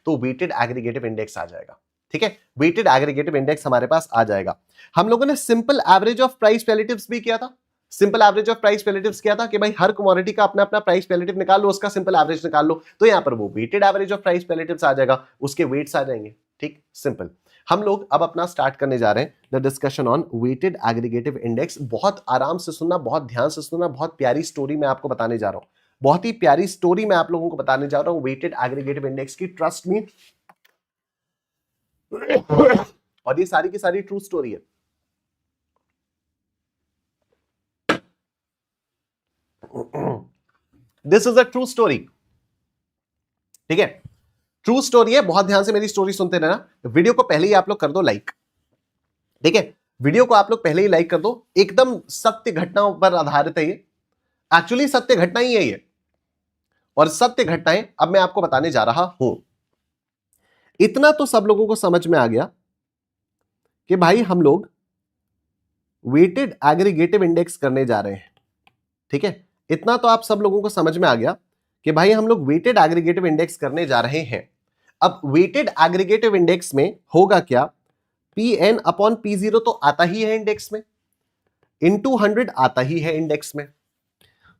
तो weighted aggregative index आ जाएगा। ठीक है, वेटेड एग्रीगेटिव इंडेक्स हमारे पास आ जाएगा। हम लोगों ने simple average of price relatives भी किया था। Simple average of price relatives किया था कि भाई हर कमोडिटी का अपना अपना प्राइस रिलेटिव निकाल लो, उसका सिंपल एवरेज निकाल लो, तो यहां पर वो weighted average of price relatives आ जाएगा, उसके वेट्स आ जाएंगे। ठीक, सिंपल। हम लोग अब अपना स्टार्ट करने जा रहे हैं the discussion on weighted aggregative index. बहुत आराम से सुनना, बहुत ध्यान से सुनना, बहुत प्यारी स्टोरी मैं आपको बताने जा रहा हूं, बहुत ही प्यारी स्टोरी मैं आप लोगों को बताने जा रहा हूं वेटेड एग्रीगेटिव इंडेक्स की, ट्रस्ट मी। और ये सारी की सारी ट्रू स्टोरी है। This is a true story. ठीक है, ट्रू स्टोरी है, बहुत ध्यान से मेरी स्टोरी सुनते रहना। वीडियो को पहले ही आप लोग कर दो लाइक। ठीक है, वीडियो को आप लोग पहले ही लाइक कर दो। एकदम सत्य घटनाओं पर आधारित है ये, एक्चुअली सत्य घटना ही है ये, और सत्य घटनाएं अब मैं आपको बताने जा रहा हूं। इतना तो सब लोगों को समझ में आ गया कि भाई हम लोग वेटेड एग्रीगेटिव इंडेक्स करने जा रहे हैं। ठीक है, इतना तो आप सब लोगों को समझ में आ गया कि भाई हम लोग वेटेड एग्रीगेटिव इंडेक्स करने जा रहे हैं। अब वेटेड एग्रीगेटिव इंडेक्स में होगा क्या, Pn अपॉन P0 तो आता ही है इंडेक्स में, इनटू 100 आता ही है इंडेक्स में।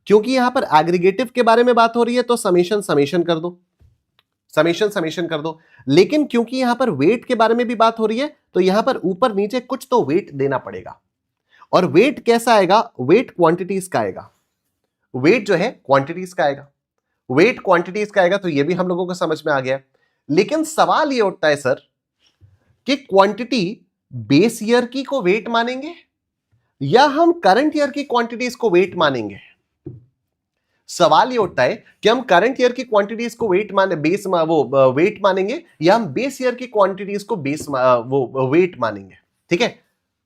क्योंकि यहां पर एग्रीगेटिव के बारे में बात हो रही है तो समेशन समेशन कर दो, समेशन समेशन कर दो। लेकिन क्योंकि यहां पर वेट के बारे में भी बात हो रही है तो यहां पर ऊपर नीचे कुछ तो वेट देना पड़ेगा। और वेट कैसा आएगा, वेट क्वांटिटीज का आएगा, वेट जो है क्वांटिटीज का आएगा, वेट क्वांटिटीज का आएगा। तो ये भी हम लोगों को समझ में आ गया। लेकिन सवाल ये उठता है सर कि क्वांटिटी बेस ईयर की को वेट मानेंगे या हम करंट ईयर की क्वांटिटीज को वेट मानेंगे। सवाल ये उठता है कि हम करंट ईयर की क्वांटिटीज को वेट माने, बेस वो वेट मानेंगे या हम बेस ईयर की क्वांटिटीज को बेस वो वेट मानेंगे। ठीक है,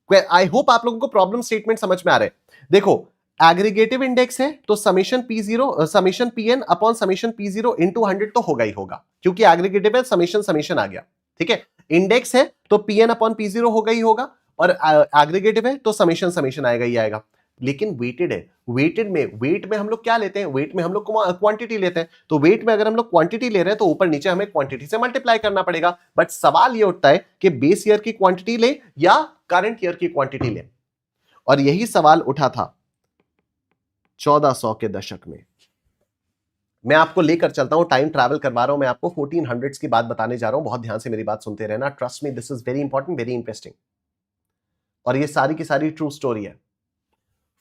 आई होप आप लोगों को प्रॉब्लम स्टेटमेंट समझ में आ रहा है। देखो, एग्रीगेटिव इंडेक्स है तो summation P0 summation Pn upon summation P0 into 100 तो होगा ही होगा, क्योंकि एग्रीगेटिव है, समेशन समेशन आ गया। ठीक है, इंडेक्स है तो Pn अपॉन P0 होगा ही होगा, और एग्रीगेटिव है तो समेशन समेशन आएगा ही आएगा। लेकिन वेटेड है, वेटेड में वेट में हम लोग क्या लेते हैं, वेट में हम लोग क्वांटिटी लेते हैं। तो वेट में अगर हम लोग क्वांटिटी ले रहे हैं तो ऊपर नीचे हमें क्वांटिटी से मल्टीप्लाई करना पड़ेगा। बट सवाल ये उठता है कि बेस ईयर की क्वांटिटी ले या करंट ईयर की क्वांटिटी ले, और यही सवाल उठा था 1400 के दशक में। मैं आपको लेकर चलता हूं, टाइम ट्रैवल करवा रहा हूं मैं आपको, 1400s की बात बताने जा रहा हूं। बहुत ध्यान से मेरी बात सुनते रहना, trust me, this is very important, very interesting, और ये सारी की सारी ट्रू स्टोरी है।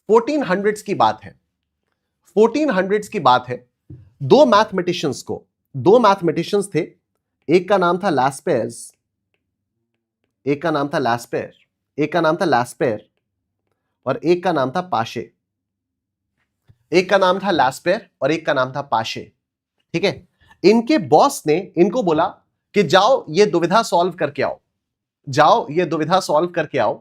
1400s की बात है, 1400s की बात है। दो मैथमेटिशियंस थे, एक का नाम था लैस्पेयर्स, एक का नाम था लैस्पेयर, एक का नाम था लैस्पेयर और एक का नाम था पाशे। एक का नाम था लैस्पेयर और एक का नाम था पाशे। ठीक है, इनके बॉस ने इनको बोला कि जाओ ये दुविधा सॉल्व करके आओ, जाओ ये दुविधा सॉल्व करके आओ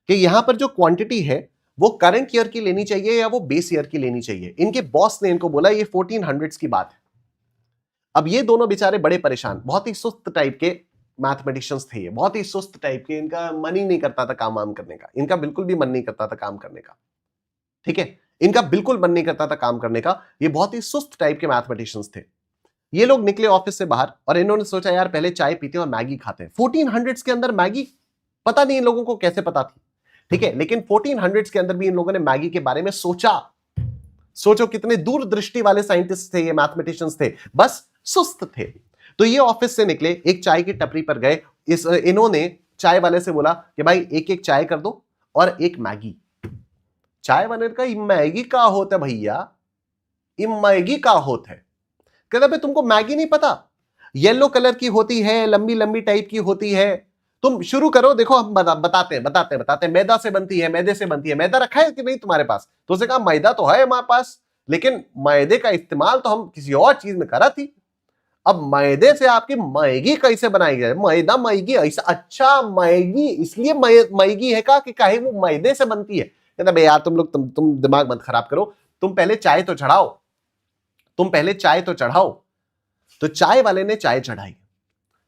कि यहां पर जो क्वांटिटी है वो करंट ईयर की लेनी चाहिए या वो बेस ईयर की लेनी चाहिए। इनके बॉस ने इनको बोला, ये 1400s की बात है। अब ये दोनों बेचारे बड़े परेशान, बहुत ही सुस्त टाइप के मैथमेटिशियंस थे ये, बहुत ही सुस्त टाइप के, इनका मन ही नहीं करता था काम वाम करने का, इनका बिल्कुल भी मन नहीं करता था काम करने का। ठीक है, इनका बिल्कुल मन नहीं करता था काम करने का, ये बहुत ही सुस्त टाइप के मैथमेटिशियंस थे। ये लोग निकले ऑफिस से बाहर और इन्होंने सोचा यार पहले चाय पीते हैं और मैगी खाते हैं। 1400s के अंदर मैगी पता नहीं इन लोगों को कैसे पता थी। ठीक है, लेकिन 1400s के अंदर भी इन लोगों ने मैगी के बारे में सोचा। सोचो कितने दूरदृष्टि वाले साइंटिस्ट थे ये, मैथमेटिशियंस थे, बस सुस्त थे। तो ये ऑफिस से निकले, एक चाय की टपरी पर गए, इन्होंने चाय वाले से बोला कि भाई एक एक चाय कर दो और एक मैगी। चाय वाले का मैगी का होता है भैया, मैगी का होता है। कहता भाई तुमको मैगी नहीं पता, येलो कलर की होती है, लंबी लंबी टाइप की होती है, तुम शुरू करो, देखो हम बताते हैं। मैदा से बनती है, मैदे से बनती है। मैदा रखा है कि नहीं तुम्हारे पास? तो उसने कहा मैदा तो है हमारे पास, लेकिन मैदे का इस्तेमाल तो हम किसी और चीज में करा थी। अब मैदे से आपकी मैगी कैसे बनाई जाए? मैदा मैगी ऐसा, अच्छा मैगी इसलिए मैगी है का कि काहे वो मैदे से बनती है। कहता भाई यार तुम लोग तुम दिमाग मत खराब करो, तुम पहले चाय तो चढ़ाओ, तुम पहले चाय तो चढ़ाओ। तो चाय वाले ने चाय चढ़ाई,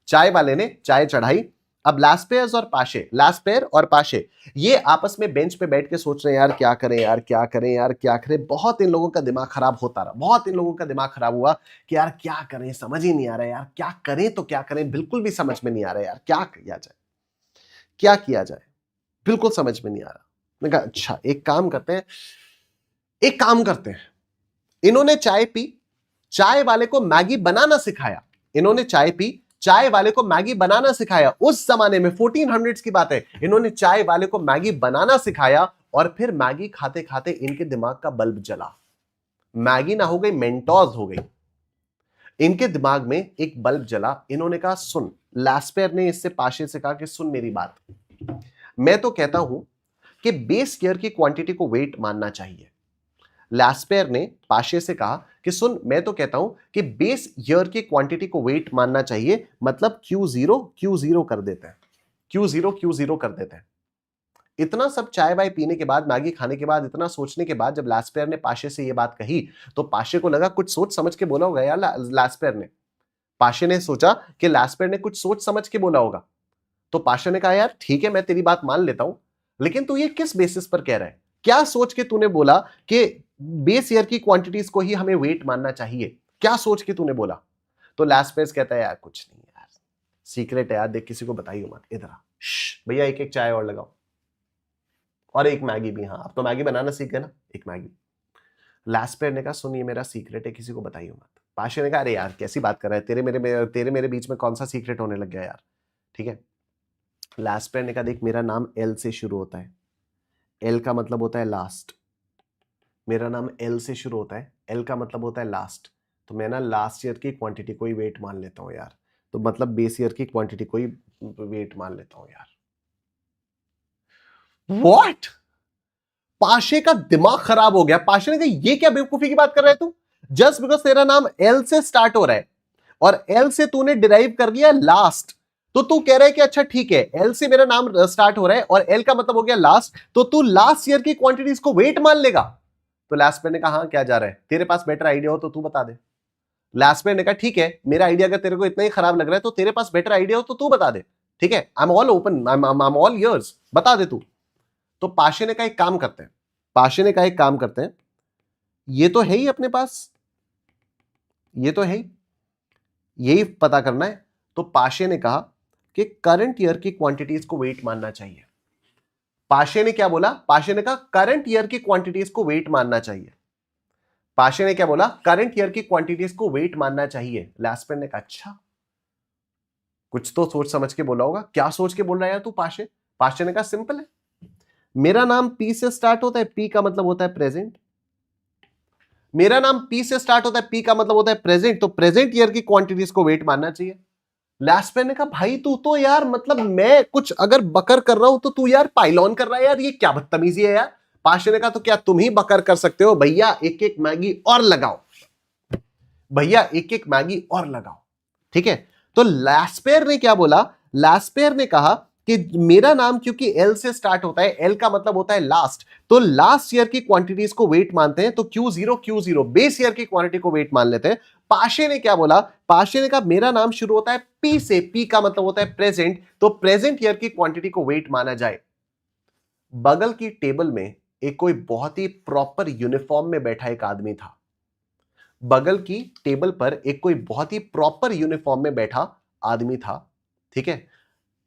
चाय वाले ने चाय चढ़ाई अब लास्पेयर्स और पाशे, लास्पेयर और पाशे ये आपस में बेंच पे बैठ के सोच रहे हैं यार क्या करें यार क्या करें यार क्या करें। बहुत इन लोगों का दिमाग खराब होता रहा, बहुत इन लोगों का दिमाग खराब हुआ कि यार क्या करें, समझ ही नहीं आ रहा है यार, क्या करें तो क्या करें, बिल्कुल भी समझ में नहीं आ रहा है यार, क्या किया जाए, क्या किया जाए, बिल्कुल समझ में नहीं आ रहा। मैंने कहा अच्छा एक काम करते हैं, एक काम करते हैं। इन्होंने चाय पी, चाय वाले को मैगी बनाना सिखाया। इन्होंने चाय पी, चाय वाले को मैगी बनाना सिखाया। उस जमाने में 1400s की बात है, इन्होंने चाय वाले को मैगी बनाना सिखाया और फिर मैगी खाते खाते इनके दिमाग का बल्ब जला। मैगी ना हो गई, मेंटोस हो गई। इनके दिमाग में एक बल्ब जला। इन्होंने कहा सुन, लास्पेयर ने इससे पाशे से कहा कि सुन मेरी बात, मैं तो कहता हूं कि बेस ईयर की क्वांटिटी को वेट मानना चाहिए। लास्पेयर ने पाशे से कहा कि सुन मैं तो कहता हूं कि बेस ईयर की क्वांटिटी को वेट मानना चाहिए, मतलब Q0 कर देते हैं, Q0 कर देते हैं। इतना सब चाय वाय पीने के बाद, मैगी खाने के बाद, इतना सोचने के बाद जब लास्पेयर ने पाशे से यह बात कही तो पाशे को लगा कुछ सोच समझ के बोला होगा यार लास्पेयर ने। पाशे ने सोचा कि लास्पेयर ने कुछ सोच समझ के बोला होगा। तो पाशे ने कहा यार ठीक है मैं तेरी बात मान लेता हूं, लेकिन तू ये किस बेसिस पर कह रहा है, क्या सोच के तूने बोला कि बेस ईयर की क्वांटिटीज को ही हमें वेट मानना चाहिए, क्या सोच के तूने बोला। तो लास्पेयर कहता है यार कुछ नहीं यार, सीक्रेट है यार, देख किसी को बताइयो मत, इधर आ भैया, एक एक चाय और लगाओ और एक मैगी भी। हाँ अब तो मैगी बनाना सीख गए ना, एक मैगी। लास्पेयर ने कहा सुन ये मेरा सीक्रेट है, किसी को बताइयो मत। पाशे ने कहा अरे यार कैसी बात कर रहा है, तेरे मेरे बीच में कौन सा सीक्रेट होने लग गया यार, ठीक है। लास्पेयर ने कहा देख मेरा नाम एल से शुरू होता है, एल का मतलब होता है लास्ट। मेरा नाम एल से शुरू होता है, एल का मतलब होता है लास्ट। तो मैं ना लास्ट ईयर की क्वांटिटी को ही वेट मान लेता हूं यार, तो मतलब बेस ईयर की क्वांटिटी को ही वेट मान लेता हूं यार। व्हाट? पाशे का दिमाग खराब हो गया। पाशे ने कहा ये क्या बेवकूफी की बात कर रहा है तू, जस्ट बिकॉज तेरा नाम एल से स्टार्ट हो रहा है और एल से तूने डिराइव कर लिया लास्ट, तो तू कह रहा है कि अच्छा ठीक है एल से मेरा नाम स्टार्ट हो रहा है और एल का मतलब हो गया लास्ट, तो तू लास्ट ईयर की क्वांटिटीज को वेट मान लेगा। तो लास्टमैन ने कहा हाँ क्या जा रहा है, तेरे पास बेटर आइडिया हो तो तू बता दे। लास्टमैन ने कहा ठीक है मेरा आइडिया अगर तेरे को इतना ही खराब लग रहा है तो तेरे पास बेटर आइडिया हो तो तू बता दे, ठीक है, I am all open, I am all ears, बता दे तू। तो पाशे ने कहा एक काम करते हैं, पाशे ने कहा एक काम करते हैं, ये तो है ही अपने पास, ये तो है ही, यही पता करना है। तो पाशे ने कहा कि करंट ईयर की क्वांटिटीज को वेट मानना चाहिए। पाशे ने क्या बोला, पाशे ने कहा करंट ईयर की क्वांटिटीज को वेट मानना चाहिए। पाशे ने क्या बोला, करंट ईयर की क्वांटिटीज को वेट मानना चाहिए। लास्टमैन ने कहा अच्छा, कुछ तो सोच समझ के बोला होगा, क्या सोच के बोल रहा है यार तू पाशे। पाशे ने कहा सिंपल है, मेरा नाम पी से स्टार्ट होता है, पी का मतलब होता है प्रेजेंट। मेरा नाम पी से स्टार्ट होता है, पी का मतलब होता है प्रेजेंट, तो प्रेजेंट ईयर की क्वांटिटीज को वेट मानना चाहिए। लास्टमैन ने कहा भाई तू तो यार, मतलब मैं कुछ अगर बकर कर रहा हूं तो तू यार पाइलॉन कर रहा है यार, ये क्या बदतमीजी है यार। पाशे ने कहा तो क्या तुम ही बकर कर सकते हो, भैया एक एक मैगी और लगाओ, भैया एक एक मैगी और लगाओ, ठीक है। तो लास्पेयर ने क्या बोला, लास्पेयर ने कहा कि मेरा नाम क्योंकि एल से स्टार्ट होता है, एल का मतलब होता है लास्ट, तो लास्ट ईयर की क्वांटिटीज को वेट मानते हैं, तो Q0 बेस ईयर की क्वांटिटी को वेट मान लेते हैं। पाशे ने क्या बोला, पाशे ने कहा मेरा नाम शुरू होता है पी से, पी का मतलब होता है प्रेजेंट, तो प्रेजेंट ईयर की क्वांटिटी को वेट माना जाए। बगल की टेबल में एक कोई बहुत ही प्रॉपर यूनिफॉर्म में बैठा एक आदमी था। बगल की टेबल पर एक कोई बहुत ही प्रॉपर यूनिफॉर्म में बैठा आदमी था, ठीक है।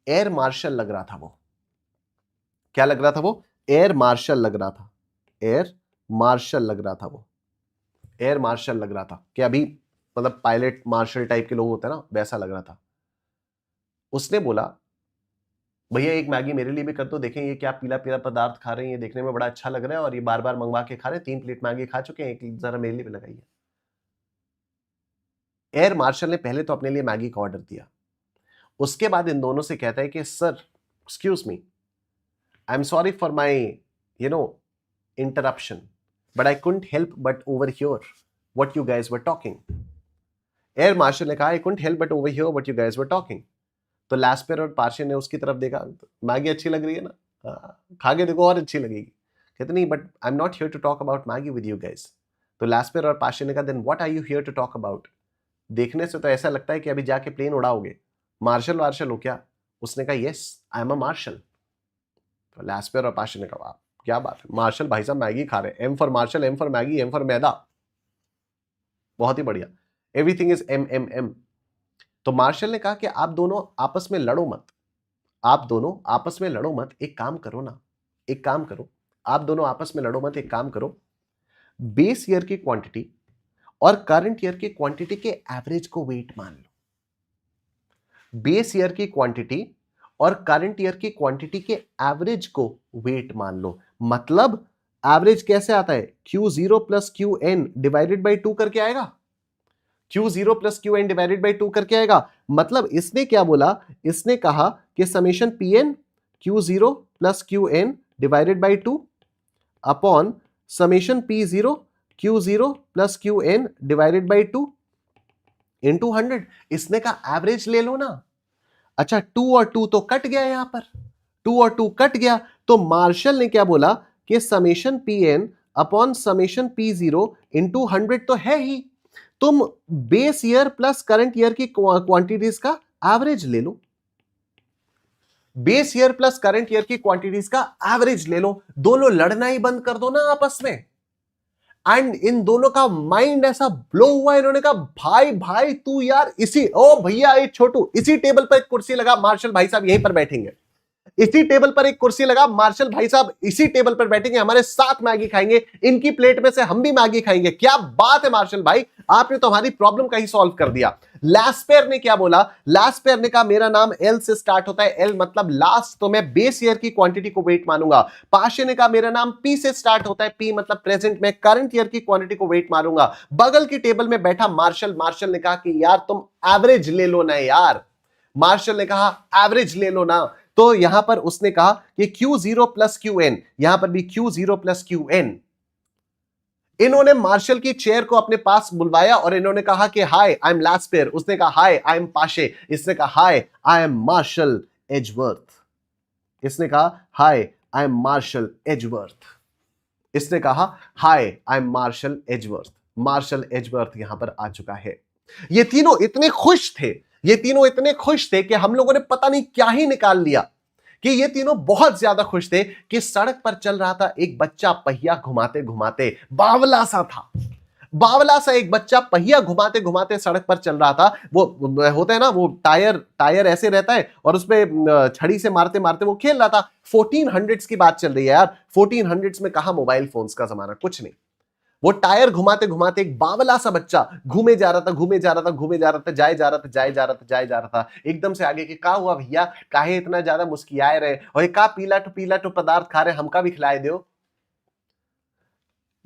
एयर मार्शल लग रहा था वो, क्या लग रहा था वो, एयर मार्शल लग रहा था, एयर मार्शल लग रहा था वो, एयर मार्शल लग रहा था कि अभी मतलब पायलट मार्शल टाइप के लोग होते हैं ना, वैसा लग रहा था। उसने बोला भैया एक मैगी मेरे लिए भी कर दो, देखें ये क्या पीला पीला पदार्थ खा रहे हैं, ये देखने में बड़ा अच्छा लग रहा है और ये बार बार मंगवा के खा रहे हैं, 3 प्लेट मैगी खा चुके हैं, एक जरा मेरे लिए भी लगाइए। एयर मार्शल ने पहले तो अपने लिए मैगी का ऑर्डर दिया, उसके बाद इन दोनों से कहता है कि sir excuse me, I am sorry for my interruption, but I couldn't help but overhear what you guys were talking. Air marshal ने कहा I couldn't help but overhear what you guys were talking. तो Laspeyres और पार्शे ने उसकी तरफ देखा, Maggi अच्छी लग रही है ना, खा के देखो और अच्छी लगेगी। कहते नहीं but I am not here to talk about Maggi with you guys. तो लास्पेयर और पार्शे ने कहा then what are you here to talk about. देखने से तो ऐसा लगता है कि अभी जाके प्लेन उड़ाओगे, मार्शल वार्शल हो क्या। उसने कहा yes I am a Marshall. तो लैस्पेयर और पाशे ने कहा क्या बात है, मार्शल भाई साहब मैगी खा रहे हैं, M for Marshall, M for Maggi, M for maida, बहुत ही बढ़िया, everything is M M M. तो मार्शल ने कहा कि आप दोनों आपस में लड़ो मत, आप दोनों आपस में लड़ो मत, एक काम करो ना, एक काम करो, आप दोनों आपस में लड़ो मत, एक काम करो, बेस ईयर की क्वांटिटी और करंट ईयर की क्वांटिटी के एवरेज को वेट मान लो। बेस ईयर की क्वांटिटी और करंट ईयर की क्वांटिटी के एवरेज को वेट मान लो। मतलब एवरेज कैसे आता है, Q0 plus Q N divided by 2 करके आएगा, Q0 plus Q N divided by 2 करके आएगा। मतलब इसने क्या बोला, इसने कहा कि summation Pn Q0 plus Q N divided by 2 upon summation P0 Q0 plus Q N divided by 2 into 100। इसने कहा एवरेज ले लो ना। अच्छा 2 और 2 तो कट गया, यहां पर 2 और 2 कट गया, तो मार्शल ने क्या बोला कि summation Pn upon summation P0 into 100 तो है ही, तुम base year plus current year की क्वांटिटीज का एवरेज ले लो, base year plus current year की क्वांटिटीज का एवरेज ले लो, दोनों लड़ना ही बंद कर दो ना आपस में। एंड इन दोनों का माइंड ऐसा ब्लो हुआ, इन्होंने कहा भाई भाई तू यार इसी, ओ भैया ए छोटू, इसी टेबल पर एक कुर्सी लगा, मार्शल भाई साहब यहीं पर बैठेंगे, इसी टेबल पर एक कुर्सी लगा, मार्शल भाई साहब इसी टेबल पर बैठेंगे, हमारे साथ मैगी खाएंगे, इनकी प्लेट में से हम भी मैगी खाएंगे। क्या बात है मार्शल भाई, आपने तो हमारी प्रॉब्लम का ही सॉल्व कर दिया। लैस्पेयर ने क्या बोला, लैस्पेयर ने कहा मेरा नाम एल से स्टार्ट होता है, एल मतलब लास्ट, तो मैं बेस ईयर की क्वांटिटी को वेट मानूंगा। पाशे ने कहा मेरा नाम पी से स्टार्ट होता है, पी मतलब प्रेजेंट, मैं करंट ईयर की क्वांटिटी को वेट मानूंगा। बगल की टेबल में बैठा मार्शल, मार्शल ने कहा कि यार तुम एवरेज ले लो ना यार, मार्शल ने कहा एवरेज ले लो ना। तो यहां पर उसने कहा कि Q0 प्लस क्यू एन, यहां पर भी Q0 प्लस क्यू एन। इन्होंने मार्शल की चेयर को अपने पास बुलवाया और इन्होंने कहा कि हाय आई एम लैस्पेयर, उसने कहा हाय आई एम पाशे, इसने कहा hi I am Marshall Edgeworth, इसने कहा hi I am Marshall Edgeworth, इसने कहा hi I am Marshall Edgeworth. Marshall Edgeworth यहां पर आ चुका है। ये तीनों इतने खुश थे, ये तीनों इतने खुश थे कि हम लोगों ने पता नहीं क्या ही निकाल लिया, कि ये तीनों बहुत ज्यादा खुश थे कि सड़क पर चल रहा था एक बच्चा पहिया घुमाते घुमाते, बावला सा था, बावला सा एक बच्चा पहिया घुमाते घुमाते सड़क पर चल रहा था। वो होता है ना, वो टायर ऐसे रहता है और उसपे छड़ी से मारते मारते वो खेल रहा था। 1400s की बात चल रही है यार, 1400s में कहां मोबाइल फोन्स का जमाना, कुछ नहीं। वो टायर घुमाते घुमाते एक बावला सा बच्चा घूमे जा रहा था, घूमे जा रहा था, घूमे जा रहा था, जाए जा रहा था, जाए जा रहा था, जाए जा रहा था। एकदम से आगे के का हुआ भैया, काहे इतना ज्यादा मुस्कियाए रहे, और का पीला टू पदार्थ खा रहे, हमका भी खिलाए दो।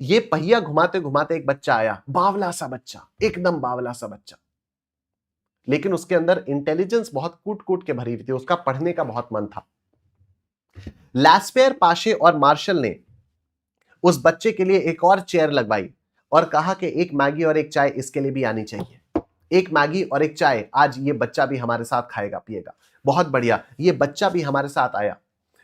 ये पहिया घुमाते घुमाते एक बच्चा आया, बावला सा बच्चा, एकदम बावला सा बच्चा, लेकिन उसके अंदर इंटेलिजेंस बहुत कूट कूट के भरी हुई थी, उसका पढ़ने का बहुत मन था। लैस्पेयर, पाशे और मार्शल ने उस बच्चे के लिए एक और चेयर लगवाई और कहा कि एक मैगी और एक चाय इसके लिए भी आनी चाहिए, एक मैगी और एक चाय, आज ये बच्चा भी हमारे साथ खाएगा पिएगा। बहुत बढ़िया, ये बच्चा भी हमारे साथ आया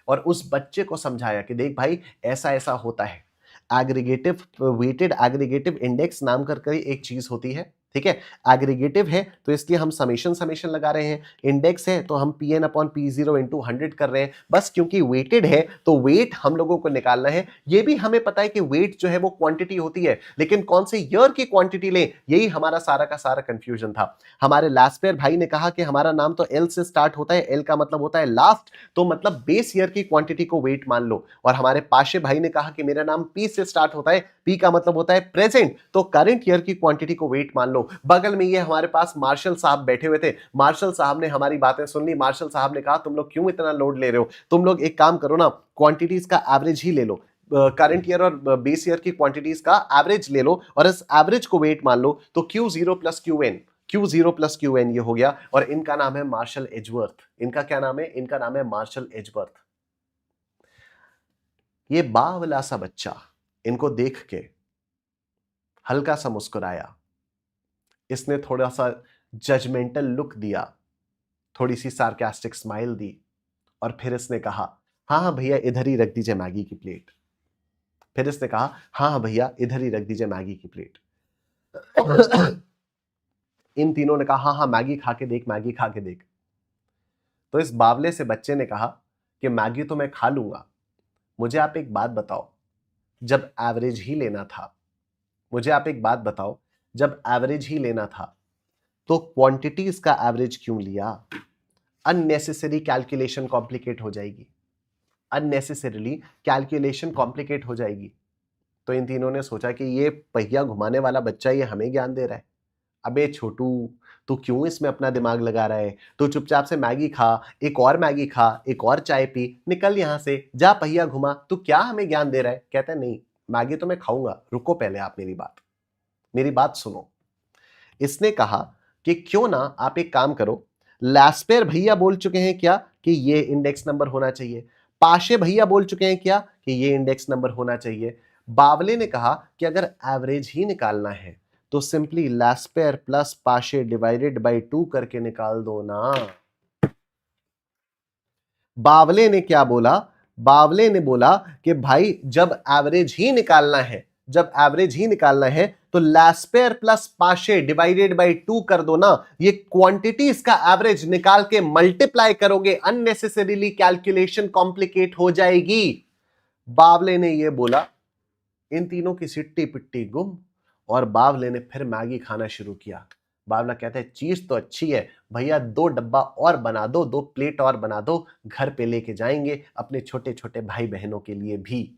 और उस बच्चे को समझाया कि देख भाई ऐसा ऐसा होता है, एग्रीगेटिव वेटेड एग्रीगेटिव इंडेक्स नाम कर एक चीज होती है, ठीक है। एग्रीगेटिव है तो इसलिए हम समेशन समेशन लगा रहे हैं, इंडेक्स है तो हम Pn अपॉन P0 इंटू 100 कर रहे हैं, बस क्योंकि वेटेड है तो वेट हम लोगों को निकालना है। ये भी हमें पता है कि वेट जो है वो क्वांटिटी होती है, लेकिन कौन से ईयर की क्वांटिटी लें, यही हमारा सारा का सारा कंफ्यूजन था। हमारे लैस्पेयर भाई ने कहा कि हमारा नाम तो एल से स्टार्ट होता है, एल का मतलब होता है लास्ट, तो मतलब बेस ईयर की क्वांटिटी को वेट मान लो। और हमारे पाशे भाई ने कहा कि मेरा नाम पी से स्टार्ट होता है, पी का मतलब होता है प्रेजेंट, तो करंट ईयर की क्वांटिटी को वेट मान लो। बगल में ये हमारे पास मार्शल साहब बैठे हुए थे, मार्शल साहब ने हमारी बातें सुन ली। मार्शल साहब ने कहा तुम लोग क्यों इतना लोड ले रहे हो, तुम लोग एक काम करो ना, क्वांटिटीज का एवरेज ही ले लो, करंट ईयर और बेस ईयर की क्वांटिटीज का एवरेज ले लो और इस एवरेज को वेट मान लो, तो Q0 plus Q N, Q0 plus Q N ये हो गया। और इनका नाम है मार्शल एजवर्थ, इनका क्या नाम है, इनका नाम है मार्शल एजवर्थ। ये बावला सा बच्चा इनको देख के हल्का सा मुस्कुराया, इसने थोड़ा सा जजमेंटल लुक दिया, थोड़ी सी सार्कास्टिक स्माइल दी और फिर इसने कहा हाँ हाँ भैया इधर ही रख दीजिए मैगी की प्लेट। फिर इसने कहा हाँ हाँ भैया इधर ही रख दीजिए मैगी की प्लेट। इन तीनों ने कहा हाँ हाँ मैगी खा के देख, मैगी खा के देख। तो इस बावले से बच्चे ने कहा कि मैगी तो मैं खा लूंगा, मुझे आप एक बात बताओ, जब एवरेज ही लेना था, मुझे आप एक बात बताओ, जब एवरेज ही लेना था तो क्वांटिटीज का एवरेज क्यों लिया? अननेसेसरी कैलकुलेशन कॉम्प्लिकेट हो जाएगी, अननेसेसरीली कैलकुलेशन कॉम्प्लिकेट हो जाएगी। तो इन तीनों ने सोचा कि ये पहिया घुमाने वाला बच्चा ये हमें ज्ञान दे रहा है। अबे छोटू, तू क्यों इसमें अपना दिमाग लगा रहा है? तू चुपचाप से मैगी खा, एक और मैगी खा, एक और चाय पी, निकल यहां से, जा पहिया घुमा, तू क्या हमें ज्ञान दे रहा है? कहता है नहीं, मैगी तो मैं खाऊंगा, रुको पहले आप मेरी बात सुनो। इसने कहा कि क्यों ना आप एक काम करो, लैस्पेयर भैया बोल चुके हैं क्या कि ये इंडेक्स नंबर होना चाहिए, पाशे भैया बोल चुके हैं क्या कि ये इंडेक्स नंबर होना चाहिए। बावले ने कहा कि अगर एवरेज ही निकालना है तो simply लैस्पेयर plus Paasche divided by 2 करके निकाल दो ना। बावले ने क्या बोला? बावले ने बोला कि भाई जब एवरेज ही निकालना है, जब एवरेज ही निकालना है तो लैस्पेयर प्लस पाशे डिवाइडेड बाय 2 कर दो ना। ये क्वांटिटीज का एवरेज निकाल के मल्टीप्लाई करोगे, अननेसेसरीली कैलकुलेशन कॉम्प्लिकेट हो जाएगी। बावले ने ये बोला, इन तीनों की सिट्टी पिट्टी गुम, और बावले ने फिर मैगी खाना शुरू किया। बावला कहता है चीज तो अच्छी है भैया, 2 डब्बा और बना दो, 2 प्लेट और बना दो, घर पे लेके जाएंगे अपने छोटे छोटे भाई बहनों के लिए भी।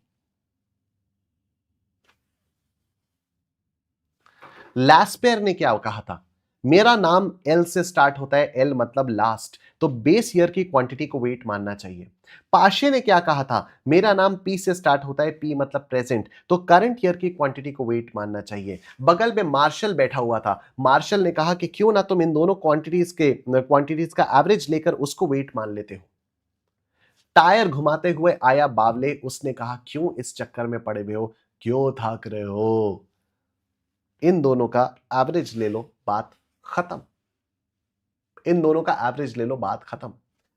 लैस्पेयर ने क्या कहा था? मेरा नाम एल से स्टार्ट होता है, एल मतलब लास्ट, तो बेस ईयर की क्वांटिटी को वेट मानना चाहिए। पाशे ने क्या कहा था? मेरा नाम पी से स्टार्ट होता है, पी मतलब प्रेजेंट, तो करंट ईयर की क्वांटिटी को वेट मानना चाहिए। बगल में मार्शल बैठा हुआ था, मार्शल ने कहा कि क्यों ना तुम इन दोनों क्वांटिटीज का एवरेज लेकर उसको वेट मान लेते हो। टायर घुमाते हुए आया बावले, उसने कहा क्यों इस चक्कर में पड़े हुए हो, क्यों थाक रहे हो, इन दोनों का एवरेज ले लो, बात खत्म। इन दोनों का एवरेज ले लो, बात खत्म।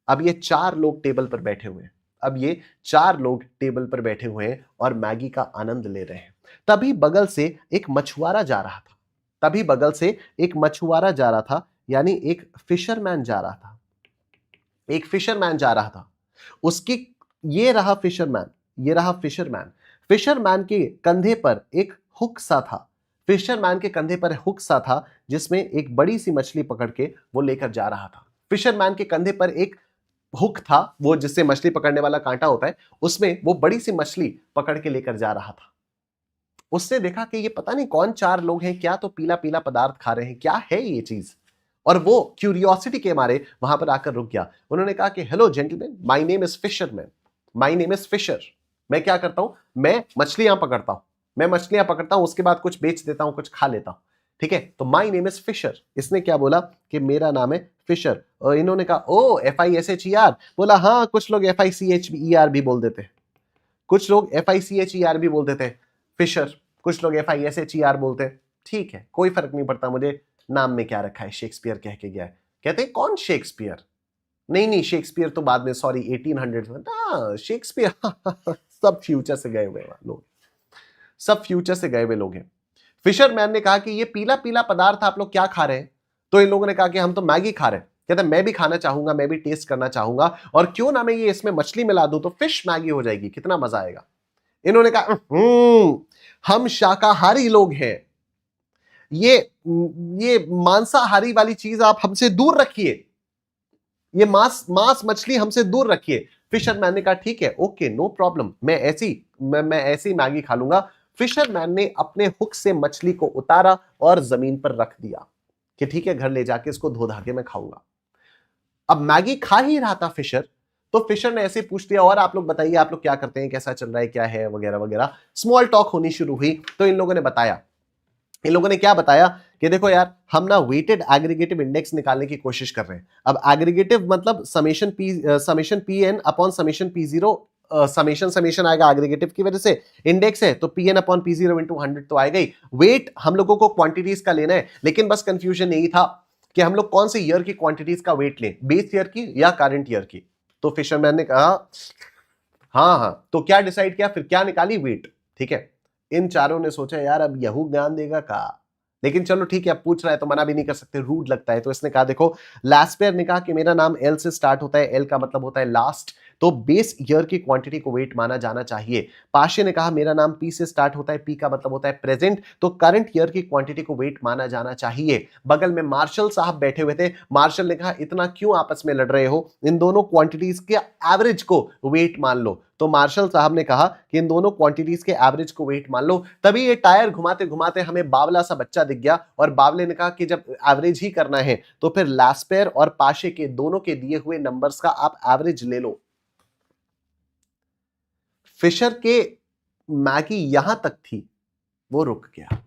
अब ये 4 लोग टेबल पर बैठे हुए हैं, अब ये 4 लोग टेबल पर बैठे हुए हैं और मैगी का आनंद ले रहे हैं। तभी बगल से एक मछुआरा जा रहा था, तभी बगल से एक मछुआरा जा रहा था, यानी एक फिशरमैन जा रहा था, एक फिशरमैन जा रहा था। उसकी, ये रहा फिशरमैन, ये रहा फिशरमैन। फिशरमैन के कंधे पर एक हुक सा था, फिशरमैन के कंधे पर हुक सा था, जिसमें एक बड़ी सी मछली पकड़ के वो लेकर जा रहा था। फिशरमैन के कंधे पर एक हुक था, वो जिससे मछली पकड़ने वाला कांटा होता है, उसमें वो बड़ी सी मछली पकड़ के लेकर जा रहा था। उसने देखा कि ये पता नहीं कौन 4 लोग हैं, क्या तो पीला पीला पदार्थ खा रहे हैं, क्या है ये चीज, और वो क्यूरियोसिटी के मारे वहां पर आकर रुक गया। उन्होंने कहा कि hello gentleman, my name is fisherman, my name is Fisher. मैं क्या करता हूं, मैं मछलियां पकड़ता हूं, मैं मछलियां पकड़ता हूं, उसके बाद कुछ बेच देता हूं, कुछ खा लेता हूं, ठीक है। तो माय नेम इज फिशर। इसने क्या बोला कि मेरा नाम है फिशर, और इन्होंने कहा ओ FISHER, बोला हाँ, कुछ लोग FICHER भी बोल देते हैं, कुछ लोग FICHER भी बोल देते हैं, फिशर, कुछ लोग FISHER बोलते हैं, ठीक है, कोई फर्क नहीं पड़ता मुझे, नाम में क्या रखा है, शेक्सपियर कह के गया है। कहते हैं कौन शेक्सपियर? नहीं नहीं, शेक्सपियर तो बाद में, सॉरी 1800 में, हाँ शेक्सपियर सब फ्यूचर से गए हुए लोग, सब फ्यूचर से गए हुए लोग हैं। फिशरमैन ने कहा कि ये पीला पीला पदार्थ आप लोग क्या खा रहे हैं? तो इन लोगों ने कहा कि हम तो मैगी खा रहे हैं। कहते हैं मैं भी खाना चाहूंगा, मैं भी टेस्ट करना चाहूंगा, और क्यों ना मैं ये इसमें मछली मिला दूं तो फिश मैगी हो जाएगी, कितना मजा आएगा। इन्होंने कहा हम शाकाहारी लोग हैं, ये मांसाहारी वाली चीज आप हमसे दूर रखिए, ये मांस मछली हमसे दूर रखिए। फिशरमैन ने कहा ठीक है, ओके, नो प्रॉब्लम, मैं ऐसी मैगी खा लूंगा। फिशरमैन ने अपने हुक से मछली को उतारा और जमीन पर रख दिया कि ठीक है, घर ले जाके इसको धो धा के मैं खाऊंगा। अब मैगी खा ही रहा था फिशर, तो फिशर ने ऐसे पूछ लिया और आप लोग बताइए, आप लोग क्या करते हैं, कैसा चल रहा है, क्या है, वगैरह वगैरह। स्मॉल टॉक होनी शुरू हुई। तो इन लोगों ने बताया, इन लोगों ने क्या बताया कि देखो यार, हम ना वेटेड एग्रीगेटिव इंडेक्स निकालने की कोशिश कर रहे हैं। अब एग्रीगेटिव मतलब summation P N upon summation P zero, summation आएगा एग्रीगेटिव की वजह से, इंडेक्स है तो PN अपॉन P0 इंटू 100 तो आएगा ही। वेट हम लोगों को क्वांटिटीज का लेना है, लेकिन बस कंफ्यूजन यही था कि हम लोग कौन से ईयर की क्वांटिटीज का वेट लें, बेस ईयर की या करंट ईयर की। तो फिशरमैन ने कहा हाँ हाँ, तो क्या डिसाइड किया, फिर क्या निकाली, वेट, ठीक है। इन चारों ने सोचा यार अब यहू ज्ञान देगा का, लेकिन चलो ठीक है, अब पूछ रहा है तो मना भी नहीं कर सकते, रूड लगता है। तो इसने कहा देखो, लास्पेयर ने कहा कि मेरा नाम एल से स्टार्ट होता है, एल का मतलब होता है लास्ट, तो बेस ईयर की क्वांटिटी को वेट माना जाना चाहिए। पाशे ने कहा मेरा नाम पी से स्टार्ट होता है, पी का मतलब होता है प्रेजेंट, तो करंट ईयर की क्वांटिटी को वेट माना जाना चाहिए। बगल में मार्शल साहब बैठे हुए थे, मार्शल ने कहा इतना क्यों आपस में लड़ रहे हो, इन दोनों क्वांटिटीज के एवरेज को वेट मान लो। तो मार्शल साहब ने कहा कि इन दोनों क्वांटिटीज के एवरेज को वेट मान लो। तभी ये टायर घुमाते घुमाते हमें बावला सा बच्चा दिख गया, और बावले ने कहा कि जब एवरेज ही करना है तो फिर लास्पेयर और पाशे के दोनों के दिए हुए नंबर्स का आप एवरेज ले लो। फिशर के मैगी यहां तक थी, वो रुक गया,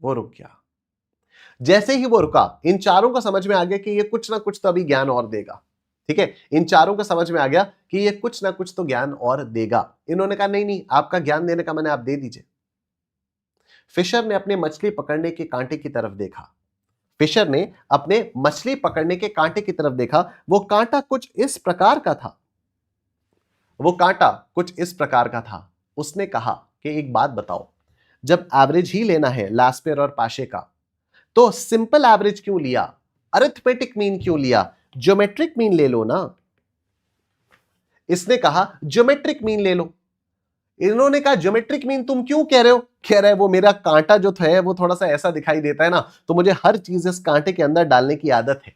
वो रुक गया। जैसे ही वो रुका, इन चारों को समझ में आ गया कि ये कुछ ना कुछ तो अभी ज्ञान और देगा। ठीक है, इन चारों को समझ में आ गया कि ये कुछ ना कुछ तो ज्ञान और देगा। इन्होंने कहा नहीं नहीं, आपका ज्ञान देने का मैंने, आप दे दीजिए। फिशर ने अपने मछली पकड़ने के कांटे की तरफ देखा। फिशर ने अपने मछली पकड़ने के कांटे की तरफ देखा। वो कांटा कुछ इस प्रकार का था, वो कांटा कुछ इस प्रकार का था। उसने कहा कि एक बात बताओ, जब एवरेज ही लेना है लास्पेयर और पाशे का, तो सिंपल एवरेज क्यों लिया, अरिथमेटिक मीन क्यों लिया, ज्योमेट्रिक मीन ले लो ना। इसने कहा ज्योमेट्रिक मीन ले लो। इन्होंने कहा ज्योमेट्रिक मीन तुम क्यों कह रहे हो, कह रहे वो मेरा कांटा जो है वो थोड़ा सा ऐसा दिखाई देता है ना, तो मुझे हर चीज इस कांटे के अंदर डालने की आदत है।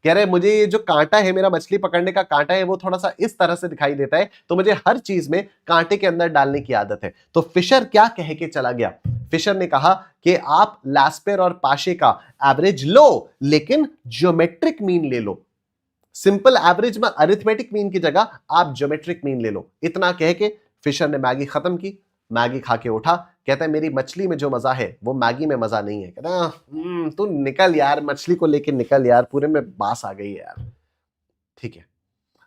कह रहे मुझे ये जो कांटा है, मेरा मछली पकड़ने का कांटा है, वो थोड़ा सा इस तरह से दिखाई देता है, तो मुझे हर चीज में कांटे के अंदर डालने की आदत है। तो फिशर क्या कह के चला गया, फिशर ने कहा कि आप लास्पेयर और पाशे का एवरेज लो, लेकिन ज्योमेट्रिक मीन ले लो। सिंपल एवरेज में अरिथमेटिक मीन की जगह आप ज्योमेट्रिक मीन ले लो। इतना कह के फिशर ने मैगी खत्म की, मैगी खा के उठा। कहता है मेरी मछली में जो मजा है वो मैगी में मजा नहीं है। कहता तू निकल यार, मछली को लेके निकल यार, पूरे में बास आ गई है यार। ठीक है,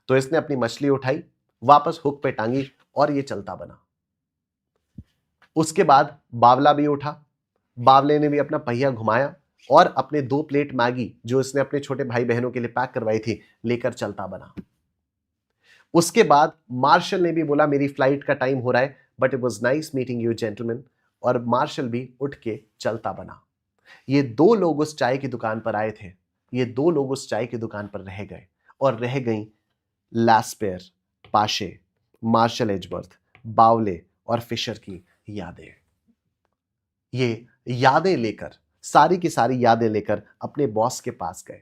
तो इसने अपनी मछली उठाई, वापस हुक पे टांगी, और ये चलता बना। उसके बाद बावला भी उठा, बावले ने भी अपना पहिया घुमाया और अपने 2 प्लेट मैगी जो इसने अपने छोटे भाई बहनों के लिए पैक करवाई थी, लेकर चलता बना। उसके बाद मार्शल ने भी बोला मेरी फ्लाइट का टाइम हो रहा है, but it was nice meeting you gentleman, और मार्शल भी उठ के चलता बना। ये 2 लोग उस चाय की दुकान पर आए थे, ये 2 लोग उस चाय की दुकान पर रह गए, और रह गई लास्पेयर, पाशे, मार्शल एजवर्थ, बावले और फिशर की यादें। ये यादें लेकर, सारी की सारी यादें लेकर अपने बॉस के पास गए।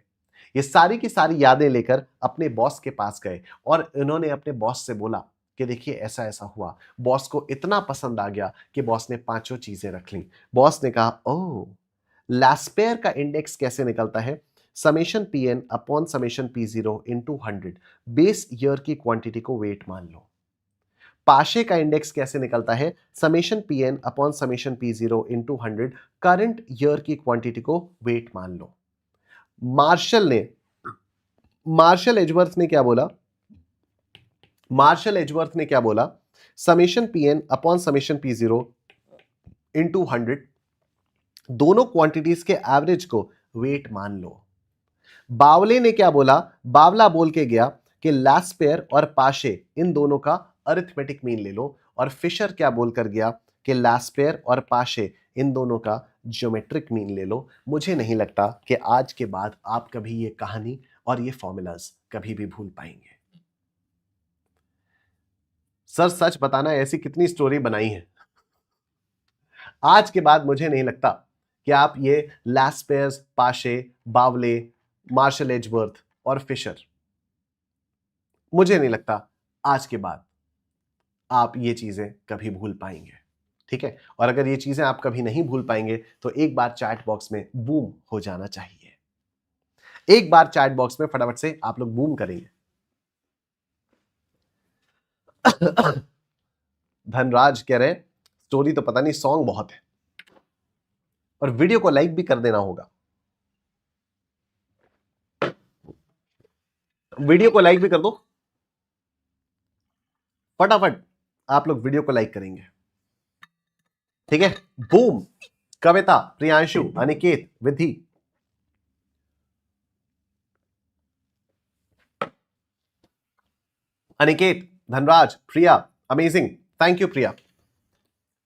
ये सारी की सारी यादें लेकर अपने बॉस के पास गए, और इन्होंने अपने बॉस से बोला कि देखिए ऐसा ऐसा हुआ। बॉस को इतना पसंद आ गया कि बॉस ने 5 चीजें रख ली। बॉस ने कहा ओह, लास्पेयर का इंडेक्स कैसे निकलता है, summation P N upon summation P zero into 100, base year की क्वांटिटी को वेट मान लो। पाशे का इंडेक्स कैसे निकलता है, summation P N upon summation P zero into 100, current year की क्वांटिटी को वेट मान लो। मार्शल एजवर्थ ने क्या बोला, मार्शल एजवर्थ ने क्या बोला, summation P N upon summation P zero into 100, दोनों क्वांटिटीज के एवरेज को वेट मान लो। बावले ने क्या बोला, बावला बोल के गया कि लास्पेयर और पाशे इन दोनों का अरिथमेटिक मीन ले लो, और फिशर क्या बोलकर गया कि लास्पेयर और पाशे इन दोनों का ज्योमेट्रिक मीन ले लो। मुझे नहीं लगता कि आज के बाद आप कभी ये कहानी और ये फॉर्मूलाज कभी भी भूल पाएंगे। सर सच बताना, ऐसी कितनी स्टोरी बनाई है, आज के बाद मुझे नहीं लगता कि आप ये लास्पेयर, पाशे, बावले, मार्शल एजवर्थ और फिशर, मुझे नहीं लगता आज के बाद आप ये चीजें कभी भूल पाएंगे। ठीक है, और अगर ये चीजें आप कभी नहीं भूल पाएंगे तो एक बार चैट बॉक्स में बूम हो जाना चाहिए। एक बार चैट बॉक्स में फटाफट से आप लोग बूम करेंगे। धनराज कह रहे हैं स्टोरी तो पता नहीं, सॉन्ग बहुत है, और वीडियो को लाइक भी कर देना होगा। वीडियो को लाइक भी कर दो फटाफट, आप लोग वीडियो को लाइक करेंगे। ठीक है, boom. Kavita, Priyanshu, Aniket, Vidhi, Aniket, Dhanraj, Priya, amazing, thank you Priya.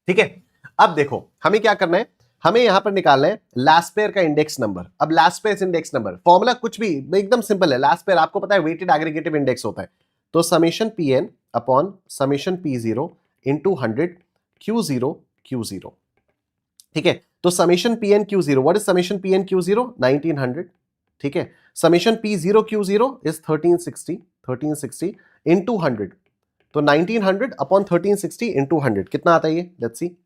ठीक है, अब देखो हमें क्या करना है, हमें यहां पर निकालना है लास्ट पेयर का इंडेक्स नंबर। अब last pair index number formula कुछ भी एकदम सिंपल है। लास्ट पेयर आपको पता है वेटेड एग्रीगेटिव इंडेक्स होता है, तो summation P N upon summation P zero into 100 Q0 Q0। ठीक है, तो summation P N Q zero, what is summation P N Q zero? 1900। ठीक है, summation P zero Q zero is 1360 into 100, तो 1900 upon 1360 into 100 कितना आता है ये? Let's see,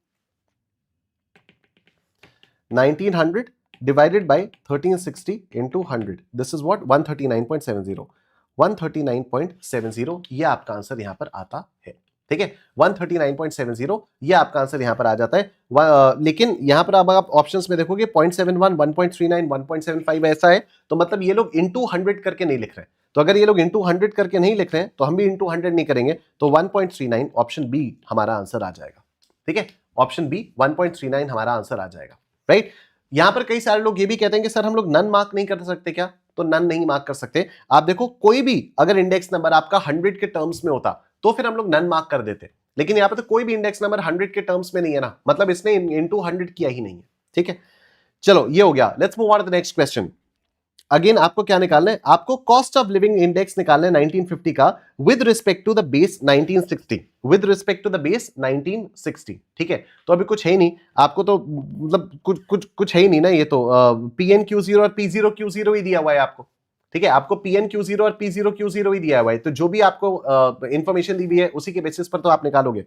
1900 divided by 1360 into 100, this is what? 139.70, 139.70 ये आपका आंसर यहां पर आता है। ठीक है, 139.70 ये आपका आंसर यहां पर आ जाता है। लेकिन यहां पर अब आप ऑप्शंस में देखोगे 0.71, 1.39, 1.75 ऐसा है, तो मतलब ये लोग इंटू 100 करके नहीं लिख रहे हैं। तो अगर ये लोग इंटू 100 करके नहीं लिख रहे हैं तो हम भी इंटू 100 नहीं करेंगे, तो 1.39 ऑप्शन बी हमारा आंसर आ जाएगा। ठीक है, ऑप्शन बी 1.39 हमारा आंसर आ जाएगा, राइट। यहां पर कई सारे लोग ये भी कहते हैं कि सर हम लोग नन मार्क नहीं कर सकते क्या? तो नन नहीं मार्क कर सकते। आप देखो कोई भी अगर इंडेक्स नंबर आपका 100 के टर्म्स में होता तो फिर हम लोग नन मार्क कर देते, लेकिन यहां पर तो कोई भी इंडेक्स नंबर 100 के टर्म्स में नहीं है ना, मतलब इसने इनटू 100 किया ही नहीं है। ठीक है, चलो ये हो गया। Let's move on to the next question. Again आपको क्या निकालना है? आपको कॉस्ट ऑफ लिविंग इंडेक्स निकालना है 1950 का with respect to the base 1960, with respect to the base 1960। ठीक है, तो अभी कुछ है ही नहीं आपको, तो मतलब कुछ है ही नहीं ना, ये तो पीएन क्यू जीरो और पी जीरो क्यू जीरो ही दिया हुआ है आपको। ठीक है, आपको पीएन क्यू जीरो और पी जीरो क्यू जीरो ही दिया हुआ है, तो जो भी आपको इंफॉर्मेशन दी हुई है उसी के बेसिस पर तो आप निकालोगे।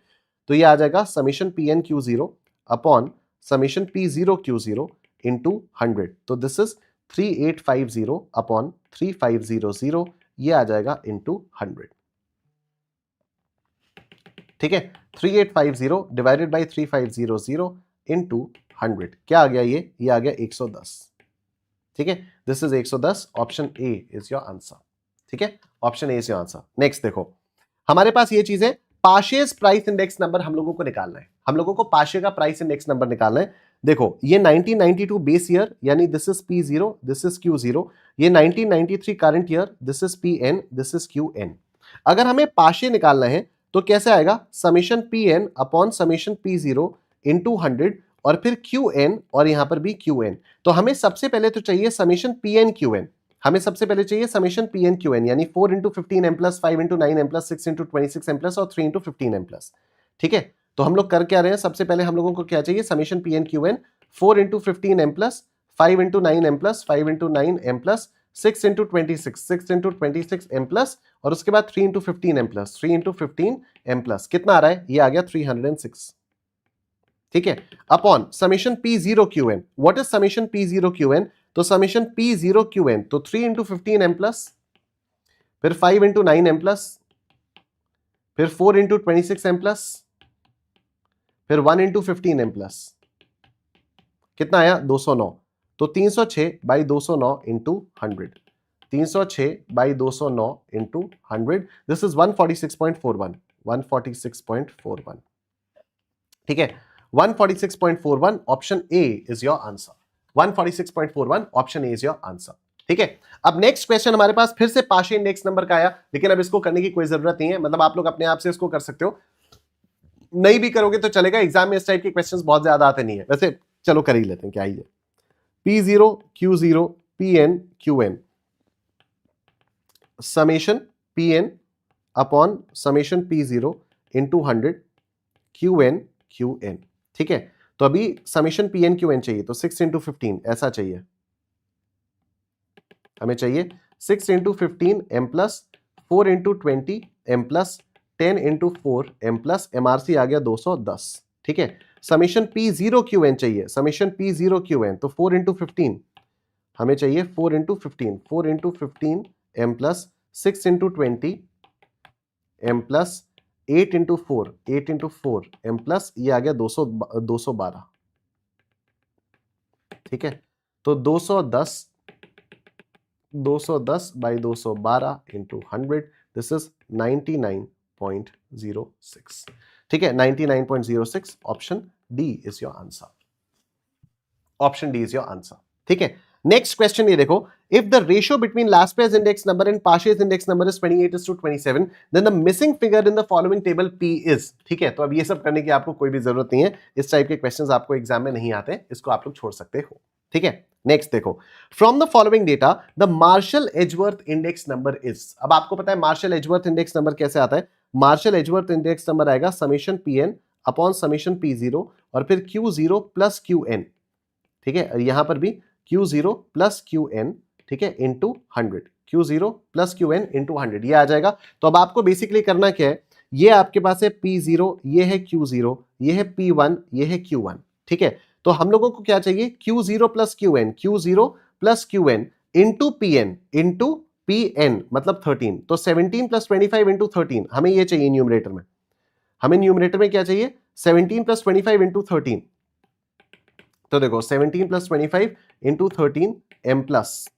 तो ये आ जाएगा summation PN Q zero upon summation P zero Q zero into 100, तो दिस इज 3850 अपॉन 3500, ये आ जाएगा इंटू 100। ठीक है, 3850 डिवाइडेड बाई 3500 इंटू 100 क्या आ गया? ये आ गया 110। ठीक है, this is 110, option A is your answer. ठीक है, option A is your answer. Next देखो, हमारे पास ये चीज है, पाशेस प्राइस इंडेक्स नंबर हम लोगों को निकालना है। हम लोगों को पाशे का प्राइस इंडेक्स नंबर निकालना है। देखो ये 1992 बेस ईयर यानी this is P0, this is Q0, ये 1993 current year, this is PN, this is QN। अगर हमें पाशे निकालना है तो कैसे आएगा? Summation PN upon summation P0 into 100 और फिर QN और यहां पर भी QN। तो हमें सबसे पहले तो चाहिए समेशन PN QN, हमें सबसे पहले चाहिए समेशन PN QN यानी 4 into 15 M plus, 5 into 9 M plus, 6 into 26 M plus और 3 इंटू 15 M प्लस। ठीक है, तो हम लोग कर क्या रहे हैं? सबसे पहले हम लोगों को क्या चाहिए? Summation PN QN 4 into 15 M plus, 5 into 9 M plus, 5 into 9 M plus, 6 into 26, 6 into 26 M plus और उसके बाद 3 into 15 M plus, 3 into 15 M plus. कितना आ रहा है? ये आ गया 306। ठीक है, upon summation P0 QN। What is summation P0 QN? तो समेशन P0 QN तो 3 इंटू 15 M प्लस, फिर 5 इंटू 9 M प्लस, फिर 4 इंटू 26 M प्लस, फिर 1 इंटू 15 M प्लस। कितना आया? 209। तो 306 by 209 into 100, 306 by 209 into 100, this is 146.41, 146.41। ठीक है, 146.41 option A is your answer, 146.41 option A is your answer. ठीक है, अब नेक्स्ट क्वेश्चन हमारे पास फिर से पाशे इंडेक्स नंबर का आया, लेकिन अब इसको करने की कोई जरूरत नहीं है, मतलब आप लोग अपने आप से इसको कर सकते हो, नहीं भी करोगे तो चलेगा, एग्जाम में इस टाइप के क्वेश्चंस बहुत ज्यादा आते नहीं है। वैसे चलो कर ही लेते हैं, क्या ही है। P0 Q0 PN QN summation PN upon summation P0 into 100 QN QN। ठीक है, तो अभी समेशन PN QN चाहिए, तो 6 इंटू 15 ऐसा चाहिए, हमें चाहिए 6 into 15 M plus, 4 into 20 M plus, 10 into 4 M plus, MRC आ गया 210। ठीक है, समेशन P0 QN चाहिए, समेशन P0 QN तो 4 इंटू 15 हमें चाहिए, 4 into 15, 4 into 15 M plus, 6 into 20 M plus, 8 into 4, 8 into 4 M plus, ये आ गया 212। ठीक है, तो 210 बाई 212 इंटू 100, दिस इज 99.06। ठीक है, 99.06 option D is your answer, option D is your answer. ठीक है, नेक्स्ट क्वेश्चन ये देखो, If the ratio between last pair's index number and Pache's index number is 28:27, then the missing figure in the following table P is. ठीक है, तो अब ये सब करने की आपको कोई भी जरूरत नहीं है, इस टाइप के क्वेश्चंस आपको एग्जाम में नहीं आते, इसको आप लोग छोड़ सकते हो. ठीक है, नेक्स्ट देखो, from the following data the Marshall Edgeworth index number is. अब आपको पता है मार्शल एजवर्थ इंडेक्स नंबर कैसे आता है. मार्शल एजवर्थ इंडेक्स नंबर आएगा summation Pn upon summation P0 और फिर Q0 प्लस Qn. ठीक है, और यहां पर भी Q0 प्लस Qn, ठीक है, into 100. Q0 plus Qn into 100 ये आ जाएगा. तो अब आपको बेसिकली करना क्या है, ये आपके पास है P0, ये है Q0, ये है P1, ये है Q1. ठीक है, तो हम लोगों को क्या चाहिए, Q0 plus Qn, Q0 plus Qn into Pn into Pn मतलब 13. तो 17 प्लस 25 इंटू 13 हमें ये चाहिए न्यूमरेटर में. हमें न्यूमरेटर में क्या चाहिए, 17 प्लस 25 इंटू 13. तो देखो 17 plus 25 into 13 m plus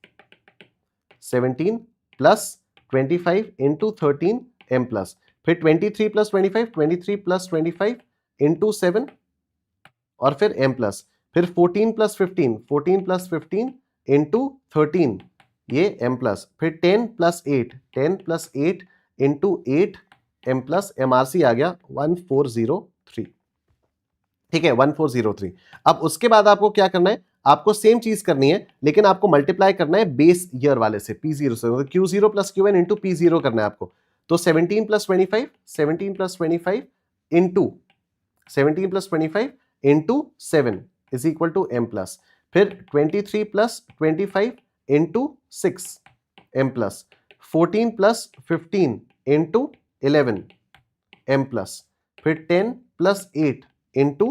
17 plus 25 into 13 m plus, फिर 23 प्लस 25, 23 प्लस 25 इंटू 7 और फिर m प्लस, फिर 14 प्लस 15, 14 प्लस 15 इंटू 13 ये m प्लस, फिर 10 plus 8, 10 plus 8 into 8 m plus, MRC आ गया 1403. ठीक है, 1403. अब उसके बाद आपको क्या करना है, आपको सेम चीज करनी है लेकिन आपको मल्टीप्लाई करना है बेस ईयर वाले से, P0 से, मतलब Q0 plus Qn into P0 करना है आपको. तो 17 plus 25, 17 plus 25 into 17 plus 25 into 7 is equal to m plus, फिर 23 plus 25 into 6 m plus, 14 plus 15 into 11 m plus, फिर 10 plus 8 into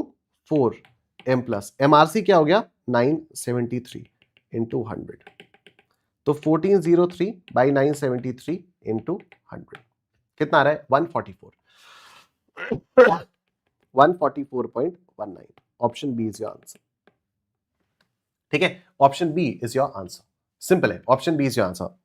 4 m plus, MRC क्या हो गया 973 इंटू 100. तो 1403 बाई 973 इंटू 100 कितना आ रहा है, 144. 144.19. Option B is your answer. ठीक है, option B is your answer. Simple है, option B is your answer.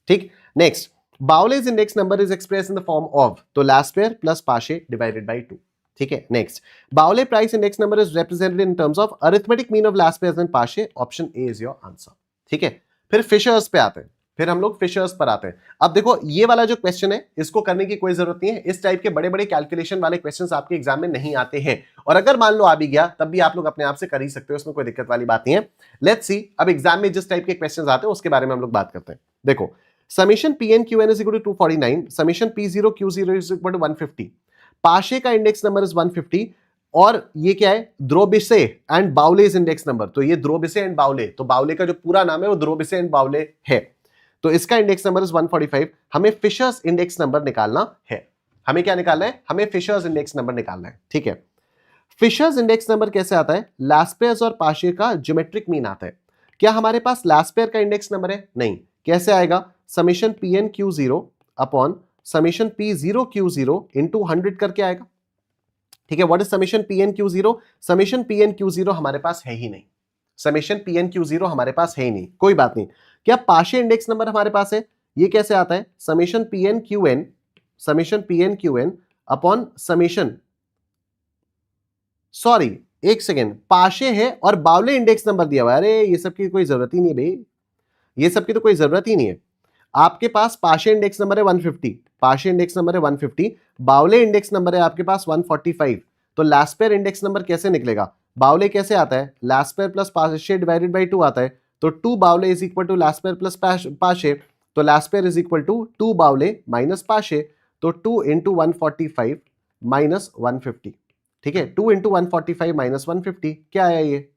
ठीक, next, Bowley's index number is express in the form of, तो Laspeyres plus Paasche divided by 2. ठीक है, next, Bowley price index number is represented in terms of arithmetic mean of Laspeyres and Paasche. Option A is your answer. ठीक है, फिर fishers पे आते हैं, फिर हम लोग फिशर्स पर आते हैं. अब देखो ये वाला जो क्वेश्चन है इसको करने की कोई जरूरत नहीं है, इस टाइप के बड़े बड़े कैलकुलेशन वाले क्वेश्चंस आपके एग्जाम में नहीं आते हैं, और अगर मान लो आ भी गया तब भी आप लोग अपने आप से कर ही सकते हो, इसमें कोई दिक्कत वाली बात नहीं है. लेट्स सी, अब एग्जाम में जिस टाइप के क्वेश्चंस आते हैं उसके बारे में हम लोग बात करते हैं. देखो, summation Pn Qn is equal to 249, summation P0 Q0 is equal to 150, Paasche का इंडेक्स नंबर इज 150, और ये क्या है, द्रोबिसे एंड बाउलेज इंडेक्स नंबर. तो ये द्रोबिसे एंड बाउले, तो बाउले का जो पूरा नाम है वो द्रोबिसे एंड बाउले है, तो इसका इंडेक्स नंबर इज 145. हमें फिशर्स इंडेक्स नंबर निकालना है. हमें क्या निकालना है, हमें फिशर्स इंडेक्स नंबर निकालना है. ठीक है, फिशर्स इंडेक्स नंबर कैसे आता है, लास्ट पेयर्स और पाशे का ज्योमेट्रिक मीन आता है. क्या हमारे पास लास्ट पेयर का इंडेक्स नंबर है, नहीं. कैसे आएगा, summation Pn Q0 upon summation P0 Q0 into 100 करके आएगा. ठीक है, what is summation Pn Q0, summation Pn Q0 हमारे पास है ही नहीं, समेशन Pn Q0 हमारे पास है ही नहीं, कोई बात नहीं. क्या पाशे इंडेक्स नंबर हमारे पास है, ये कैसे आता है, summation Pn Qn, summation Pn Qn upon summation, sorry एक सेकेंड, पाशे है और बाउले इंडेक्स नंबर दिया हुआ है. अरे ये सब की कोई जरूरत ही नहीं है भाई, ये सब की तो कोई जरूरत ही नहीं है. आपके पास पाशे इंडेक्स नंबर है 150, पाशे इंडेक्स नंबर है 150, बाउले इंडेक्स नंबर है आपके पास 145. तो लास्ट पेयर इंडेक्स नंबर कैसे निकलेगा, बाउले कैसे आता है, Laspeyres plus Paasche divided by 2 आता है. तो 2 Bowley is equal to Laspeyres plus Paasche, तो Laspeyres is equal to 2 Bowley minus पाशे, तो 2 इंटू 145 माइनस 150. ठीक है, 2 इंटू 145 माइनस 150 क्या आया ये,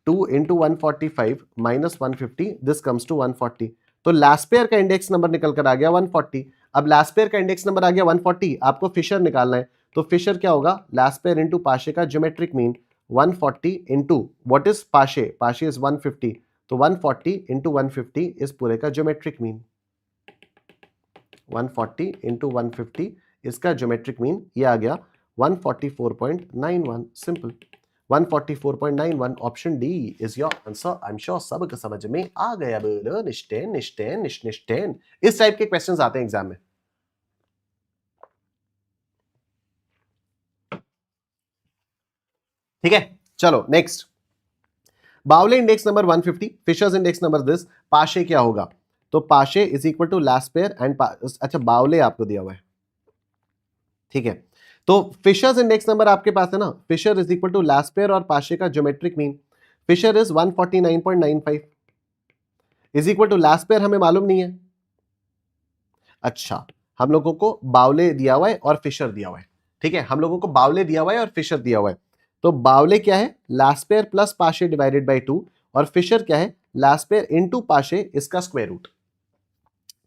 2 into 145 minus 150, this comes to 140. तो लास्ट पेयर का इंडेक्स नंबर निकल कर आ गया 140. अब लास्ट पेयर का इंडेक्स नंबर आ गया 140, आपको फिशर निकालना है. तो फिशर क्या होगा, लास्ट पेयर इंटू पाशे का geometric mean 140 into what is Paasche, Paasche is 150, तो 140 इंटू 150 इस पूरे का ज्योमेट्रिक मीन, 140 इंटू 150 इसका ज्योमेट्रिक मीन ये आ गया 144.91. Simple, 144.91. Option D is your answer. I am sure सबको समझ में आ गया. बोलो निश्चैन निश्चैन निश्चैन. इस टाइप के क्वेश्चंस आते हैं एग्जाम में. ठीक है, चलो next, Bowley index number 150, Fisher's index number this, Paasche क्या होगा, तो Paasche is equal to Laspeyres and अच्छा बावले आपको दिया हुआ है, ठीक है। तो फिशर्स इंडेक्स नंबर आपके पास है ना, Fisher is equal to Laspeyres और पाशे का geometric mean, Fisher is 149.95 is equal to Laspeyres हमें मालूम नहीं है। अच्छा, हम लोगों को बावले दिया हुआ है और फिशर दिया हुआ है, ठीक है, हम लोगों को बावले दिया हुआ है और फिशर दिया हुआ है। तो बावले क्या है, Laspeyres plus Paasche divided by 2, और फिशर क्या है, लास्ट पेयर इनटू पाशे इसका स्क्वायर रूट,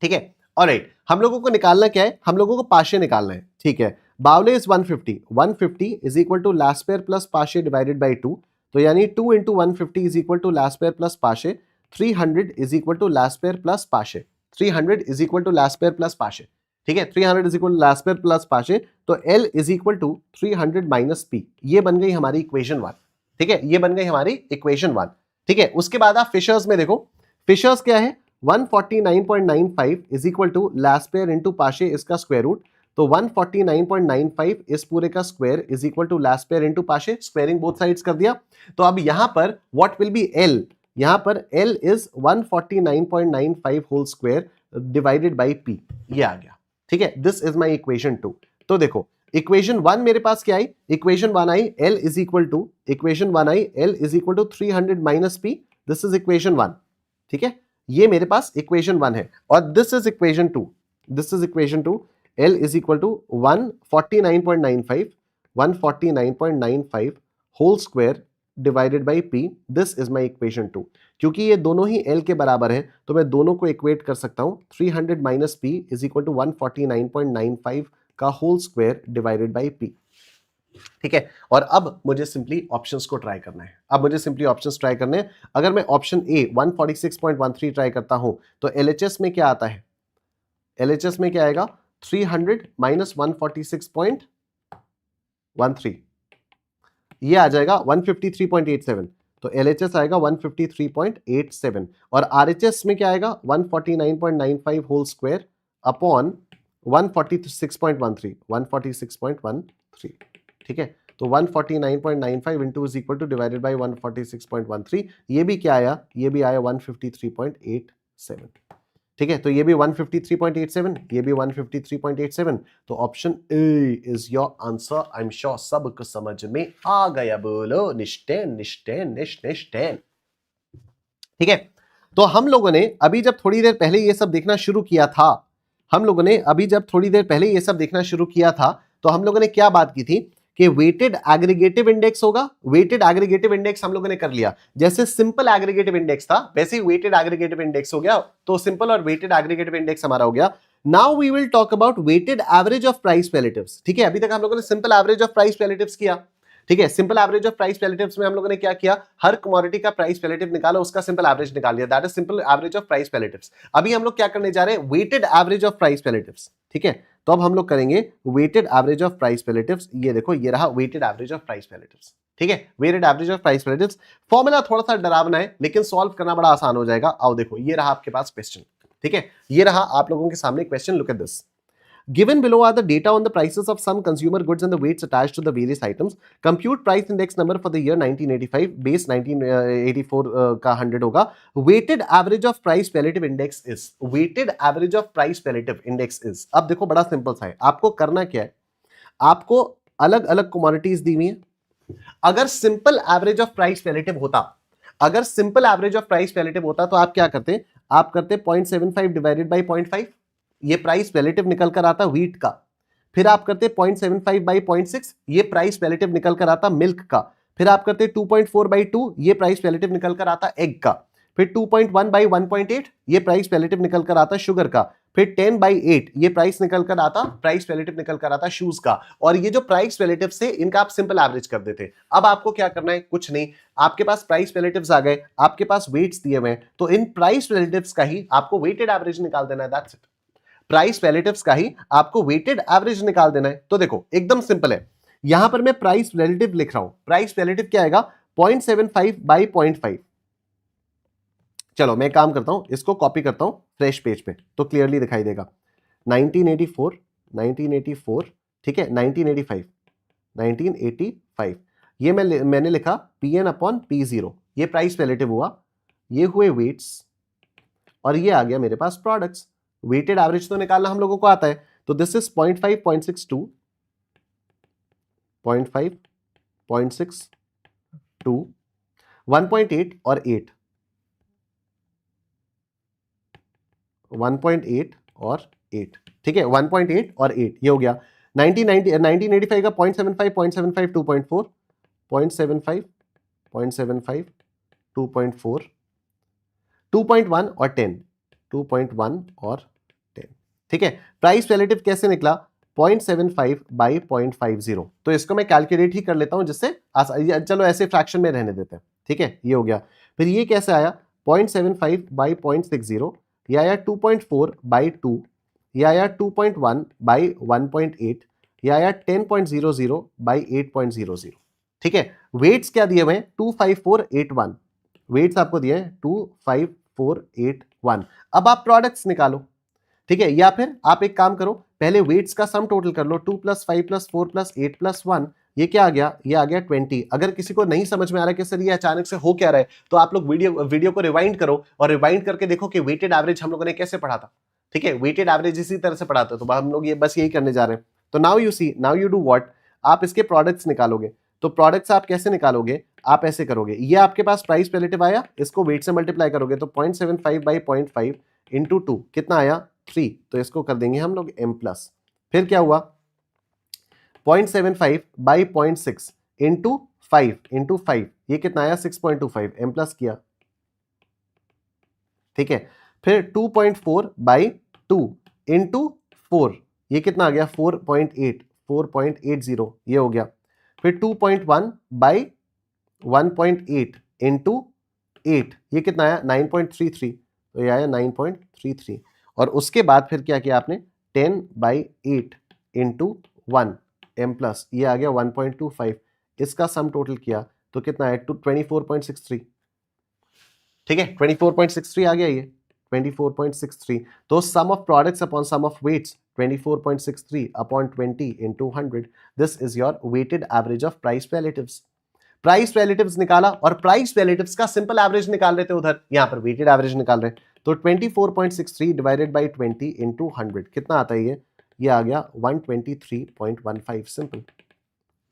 ठीक है। ऑलराइट, हम लोगों को निकालना क्या है, हम लोगों को पाशे निकालना है, ठीक है। Bowley is 150 is equal to Laspeyres plus Paasche divided by 2, तो यानी 2 into 150 is equal to Laspeyres plus Paasche, 300 is equal to Laspeyres plus Paasche, 300 is equal to Laspeyres plus Paasche, ठीक है। 300 is equal to Laspeyres plus Paasche, तो L is equal to 300 minus P, ये बन गई हमारी equation 1, ठीक है, ये बन गई हमारी इक्वेशन 1, ठीक है। उसके बाद आप फिशर्स में देखो, फिशर्स क्या है, 149.95 is equal to Laspeyres into Paasche इसका स्क्वायर रूट, तो 149.95 इस पूरे का square is equal to Laspeyres into Paasche, squaring both sides कर दिया। तो अब यहां पर व्हाट विल बी L, यहां पर L is 149.95 whole square divided by P, ये आ गया, ठीक है। This is my equation 2। तो देखो इक्वेशन 1 मेरे पास क्या आई, इक्वेशन 1 आई L is equal to, equation 1 आई L is equal to 300 minus P, this is equation 1, ठीक है, ये मेरे पास इक्वेशन 1 है। और this is equation 2, this is equation 2, L is equal to 149.95 whole square divided by P, this is my equation 2। क्योंकि ये दोनों ही L के बराबर है तो मैं दोनों को इक्वेट कर सकता हूं, 300 minus P is equal to 149.95 का whole square divided by P, ठीक है। और अब मुझे सिंपली ऑप्शंस को ट्राई करना है, अब मुझे सिंपली ऑप्शंस ट्राई करने हैं। अगर मैं ऑप्शन ए 146.13 ट्राई करता हूं तो LHS में क्या आता है, LHS में क्या आएगा, 300 माइनस 146.13, ये आ जाएगा 153.87, तो LHS आएगा 153.87, और RHS में क्या आएगा, 149.95 होल स्क्वायर अपॉन 146.13, ठीक है। तो 149.95 into is equal two divided by 146.13, ये भी क्या आया, ये भी आया 153.87, ठीक है। तो ये भी 153.87, ये भी 153.87, तो option A is your answer. I am sure सबको समझ में आ गया, बोलो निश्चैन निश्चैन निश्चैन, ठीक है। तो हम लोगों ने अभी जब थोड़ी देर पहले ये सब देखना शुरू किया था, हम लोगों ने अभी जब थोड़ी देर पहले ये सब देखना शुरू किया था, तो हम लोगों ने क्या बात की थी कि वेटेड एग्रीगेटिव इंडेक्स होगा, वेटेड एग्रीगेटिव इंडेक्स हम लोगों ने कर लिया। जैसे सिंपल एग्रीगेटिव इंडेक्स था वैसे ही वेटेड एग्रीगेटिव इंडेक्स हो गया, तो सिंपल और वेटेड एग्रीगेटिव इंडेक्स हमारा हो गया। Now we will talk about weighted average of price relatives, ठीक है। अभी तक हम लोगों ने simple average of price relatives किया, ठीक है। Simple average of price relatives में हम लोगों ने क्या किया, हर कमोडिटी का प्राइस रिलेटिव निकाला, उसका सिंपल एवरेज निकाल लिया, that is simple average of price relatives. अभी हम लोग क्या करने जा रहे हैं, weighted average of price relatives, ठीक है। तो अब हम लोग करेंगे weighted average of price relatives. ये देखो, ये रहा weighted average of price relatives, ठीक है। Weighted average of price relatives formula थोड़ा सा डरावना है लेकिन सॉल्व करना बड़ा आसान हो जाएगा। आओ देखो, ये रहा आपके पास क्वेश्चन, ठीक है, ये रहा आप लोगों के सामने question. Look at this, given below are the data on the prices of some consumer goods and the weights attached to the various items. Compute price index number for the year 1985, base 1984 का 100 होगा। weighted average of price relative index is, weighted average of price relative index is, अब देखो बड़ा simple सा है, आपको करना क्या है, आपको अलग अलग कमोडिटीज दी हुई है। अगर simple average of price relative होता, अगर simple average of price relative होता तो आप क्या करते, आप करते 0.75 डिवाइडेड बाई 0.5, ये प्राइस रिलेटिव निकल कर आता व्हीट का। फिर आप करते 0.75 बाई 0.6, ये प्राइस रिलेटिव निकल कर आता मिल्क का। फिर आप करते 2.4 बाई 2, ये प्राइस रिलेटिव निकल कर आता एग का। फिर 2.1 बाई 1.8, ये प्राइस रिलेटिव निकल कर आता शुगर का। फिर 10 बाई 8, ये प्राइस निकल कर आता, प्राइस रिलेटिव निकल कर आता शूज का। और ये जो प्राइस रिलेटिव से इनका आप सिंपल एवरेज कर देते। अब आपको क्या करना है, कुछ नहीं, आपके पास प्राइस रिलेटिव्स आ गए, आपके पास वेट्स दिए हुए, तो इन प्राइस रिलेटिव्स का ही आपको वेटेड एवरेज निकाल देना है, दैट्स इट। प्राइस रिलेटिव्स का ही आपको वेटेड एवरेज निकाल देना है। तो देखो एकदम सिंपल है, यहां पर मैं प्राइस रिलेटिव लिख रहा हूं, प्राइस रिलेटिव क्या आएगा 0.75 बाई 0.5। चलो मैं काम करता हूं, इसको कॉपी करता हूं फ्रेश पेज पे तो क्लियरली दिखाई देगा। 1984, ठीक है, 1985, ये मैंने लिखा Pn अपॉन P0, ये प्राइस रिलेटिव हुआ, ये हुए वेट्स, और ये आ गया मेरे पास प्रोडक्ट्स। वेटेड एवरेज तो निकालना हम लोगों को आता है, तो दिस इज 0.5, 0.62, 0.5, 0.62, 1.8 और 8, 1.8 और 8, ठीक है, 1.8 और 8 ये हो गया। 1985 का 0.75, 0.75, 2.4, 0.75, 0.75, 2.4, 2.1 और 10, 2.1 और 10, ठीक है। प्राइस रिलेटिव कैसे निकला? 0.75 बाई 0.50। तो इसको मैं कैलकुलेट ही कर लेता हूं, जिससे चलो ऐसे फ्रैक्शन में रहने देते हैं, ठीक है, ये हो गया। फिर ये कैसे आया? 0.75 बाई 0.60, ये आया 2.4 बाई 2, ये आया 2.1 बाई 1.8, ये आया 10.00 बाई 8.00, ठीक है। वेट्स क्या दिए हुए हैं? 25481, वेट्स आपको दिए हैं 25481। अब आप प्रोडक्ट्स निकालो, ठीक है, या फिर आप एक काम करो, पहले वेट्स का सम टोटल कर लो, 2 + 5 + 4 + 8 + 1, ये क्या आ गया? ये आ गया 20। अगर किसी को नहीं समझ में आ रहा है कि सर ये अचानक से हो क्या रहा है, तो आप लोग वीडियो को रिवाइंड करो और रिवाइंड करके देखो कि वेटेड एवरेज हम लोगों ने कैसे पढ़ा था, ठीक है। वेटेड एवरेज इसी तरह से पढ़ाते, तो हम लोग ये बस यही करने जा रहे हैं। तो now you see, now you do what, आप इसके प्रोडक्ट्स निकालोगे। तो प्रोडक्ट्स आप कैसे निकालोगे? आप ऐसे करोगे, ये आपके पास प्राइस रिलेटिव आया, इसको वेट से मल्टीप्लाई करोगे, तो 0.75 बाई 0.5 इंटू 2 कितना आया? 3, तो इसको कर देंगे हम लोग m+। फिर क्या हुआ? 0.75 बाई 0.6 इंटू 5, ये कितना आया? 6.25, m+ किया, ठीक है। फिर 2.4 बाई 2 इंटू 4, ये कितना आ गया? 4.8, 4.80, ये हो गया। फिर 2.1 बाई 1.8 इंटू 8, ये कितना आया? 9.33, तो ये आया 9.33। और उसके बाद फिर क्या किया आपने? 10 बाई 8 इंटू 1 m+, ये आ गया 1.25। इसका सम टोटल किया तो कितना है? 24.63, ठीक है, 24.63 आ गया ये, 24.63। तो sum of products upon sum of weights 24.63 upon 20 into 100, this is your weighted average of price relatives. Price relatives निकाला, और प्राइस रिलेटिव्स का सिंपल एवरेज निकाल रहे थे उधर, यहां पर वेटेड एवरेज निकाल रहे हैं। तो 24.63 डिवाइडेड बाई 20 इंटू 100 कितना आता है? ये आ गया 123.15, सिंपल,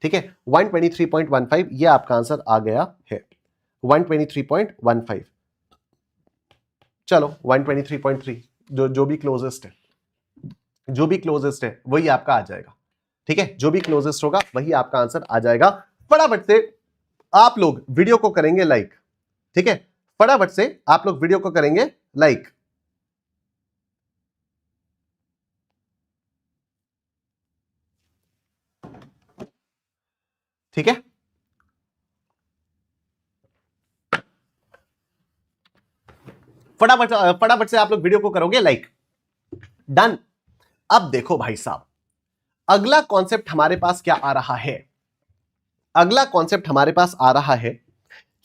ठीक है, 123.15, ये आपका आंसर आ गया है, 123.15। चलो 123.3, जो भी क्लोजेस्ट है, जो भी क्लोजेस्ट है वही आपका आ जाएगा, ठीक है, जो भी क्लोजेस्ट होगा वही आपका आंसर आ जाएगा। फटाफट से आप लोग वीडियो को करेंगे लाइक, ठीक है, फटाफट से आप लोग वीडियो को करेंगे लाइक। ठीक है, फटाफट से आप लोग वीडियो को करोगे लाइक। डन। अब देखो भाई साहब, अगला कॉन्सेप्ट हमारे पास क्या आ रहा है? अगला कॉन्सेप्ट हमारे पास आ रहा है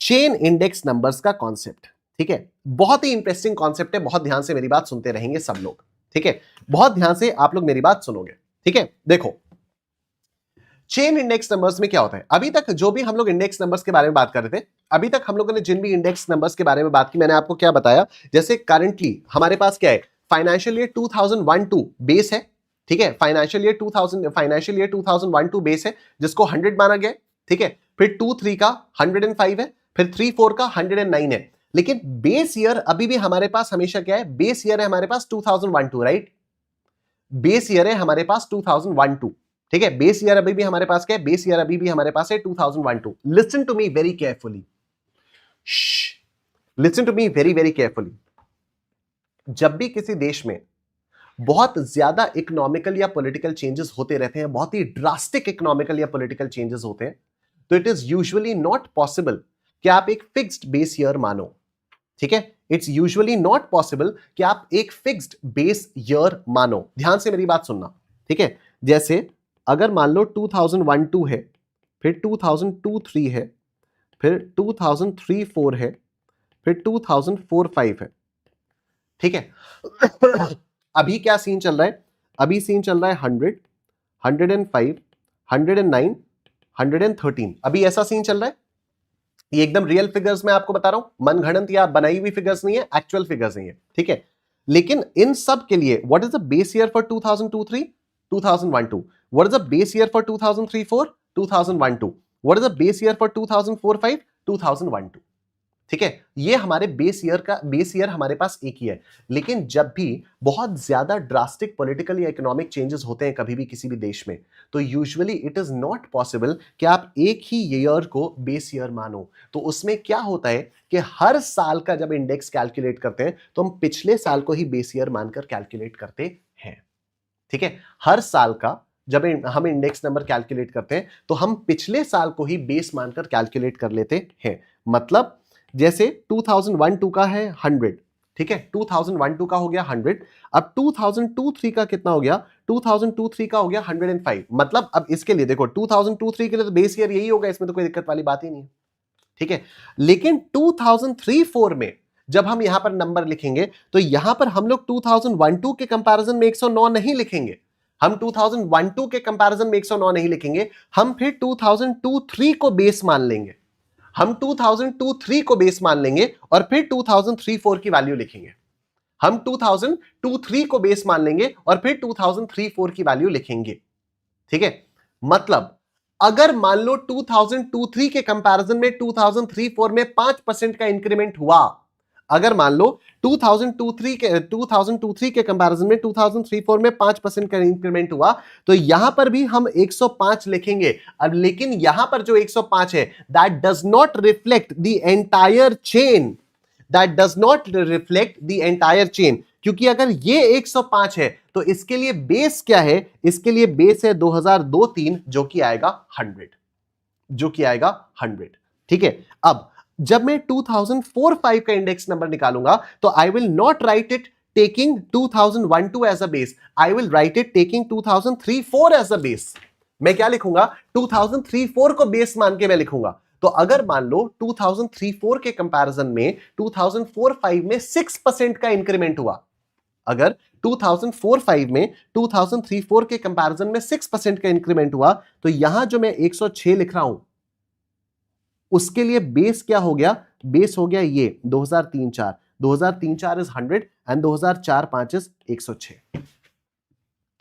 चेन इंडेक्स नंबर्स का कॉन्सेप्ट, ठीक है। बहुत ही इंटरेस्टिंग कॉन्सेप्ट है, बहुत ध्यान से मेरी बात सुनते रहेंगे सब लोग, ठीक है, बहुत ध्यान से आप लोग मेरी बात सुनोगे, ठीक है। देखो चेन इंडेक्स नंबर्स में क्या होता है, अभी तक जो भी हम लोग इंडेक्स नंबर्स के बारे में बात कर रहे थे, अभी तक हम लोगों ने जिन भी इंडेक्स नंबर्स के बारे में बात की, मैंने आपको क्या बताया, जैसे करंटली हमारे पास क्या है, फाइनेंशियल ईयर 2001-2 बेस है, ठीक है, फाइनेंशियल ईयर 2001-2 बेस है, जिसको 100 माना गया, ठीक है। फिर 2-3 का 105 है, फिर 3-4 का 109 है, लेकिन बेस ईयर अभी भी हमारे पास हमेशा क्या है, बेस ईयर है हमारे पास 2001-2, राइट, बेस ईयर है हमारे पास 2001-2, ठीक है, बेस ईयर अभी भी हमारे पास क्या है, बेस ईयर अभी भी हमारे पास है 2001-2। Listen to me very carefully, listen to me very very carefully. जब भी किसी देश में बहुत ज्यादा इकोनॉमिकल या पॉलिटिकल चेंजेस होते रहते हैं, बहुत ही ड्रास्टिक इकोनॉमिकल या पॉलिटिकल चेंजेस होते हैं, तो it is usually not possible कि आप एक फिक्स्ड बेस ईयर मानो, ठीक है, इट्स यूजुअली नॉट पॉसिबल कि आप एक फिक्स्ड बेस ईयर मानो। ध्यान से मेरी बात सुनना, ठीक है। जैसे अगर मान लो 2001-2 है, फिर 2002-3 है, फिर 2003-4 है, फिर 2004-5 है, ठीक है। अभी क्या सीन चल रहा है, अभी सीन चल रहा है 100, 105, 109, 113, अभी ऐसा सीन चल रहा है, ये एकदम रियल फिगर्स में आपको बता रहा हूं, मनगढ़ंत या बनाई हुई फिगर्स नहीं है, एक्चुअल फिगर्स नहीं है, ठीक है। लेकिन इन सब के लिए what is the base year for 2002-3? 2001-2। What is the base year for 2003-4? 2001-2। What is the base year for 2004-5? 2001-2। ठीक है, ये हमारे बेस ईयर हमारे पास एक ही है। लेकिन जब भी बहुत ज्यादा ड्रास्टिक पॉलिटिकल या इकोनॉमिक चेंजेस होते हैं कभी भी किसी भी देश में, तो usually it is not possible कि आप एक ही ईयर को बेस ईयर मानो। तो उसमें क्या होता है कि हर साल का जब इंडेक्स कैलकुलेट करते हैं तो हम पिछले साल को ही बेस ईयर मानकर कैलकुलेट करते हैं। ठीक है, हर साल का जब हम इंडेक्स नंबर कैलकुलेट करते हैं तो हम पिछले साल को ही बेस मानकर कैलकुलेट कर लेते हैं। मतलब जैसे 2001-2 का है 100, ठीक है, 2001-2 का हो गया 100। अब 2002-3 का कितना हो गया? 2002-3 का हो गया 105। मतलब अब इसके लिए देखो 2002-3 के लिए तो बेस ईयर यही होगा, इसमें तो कोई दिक्कत वाली बात ही नहीं है, ठीक है। लेकिन 2003-4 में जब हम यहां पर नंबर लिखेंगे तो यहां पर हम लोग 2001-2 के कंपैरिजन में 109 नहीं लिखेंगे। हम 2001-2 के कंपैरिजन में 109 नहीं लिखेंगे, हम फिर 2002-3 को बेस मान लेंगे। हम 2002-3 को बेस मान लेंगे और फिर 2003-4 की वैल्यू लिखेंगे। हम 2002-3 को बेस मान लेंगे और फिर 2003-4 की वैल्यू लिखेंगे, ठीक है। मतलब अगर मान लो 2002-3 के कंपैरिजन में 2003-4 में 5% का इंक्रीमेंट हुआ, अगर मान लो 2002-3 के कंपैरिजन में 2003-4 में 5% का इंक्रीमेंट हुआ, तो यहां पर भी हम 105 लिखेंगे। अब लेकिन यहां पर जो 105 है, that does not reflect the entire chain, that does not reflect the entire chain. क्योंकि अगर ये 105 है तो इसके लिए बेस क्या है? इसके लिए बेस है 2002-3 जो कि आएगा 100, जो कि आएगा 100, ठीक है। अब जब मैं 2004-5 का इंडेक्स नंबर निकालूंगा तो I will not write it taking 2001-2 as a base, I will write it taking 2003-4 as a base. मैं क्या लिखूंगा? 2003-4 को बेस मान के मैं लिखूंगा। तो अगर मान लो 2003-4 के कंपैरिजन में 2004-5 में 6% का इंक्रीमेंट हुआ, अगर 2004-5 में 2003-4 के कंपैरिजन में 6% का इंक्रीमेंट हुआ, तो यहां जो मैं 106 लिख रहा हूं उसके लिए बेस क्या हो गया? बेस हो गया ये 2003-4। 2003-4 इज 100 एंड 2004-5 इज 106,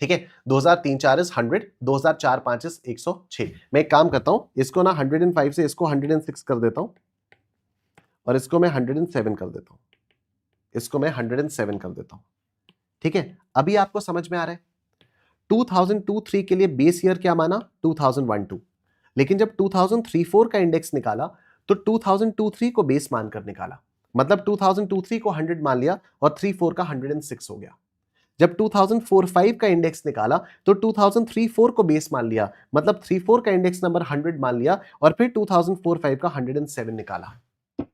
ठीक है। 2003-4 इज 100, 2004-5 इज 106। मैं एक काम करता हूं, इसको ना 105 से इसको 106 कर देता हूं और इसको मैं 107 कर देता हूं, इसको मैं 107 कर देता हूं, ठीक है। अभी आपको समझ में आ रहा है? 2002-3 के लिए बेस ईयर क्या माना? 2001-2। लेकिन जब 2003-4 का इंडेक्स निकाला तो 2002-3 को बेस मानकर निकाला। मतलब 2002-3 को 100 मान लिया और 3-4 का 106 हो गया। जब 2004-5 का इंडेक्स निकाला तो 2003-4 को बेस मान लिया, मतलब 3-4 का इंडेक्स नंबर 100 मान लिया और फिर 2004-5 का 107 निकाला,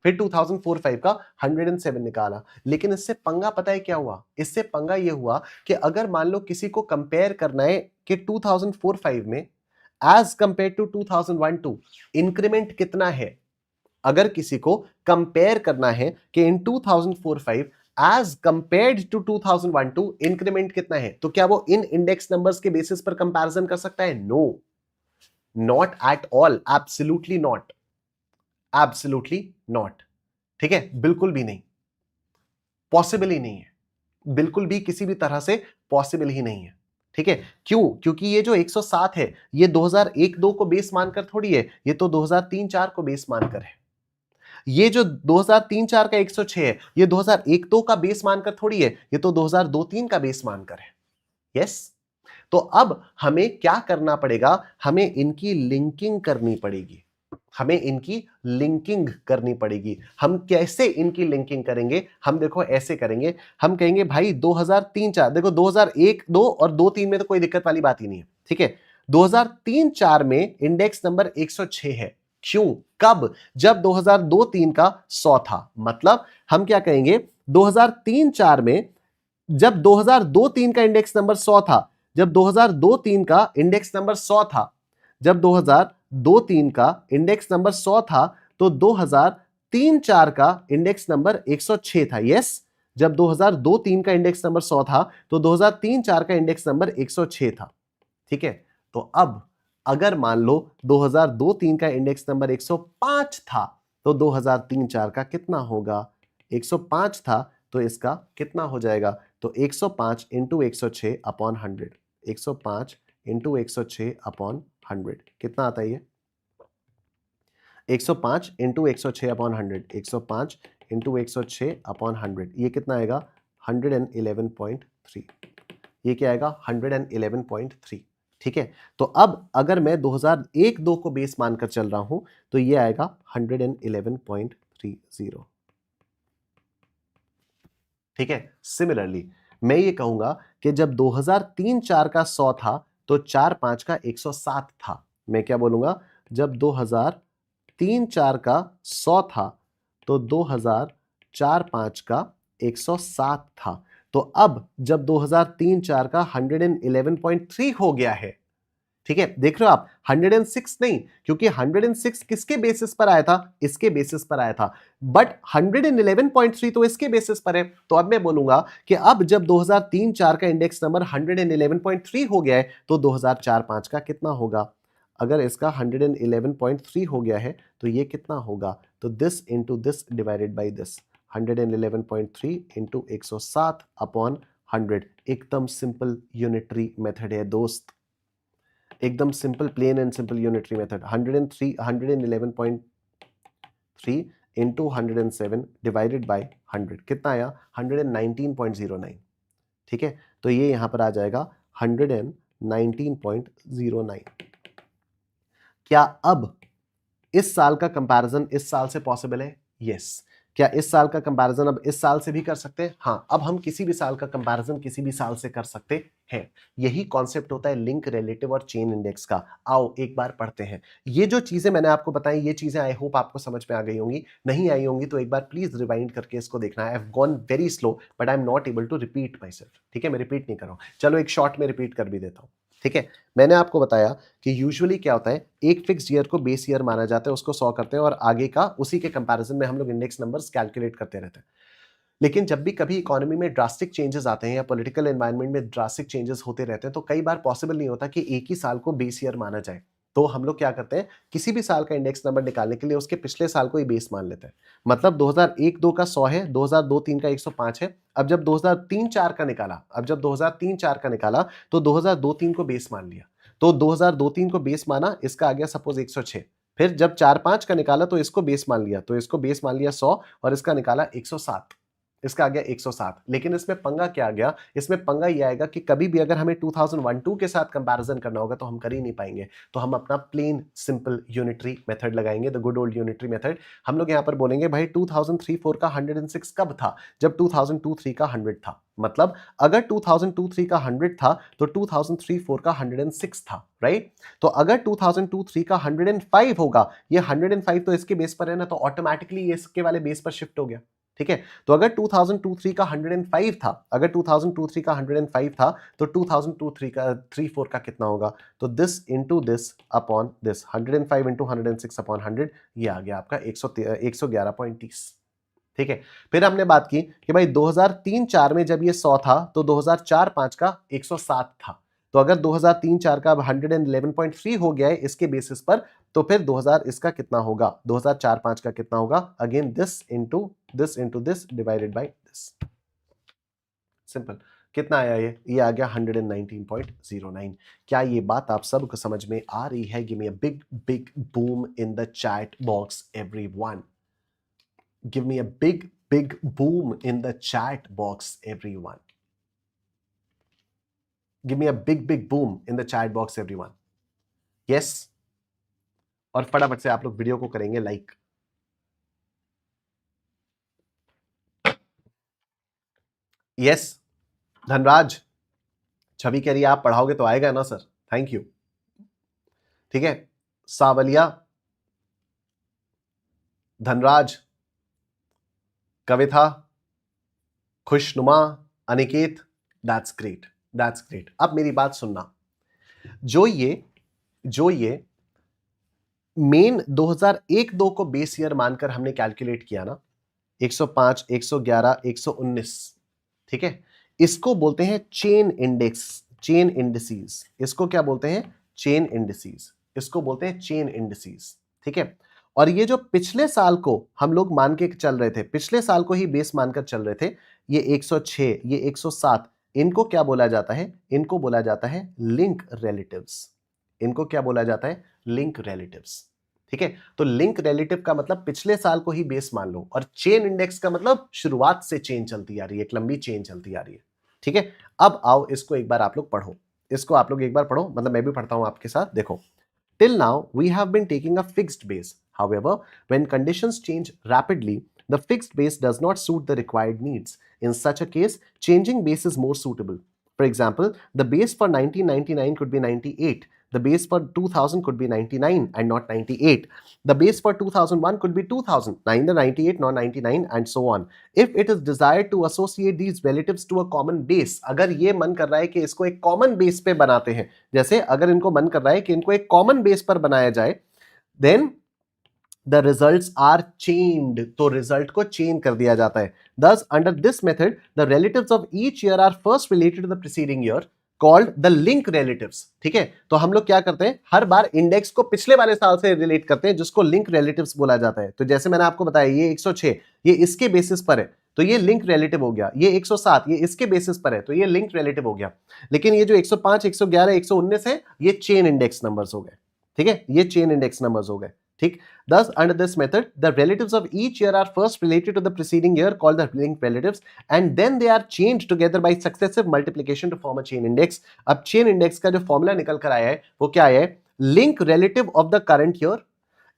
फिर 2004-5 का 107 निकाला। लेकिन इससे पंगा पता है क्या हुआ? इससे पंगा ये हुआ कि अगर मान लो किसी को कंपेयर करना है कि 2004-5 में एज कंपेयर टू 2001-2 इंक्रीमेंट कितना है, अगर किसी को कंपेयर करना है कि in 2004-5 as compared to 2001-2 increment कितना है, तो क्या वो इन इंडेक्स नंबर्स के बेसिस पर कंपैरिजन कर सकता है? No, not at all, absolutely not, absolutely not, ठीक है, बिल्कुल भी नहीं, पॉसिबल ही नहीं है, बिल्कुल भी किसी भी तरह से पॉसिबल ही नहीं है, ठीक है। क्यों? क्योंकि ये जो 107 है ये 2001-2 को बेस मानकर थोड़ी है, ये तो 2003-4 को बेस मानकर है। ये जो 2003-4 का 106 है ये 2001-2 का बेस मानकर थोड़ी है, ये तो 2002-3 का बेस मानकर है। यस, तो अब हमें क्या करना पड़ेगा? हमें इनकी लिंकिंग करनी पड़ेगी, हमें इनकी लिंकिंग करनी पड़ेगी। हम कैसे इनकी लिंकिंग करेंगे? हम देखो ऐसे करेंगे, हम कहेंगे भाई 2003-4, देखो 2001-2 और 2-3 में तो कोई दिक्कत वाली बात ही नहीं है, ठीक है। 2003-4 में इंडेक्स नंबर 106 है। क्यों? कब? जब 2002-3 का 100 था। मतलब हम क्या कहेंगे, 2003-4 में जब 2002-3 का इंडेक्स नंबर 100 था, जब 2002-3 का इंडेक्स नंबर 100 था, जब 2002-3 का इंडेक्स नंबर 100 था, तो 2003-4 का इंडेक्स नंबर 106 था। यस, जब 2002-3 का इंडेक्स नंबर 100 था तो 2003-4 का इंडेक्स नंबर 106 था, ठीक है। तो अब अगर मान लो 2002-3 का इंडेक्स नंबर 105 था तो 2003-4 का कितना होगा? 105 था तो इसका कितना हो जाएगा? तो 105 इंटू 106 अपॉन 100, 105 इंटू 106 अपॉन 100 कितना आता है ये? 105 इंटू 106 अपॉन 100, 105 इंटू 106 अपॉन 100 ये कितना आएगा? 111.3। ये क्या आएगा? 111.3। ठीक है, तो अब अगर मैं 2001-2 को बेस मानकर चल रहा हूं तो ये आएगा 111.30। ठीक है, सिमिलरली मैं ये कहूंगा कि जब 2003-4 का 100 था तो 4-5 का 107 था। मैं क्या बोलूंगा? जब 2003-4 का 100 था तो 2004-5 का 107 था। तो अब जब 2003-4 का 111.3 हो गया है, ठीक है, देख रहे हो आप, 106 नहीं, क्योंकि 106 किसके बेसिस पर आया था? इसके बेसिस पर आया था, बट 111.3 तो इसके बेसिस पर है। तो अब मैं बोलूंगा कि अब जब 2003-4 का इंडेक्स नंबर 111.3 हो गया है तो 2004-5 का कितना होगा? अगर इसका 111.3 हो गया है तो ये कितना होगा? तो this into this divided by this, 111.3 into 107 upon 100। एकदम सिंपल यूनिटरी मेथड है दोस्त, एकदम simple plain and simple unitary method. 111.3 into 107 divided by 100 कितना आया? 119.09। ठीक है, तो ये यहां पर आ जाएगा 119.09। क्या अब इस साल का कंपैरिजन इस साल से पॉसिबल है? यस। क्या इस साल का कंपैरिजन अब इस साल से भी कर सकते हैं? हाँ, अब हम किसी भी साल का कंपैरिजन किसी भी साल से कर सकते हैं। यही कॉन्सेप्ट होता है लिंक, रिलेटिव और चेन इंडेक्स का। आओ एक बार पढ़ते हैं। ये जो चीजें मैंने आपको बताई, ये चीजें आई होप आपको समझ में आ गई होंगी। नहीं आई होंगी तो एक बार प्लीज रिवाइंड करके इसको देखना है। I have gone very slow but I am not able to repeat myself. ठीक है, मैं रिपीट नहीं कर रहा हूं। चलो एक शॉर्ट में रिपीट कर भी देता हूं। ठीक है, मैंने आपको बताया कि यूजुअली क्या होता है, एक फिक्स ईयर को बेस ईयर माना जाता है, उसको 100 करते हैं और आगे का उसी के कंपैरिजन में हम लोग इंडेक्स नंबर्स कैलकुलेट करते रहते हैं। लेकिन जब भी कभी इकोनॉमी में ड्रास्टिक चेंजेस आते हैं या पॉलिटिकल एनवायरनमेंट में ड्रास्टिक चेंजेस होते रहते हैं तो कई बार पॉसिबल नहीं होता कि एक ही साल को बेस ईयर माना जाए। तो हम लोग क्या करते हैं, किसी भी साल का इंडेक्स नंबर निकालने के लिए उसके पिछले साल को ही बेस मान लेते हैं। मतलब 2001-2 का 100 है, 2002-3 का 105 है। अब जब 2003-4 का निकाला, तो 2002-3 को बेस मान लिया। तो 2002-3 को बेस माना, इसका आ गया सपोज 106। फिर जब 4-5 का निकाला तो इसको बेस मान लिया, 100 और इसका निकाला 107, इसका आ गया 107। लेकिन इसमें पंगा क्या आ गया? इसमें पंगा ये आएगा कि कभी भी अगर हमें 2001-2 के साथ कंपैरिजन करना होगा तो हम कर ही नहीं पाएंगे। तो हम अपना प्लेन सिंपल यूनिटरी मेथड लगाएंगे, the good old unitary method. हम लोग यहां पर बोलेंगे भाई 2003-4 का 106 कब था? जब 2002-3 का 100 था। मतलब अगर 2002-3 का 100 था तो 2003-4 का 106 था, राइट? तो अगर 2002-3 का 105 होगा, ये 105 तो इसके बेस पर है ना, तो ऑटोमेटिकली ये इसके वाले बेस पर शिफ्ट हो गया। ठीक है, तो अगर 2002-3 का 105 था, अगर 2002-3 का 105 था तो 2002-3 का 3-4 का कितना होगा? तो this into this upon this, 105 into 106 upon 100, ये आ गया आपका 111.30। ठीक है, फिर हमने बात की कि भाई 2003-4 में जब ये 100 था तो 2004-5 का 107 था। तो अगर 2003-4 का अब 111.3 हो गया है इसके बेसिस पर, तो फिर 2000 इसका कितना होगा? 2004-5 का कितना होगा? Again this into this divided by this. Simple. कितना आया ये आ गया 119.09। क्या ये बात आप सबको समझ में आ रही है? Give me a big big boom in the chat box everyone. Give me a big boom in the chat box everyone. Give me a big boom in the chat box everyone. Yes, और फटाफट से आप लोग video को करेंगे like. Yes, Dhanraj, छवि कह रही है आप पढ़ाओगे तो आएगा ना सर, थैंक यू। ठीक है, सावलिया, धनराज, कविता, खुशनुमा, Aniket, that's great, that's great. अब मेरी बात सुनना, जो ये मेन 2001-2 को बेस ईयर मानकर हमने कैलकुलेट किया ना, 105, 111, 119, ठीक है, इसको बोलते हैं चेन इंडेक्स, चेन इंडिसेस। इसको क्या बोलते हैं? Chain indices. इसको बोलते हैं चेन इंडिसेस। ठीक है, और ये जो पिछले साल को हम लोग मान के चल रहे थे, पिछले साल को ही बेस मानकर चल रहे थे, ये 106, ये 107, इनको क्या बोला जाता है? इनको बोला जाता है लिंक रिलेटिव्स। इनको क्या बोला जाता है? Link relatives. ठीक है, तो लिंक रिलेटिव का मतलब पिछले साल को ही बेस मान लो, और चेन इंडेक्स का मतलब शुरुआत से चेन चलती आ रही है, एक लंबी चेन चलती आ रही है। ठीक है, अब आओ इसको एक बार आप लोग पढ़ो, इसको आप लोग एक बार पढ़ो, मतलब मैं भी पढ़ता हूं आपके साथ। देखो, till now we have been taking a fixed base. However, when conditions change rapidly, the fixed base does not suit the required needs. In such a case, changing base is more suitable. For example, the base for 1999 could be 98. The base for 2000 could be 99 and not 98. The base for 2001 could be 2000, neither 98 nor 99, and so on. If it is desired to associate these relatives to a common base, अगर ये मन कर रहा है कि इसको एक common base पे बनाते हैं, जैसे अगर इनको मन कर रहा है कि इनको एक कॉमन बेस पर बनाया जाए, then the results are chained, तो रिजल्ट को चेन कर दिया जाता है। Thus, under this method, the relatives of each year are first related to the preceding year, called the link relatives. ठीक है, तो हम लोग क्या करते हैं, हर बार इंडेक्स को पिछले वाले साल से रिलेट करते हैं, जिसको लिंक रिलेटिव्स बोला जाता है। तो जैसे मैंने आपको बताया, ये 106 ये इसके बेसिस पर है, तो ये लिंक रिलेटिव हो गया। ये 107 ये इसके बेसिस पर है, तो ये लिंक रिलेटिव हो गया। लेकिन ये जो 105, 111, 119 है, ये चेन इंडेक्स नंबर्स हो गए। ठीक है, ये चेन इंडेक्स नंबर्स हो गए। ठीक, thus under this method the relatives of each year are first related to the preceding year, called the linked relatives, and then they are chained together by successive multiplication to form a chain index. अब chain index का जो formula निकल कर आया है वो क्या है? link relative of the current year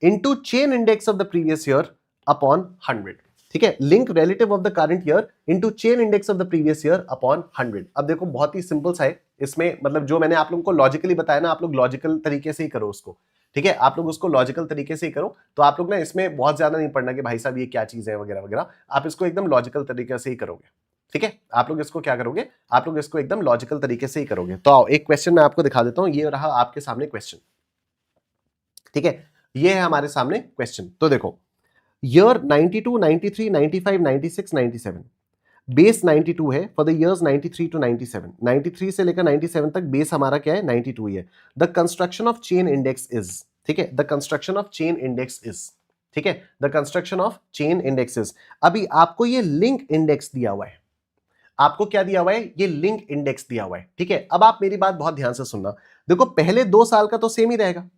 into chain index of the previous year upon 100. ठीक है, link relative of the current year into chain index of the previous year upon 100। अब देखो बहुत ही सिंपल सा है, इसमें मतलब जो मैंने आप लोगों को लॉजिकली बताया ना, आप लोग लॉजिकल तरीके से ही करो उसको। ठीक है, आप लोग उसको लॉजिकल तरीके से ही करो, तो आप लोग ना इसमें बहुत ज्यादा नहीं पढ़ना कि भाई साहब ये क्या चीज है वगैरह वगैरह, आप इसको एकदम लॉजिकल तरीके से ही करोगे। ठीक है, आप लोग इसको क्या करोगे, आप लोग इसको एकदम लॉजिकल तरीके से ही करोगे। तो आओ एक क्वेश्चन मैं आपको दिखा देता हूं, ये रहा आपके सामने क्वेश्चन। ठीक है, ये है हमारे सामने क्वेश्चन। तो देखो, ईयर 92, 93, 95, 96, 97, बेस 92 है फॉर द इयर्स 93 टू 97। 93 से लेकर 97 तक बेस हमारा क्या है? 92 ही है। The construction of chain index is, ठीक है, the construction of chain index is, ठीक है, the construction of chain index is. अभी आपको ये लिंक इंडेक्स दिया हुआ है, आपको क्या दिया हुआ है? ये लिंक इंडेक्स दिया हुआ है। ठीक है, अब आप मेरी बात बहुत ध्यान से सुनना। देखो, पहले 2 साल का तो सेम ही रहेगा,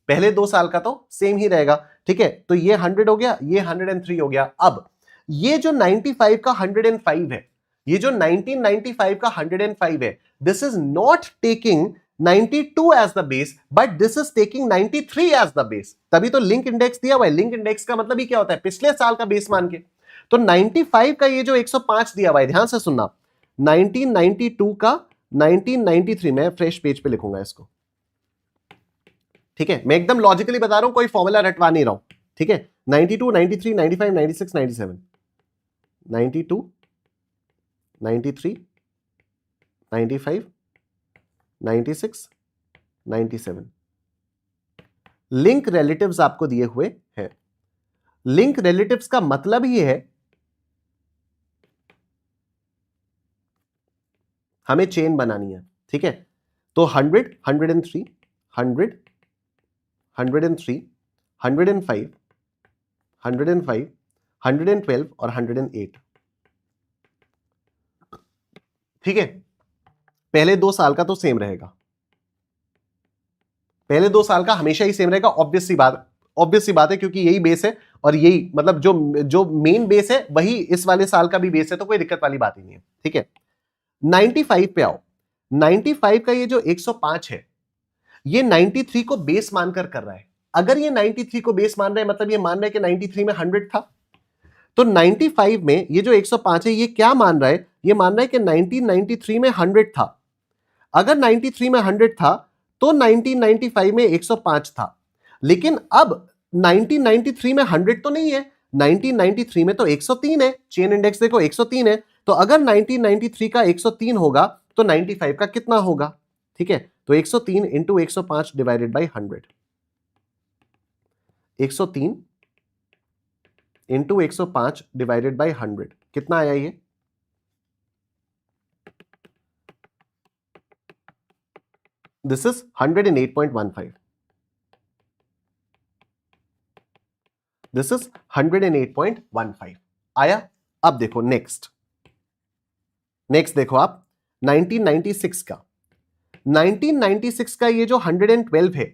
पहले 2 साल का तो सेम ही रहेगा। ठीक है, तो ये 100 हो गया, ये 103 हो गया। अब ये जो 95 का 105 है, ये जो 1995 का 105 है, this is not taking 92 as the base, but this is taking 93 as the base. तभी तो लिंक इंडेक्स दिया हुआ है। लिंक इंडेक्स का मतलब ही क्या होता है? पिछले साल का बेस मान के। तो 95 का ये जो 105 दिया हुआ है, ध्यान से सुनना, 1992 का 1993, मैं फ्रेश पेज पे लिखूंगा इसको। ठीक है, मैं एकदम लॉजिकली बता रहा हूं, कोई फॉर्मूला रटवा नहीं रहा हूं। ठीक है, 92, 93, 95, 96, 97, 92, 93, 95, 96, 97 लिंक रिलेटिव्स आपको दिए हुए हैं। लिंक रिलेटिव्स का मतलब ही है हमें चेन बनानी है। ठीक है, तो 100, 103, 100, 103, 105, 105, 112 और 108। ठीक है, पहले 2 साल का तो सेम रहेगा, पहले 2 साल का हमेशा ही सेम रहेगा। ऑब्वियस सी बात है, क्योंकि यही बेस है, और यही मतलब जो मेन बेस है वही इस वाले साल का भी बेस है, तो कोई दिक्कत वाली बात ही नहीं है। ठीक है, 95 पे आओ। 95 का ये जो 105 है, ये 93 को बेस मानकर कर रहा है। अगर ये 93 को बेस मान रहा है, मतलब ये मान रहा है कि 93 में 100 था, तो 95 में ये जो 105 है, ये क्या मान रहा है? ये मान रहा है कि 1993 में 100 था। अगर 93 में 100 था, तो 1995 में 105 था। लेकिन अब 1993 में 100 तो नहीं है, 1993 में तो 103 है। चेन इंडेक्स देखो 103 है, तो अगर 1993 का 103 होगा तो 95 का कितना होगा? ठीक है, तो 103 into 105 divided by 100, 103 into 105 divided by 100 कितना आया? ये दिस इज 108.15। दिस इज 108.15 आया। अब देखो नेक्स्ट देखो आप 1996 का 1996 का ये जो 112 है,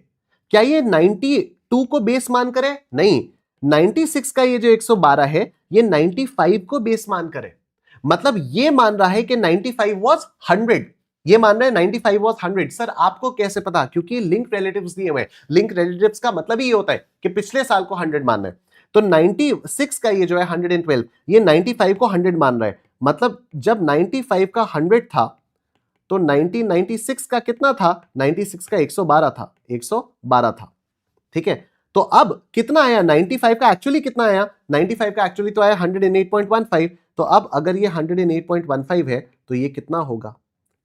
क्या ये 92 को बेस मान करे? नहीं, 96 का ये जो 112 है ये 95 को बेस मान करे। मतलब ये मान रहा है कि 95 वाज 100, ये मान रहा है 95 वाज 100। सर आपको कैसे पता? क्योंकि लिंक रिलेटिव्स दिए हुए हैं। लिंक रिलेटिव्स का मतलब ही होता है कि पिछले साल को 100 मानना है। तो 96 का ये जो है 112, ये 95 को 100 मान रहा है। मतलब जब 95 का 100 था तो 1996 का कितना था? 96 का 112 था, 112 था। ठीक है, तो अब कितना आया? 95 का एक्चुअली कितना आया? 95 का एक्चुअली तो आया 108.15। तो अब अगर ये 108.15 है तो ये कितना होगा?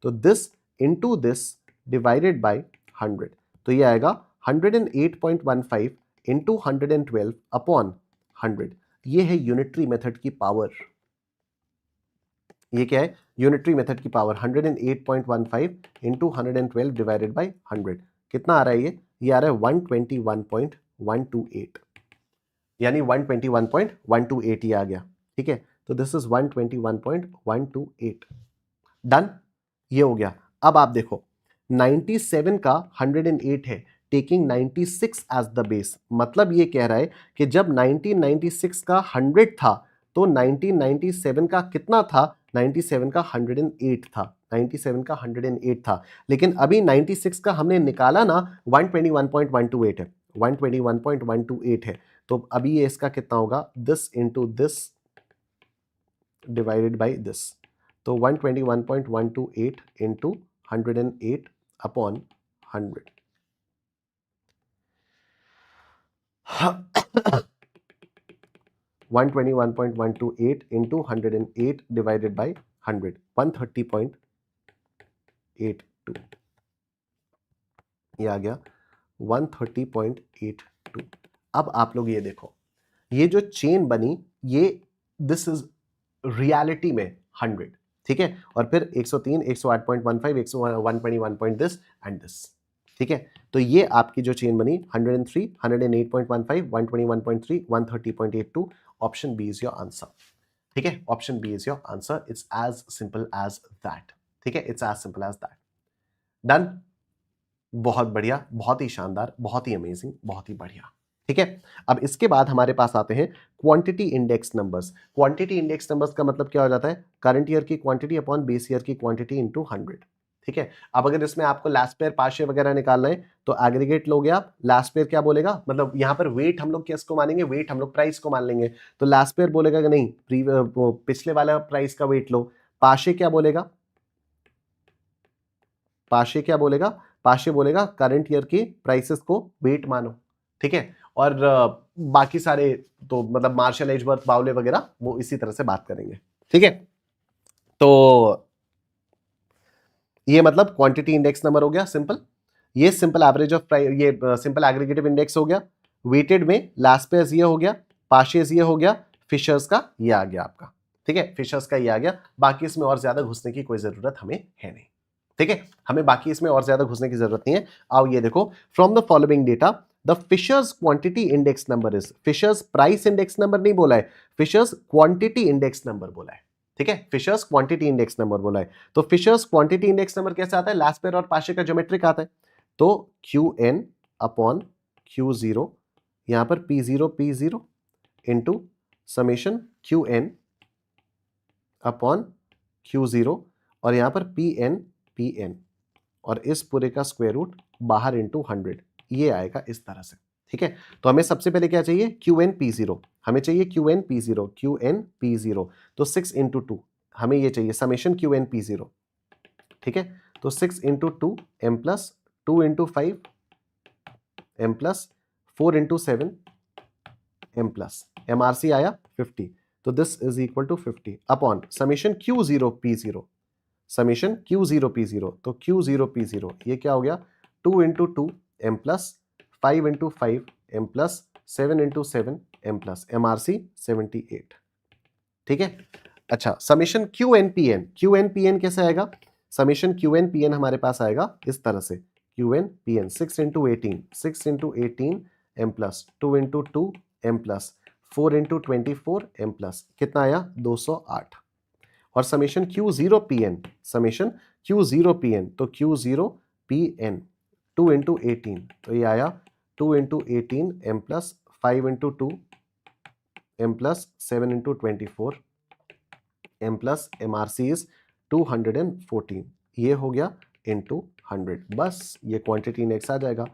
तो this into this divided by 100, तो ये आएगा 108.15 इंटू 112 अपॉन 100। ये है यूनिटरी मेथड की पावर। ये क्या है? यूनिटरी मेथड की पावर 108.15 इंटू 112 डिवाइडेड बाई 100। कितना आ रहा है ये आ रहा है 121.128, यानी 121.128 ये आ गया। ठीक है, तो दिस इज 121.128। डन, ये हो गया। अब आप देखो 97 का 108 है, टेकिंग 96 एज द बेस। मतलब ये कह रहा है कि जब 1996 का 100 था तो 1997 का कितना था? 97 का 108 था, 97 का 108 था। लेकिन अभी 96 का हमने निकाला ना, 121.128 है, 121.128 है। तो अभी ये इसका कितना होगा? This into this divided by this. तो 121.128 into 108 upon 100। 121.128 into 108 divided by 100, 130.82 ये आ गया 130.82। अब आप लोग ये देखो, ये जो चेन बनी ये दिस इज रियलिटी में 100। ठीक है, और फिर 103, 108.15, 121 दिस एंड दिस। ठीक है, तो ये आपकी जो चेन बनी 103, 108.15, 121.3, 130.82। Option B is your answer. ठीक है, option B is your answer. It's as simple as that. ठीक है, it's as simple as that. Done, बहुत बढ़िया, बहुत ही शानदार, बहुत ही अमेजिंग, बहुत ही बढ़िया। ठीक है, अब इसके बाद हमारे पास आते हैं quantity index numbers. Quantity index numbers का मतलब क्या हो जाता है? करंट ईयर की क्वांटिटी अपॉन बेस ईयर की क्वांटिटी इनटू 100। ठीक है, अब अगर इसमें आपको लास्ट पेयर पास्ट ईयर वगैरह निकालना है तो एग्रीगेट लोगे आप। लास्ट पेयर क्या बोलेगा? मतलब यहां पर वेट हम लोग किसको मानेंगे? वेट हम लोग प्राइस को मान लेंगे। तो लास्ट पेयर बोलेगा कि नहीं, पिछले वाला प्राइस का वेट लो। पाशे क्या बोलेगा? पाशे क्या बोलेगा? पाशे बोलेगा करंट ईयर के प्राइसेस को वेट मानो। ठीक है, और बाकी सारे तो मतलब मार्शल, एजवर्थ, बाउले वगैरह वो इसी तरह से बात करेंगे। ठीक है, तो ये मतलब क्वांटिटी इंडेक्स नंबर हो गया सिंपल। ये सिंपल एवरेज ऑफ प्राइस, ये सिंपल एग्रीगेटिव इंडेक्स हो गया। वेटेड में लास्ट पेयर्स ये हो गया, पाशेस ये हो गया, फिशर्स का ये आ गया आपका। ठीक है, फिशर्स का ये आ गया। बाकी इसमें और ज्यादा घुसने की कोई जरूरत हमें है नहीं। ठीक है, हमें बाकी इसमें और ज्यादा घुसने की जरूरत नहीं है। आओ ये देखो, from the following data the Fisher's quantity index number is. Fisher's price index number नहीं बोला है, फिशर्स क्वांटिटी इंडेक्स नंबर बोला है। ठीक है, फिशर्स क्वांटिटी इंडेक्स नंबर बोला है। तो फिशर्स क्वांटिटी इंडेक्स नंबर कैसे आता है? लास्ट पेयर और पाशे का ज्योमेट्रिक आता है। तो Qn अपॉन Q0, यहां पर P0 into summation Qn upon Q0, और यहां पर Pn और इस पूरे का स्क्वायर रूट बाहर इंटू 100। ये आएगा इस तरह से। ठीक है, तो हमें सबसे पहले क्या चाहिए? Qn P0, हमें चाहिए Qn P0। तो 6 इंटू 2 हमें ये चाहिए समेशन Qn P0। ठीक है, तो 6 into 2 m plus 2 into 5 m plus 4 into 7 m plus MRC आया 50। तो this is equal to 50 upon summation Q0 P0, summation Q0 P0। तो Q0 P0 ये क्या हो गया? 2 into 2 m plus 5 into 5 m plus 7 into 7 m plus MRC 78। ठीक है, अच्छा समेशन QnPn कैसे आएगा? समेशन QnPn हमारे पास आएगा इस तरह से, QnPn 6 into 18 m plus 2 into 2 m plus 4 into 24 m plus कितना आया 208 और समेशन Q0PN समेशन Q0PN तो Q0PN 2 इंटू 18 तो ये आया 2 into 18 m plus 5 into 2 m plus 7 into 24 m plus MRC is 214 ये हो गया इंटू 100 बस ये क्वांटिटी इंडेक्स आ जाएगा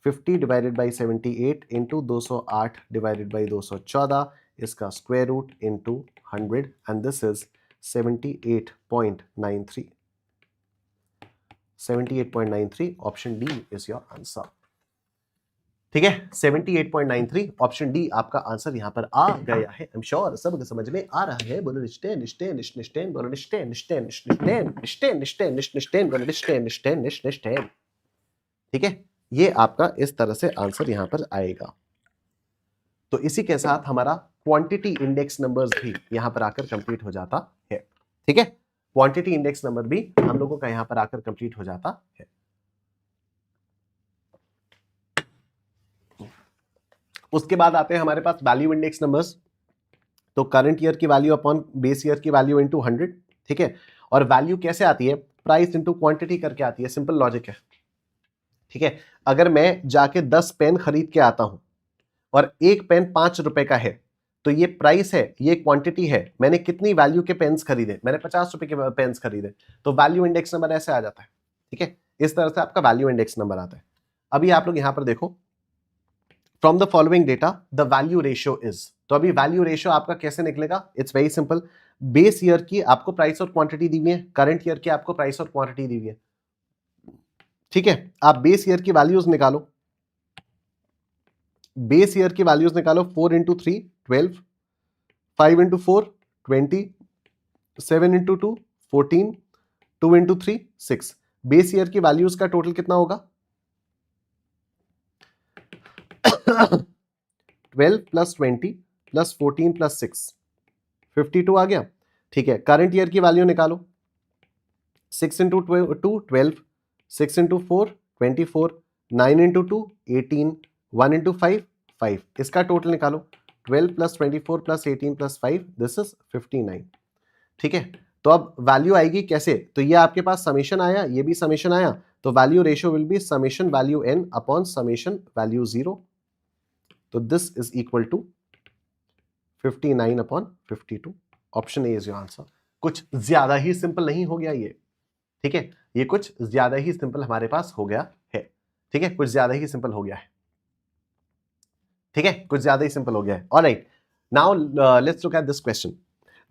50 divided by 78 into 208 divided by 214 इसका square root into 100 and this is 78.93 78.93 option D is your answer ठीक है 78.93 ऑप्शन डी आपका आंसर यहां पर आ गया है आई एम श्योर सबको समझ में आ रहा है बोलो निष्ठे निष्ठे निष्ठे बोलो निष्ठे निष्ठे निष्ठे निष्ठे निष्ठे निष्ठे बोलो निष्ठे निष्ठे निष्ठे ठीक है ये आपका इस तरह से आंसर यहां पर आएगा तो इसी के साथ हमारा क्वांटिटी इंडेक्स नंबर्स भी यहां पर आकर कंप्लीट हो जाता है ठीक है क्वांटिटी इंडेक्स नंबर भी हम लोगों का यहां पर आकर कंप्लीट हो जाता है उसके बाद आते हैं हमारे पास वैल्यू इंडेक्स नंबर्स तो करंट ईयर की वैल्यू अपॉन बेस ईयर की वैल्यू इनटू 100 ठीक है और वैल्यू कैसे आती है प्राइस इनटू क्वांटिटी करके आती है सिंपल लॉजिक है ठीक है अगर मैं जाके 10 पेन खरीद के आता हूं और एक पेन 5 रुपए का है तो ये प्राइस है ये क्वांटिटी है मैंने कितनी वैल्यू के पेन्स खरीदे मैंने 50 रुपए के पेन्स खरीदे तो वैल्यू इंडेक्स नंबर ऐसे आ जाता है ठीक है इस तरह से आपका वैल्यू इंडेक्स नंबर आता है अभी आप लोग यहां पर देखो from the following data the value ratio is तो अभी वैल्यू रेशियो आपका कैसे निकलेगा it's very simple base year की आपको प्राइस और क्वांटिटी दी हुई है करंट ईयर की आपको प्राइस और क्वांटिटी दी हुई है ठीक है आप बेस ईयर की वैल्यूज निकालो बेस ईयर की वैल्यूज निकालो 4 into 3 12 5 into 4 20 7 into 2 14 2 into 3 6 base year की वैल्यूज का टोटल कितना होगा 12 प्लस 20 प्लस 14 प्लस 6 52 आ गया ठीक है करंट ईयर की वैल्यू निकालो 6 इंटू 2 12 6 इंटू 4 24 9 इंटू 2 18 1 इंटू 5 5 इसका टोटल निकालो 12 plus 24 plus 18 plus 5 this is 59 ठीक है तो अब वैल्यू आएगी कैसे तो ये आपके पास समेशन आया ये भी समेशन आया तो value ratio will be summation value n upon summation value 0 तो this is equal to 59 upon 52 option A is your answer कुछ ज्यादा ही सिंपल नहीं हो गया ये ठीक है ये कुछ ज्यादा ही सिंपल हमारे पास हो गया है ठीक है कुछ ज्यादा ही सिंपल हो गया है ठीक है कुछ ज्यादा ही सिंपल हो गया है alright now let's look at this question